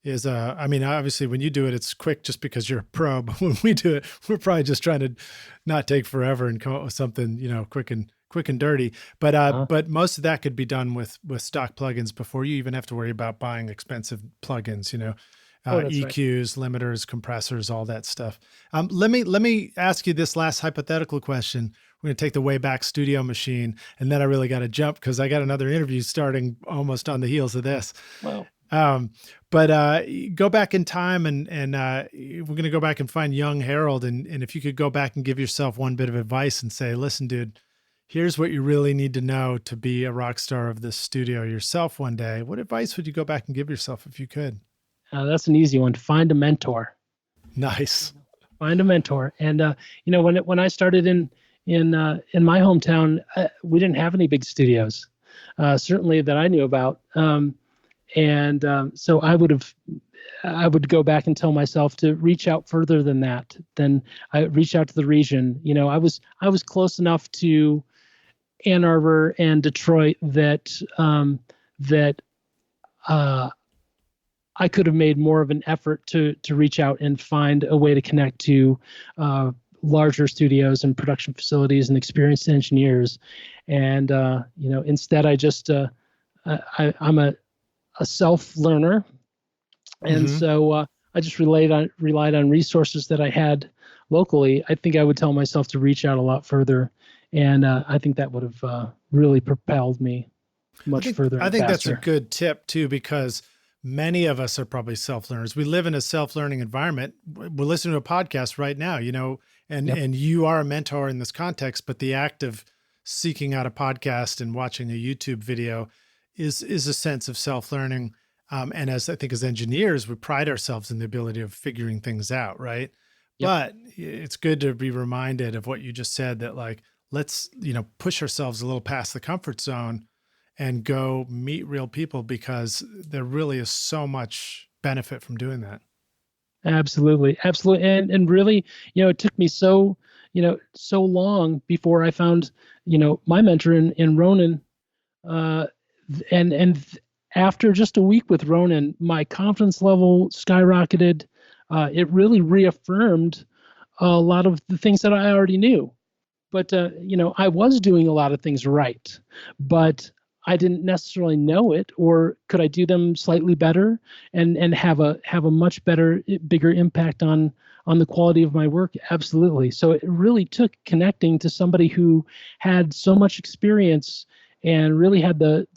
Speaker 1: is I mean, obviously when you do it, it's quick just because you're a pro, but when we do it, we're probably just trying to not take forever and come up with something, quick and dirty. But but most of that could be done with stock plugins before you even have to worry about buying expensive plugins, EQs, right. Limiters, compressors, all that stuff. Let me ask you this last hypothetical question. We're going to take the Wayback Studio machine, and then I really got to jump because I got another interview starting almost on the heels of this.
Speaker 2: Wow.
Speaker 1: But go back in time and we're going to go back and find young Harold. And if you could go back and give yourself one bit of advice and say, listen, dude, here's what you really need to know to be a rock star of this studio yourself one day. What advice would you go back and give yourself if you could?
Speaker 2: That's an easy one. Find a mentor.
Speaker 1: Nice.
Speaker 2: Find a mentor. And, when I started in my hometown, we didn't have any big studios, certainly that I knew about. So I would go back and tell myself to reach out further than that. Then I reach out to the region. I was close enough to Ann Arbor and Detroit that I could have made more of an effort to reach out and find a way to connect to larger studios and production facilities and experienced engineers. And instead I just I'm a self learner, and so I just relied on resources that I had locally. I think I would tell myself to reach out a lot further, and I think that would have really propelled me much further.
Speaker 1: I think that's a good tip too, because many of us are probably self learners. We live in a self learning environment. We're listening to a podcast right now, and you are a mentor in this context. But the act of seeking out a podcast and watching a YouTube video is a sense of self-learning. And as I think as engineers, we pride ourselves in the ability of figuring things out, right?
Speaker 2: Yep.
Speaker 1: But it's good to be reminded of what you just said, that like, let's, push ourselves a little past the comfort zone and go meet real people, because there really is so much benefit from doing that.
Speaker 2: Absolutely. Absolutely. And really, it took me so long before I found, my mentor in Ronan. And after just a week with Ronan, my confidence level skyrocketed. It really reaffirmed a lot of the things that I already knew. But, I was doing a lot of things right, but I didn't necessarily know it, or could I do them slightly better and have a much bigger impact on the quality of my work? Absolutely. So it really took connecting to somebody who had so much experience and really had the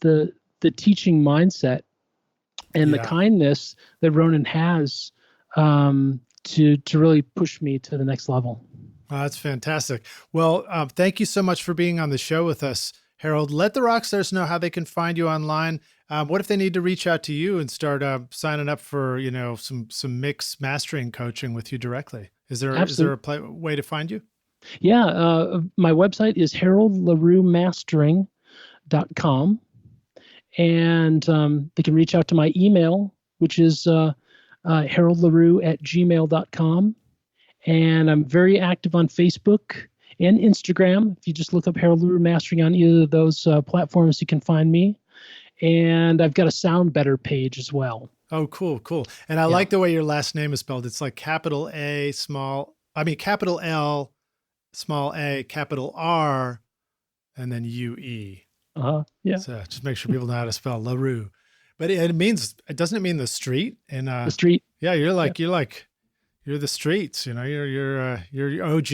Speaker 2: teaching mindset and the kindness that Ronan has to really push me to the next level.
Speaker 1: That's fantastic. Well, thank you so much for being on the show with us, Harold. Let the rock stars know how they can find you online. What if they need to reach out to you and start signing up for, some mix mastering coaching with you directly? Is there a way to find you?
Speaker 2: Yeah. My website is haroldlaruemastering.com. And they can reach out to my email, which is haroldlarue@gmail.com. And I'm very active on Facebook and Instagram. If you just look up Harold LaRue Mastering on either of those platforms, you can find me. And I've got a Sound Better page as well.
Speaker 1: Oh, cool. And I like the way your last name is spelled. It's like capital L, small a, capital R, and then UE.
Speaker 2: Yeah.
Speaker 1: So just make sure people know how to spell LaRue. But doesn't it mean the street? And
Speaker 2: the street.
Speaker 1: Yeah, you're the streets, you're OG.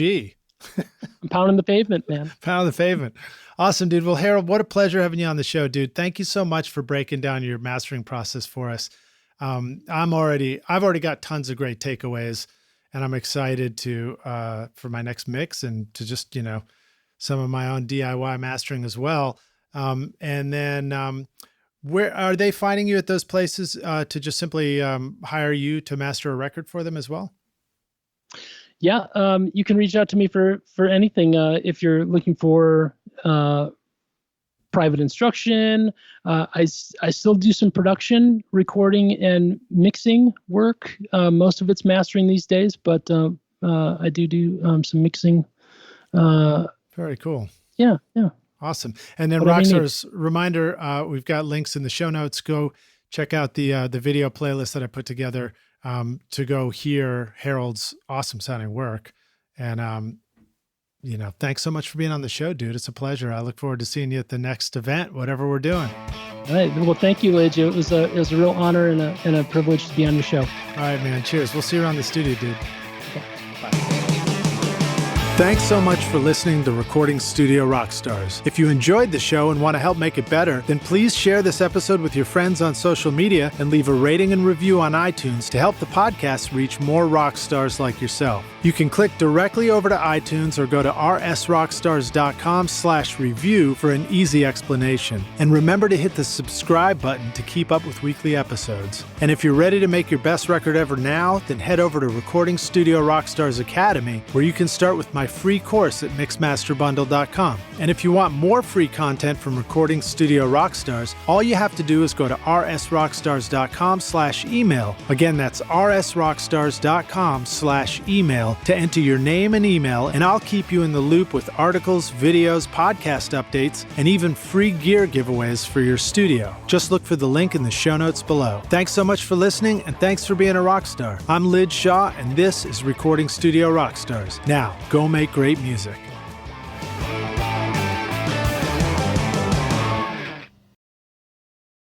Speaker 2: I'm pounding the pavement, man.
Speaker 1: Pounding the pavement. Awesome, dude. Well, Harold, what a pleasure having you on the show, dude. Thank you so much for breaking down your mastering process for us. I've already got tons of great takeaways, and I'm excited for my next mix and to just, some of my own DIY mastering as well. And then, where are they finding you at those places to just simply hire you to master a record for them as well?
Speaker 2: Yeah, you can reach out to me for anything. If you're looking for private instruction, I still do some production, recording, and mixing work. Most of it's mastering these days, but I do some mixing.
Speaker 1: Very cool.
Speaker 2: Yeah.
Speaker 1: Awesome. And then Rockstars, reminder, we've got links in the show notes. Go check out the video playlist that I put together to go hear Harold's awesome sounding work. And, thanks so much for being on the show, dude. It's a pleasure. I look forward to seeing you at the next event, whatever we're doing.
Speaker 2: All right. Well, thank you, Lidge. It was a real honor and a privilege to be on your show.
Speaker 1: All right, man. Cheers. We'll see you around the studio, dude. Okay. Bye. Thanks so much for listening to Recording Studio Rockstars. If you enjoyed the show and want to help make it better, then please share this episode with your friends on social media and leave a rating and review on iTunes to help the podcast reach more rock stars like yourself. You can click directly over to iTunes or go to rsrockstars.com/review for an easy explanation. And remember to hit the subscribe button to keep up with weekly episodes. And if you're ready to make your best record ever now, then head over to Recording Studio Rockstars Academy, where you can start with my free course at mixmasterbundle.com. And if you want more free content from Recording Studio Rockstars, all you have to do is go to rsrockstars.com/email. Again, that's rsrockstars.com/email to enter your name and email, and I'll keep you in the loop with articles, videos, podcast updates, and even free gear giveaways for your studio. Just look for the link in the show notes below. Thanks so much for listening, and thanks for being a rock star. I'm Lid Shaw, and this is Recording Studio Rockstars. Now, go make great music.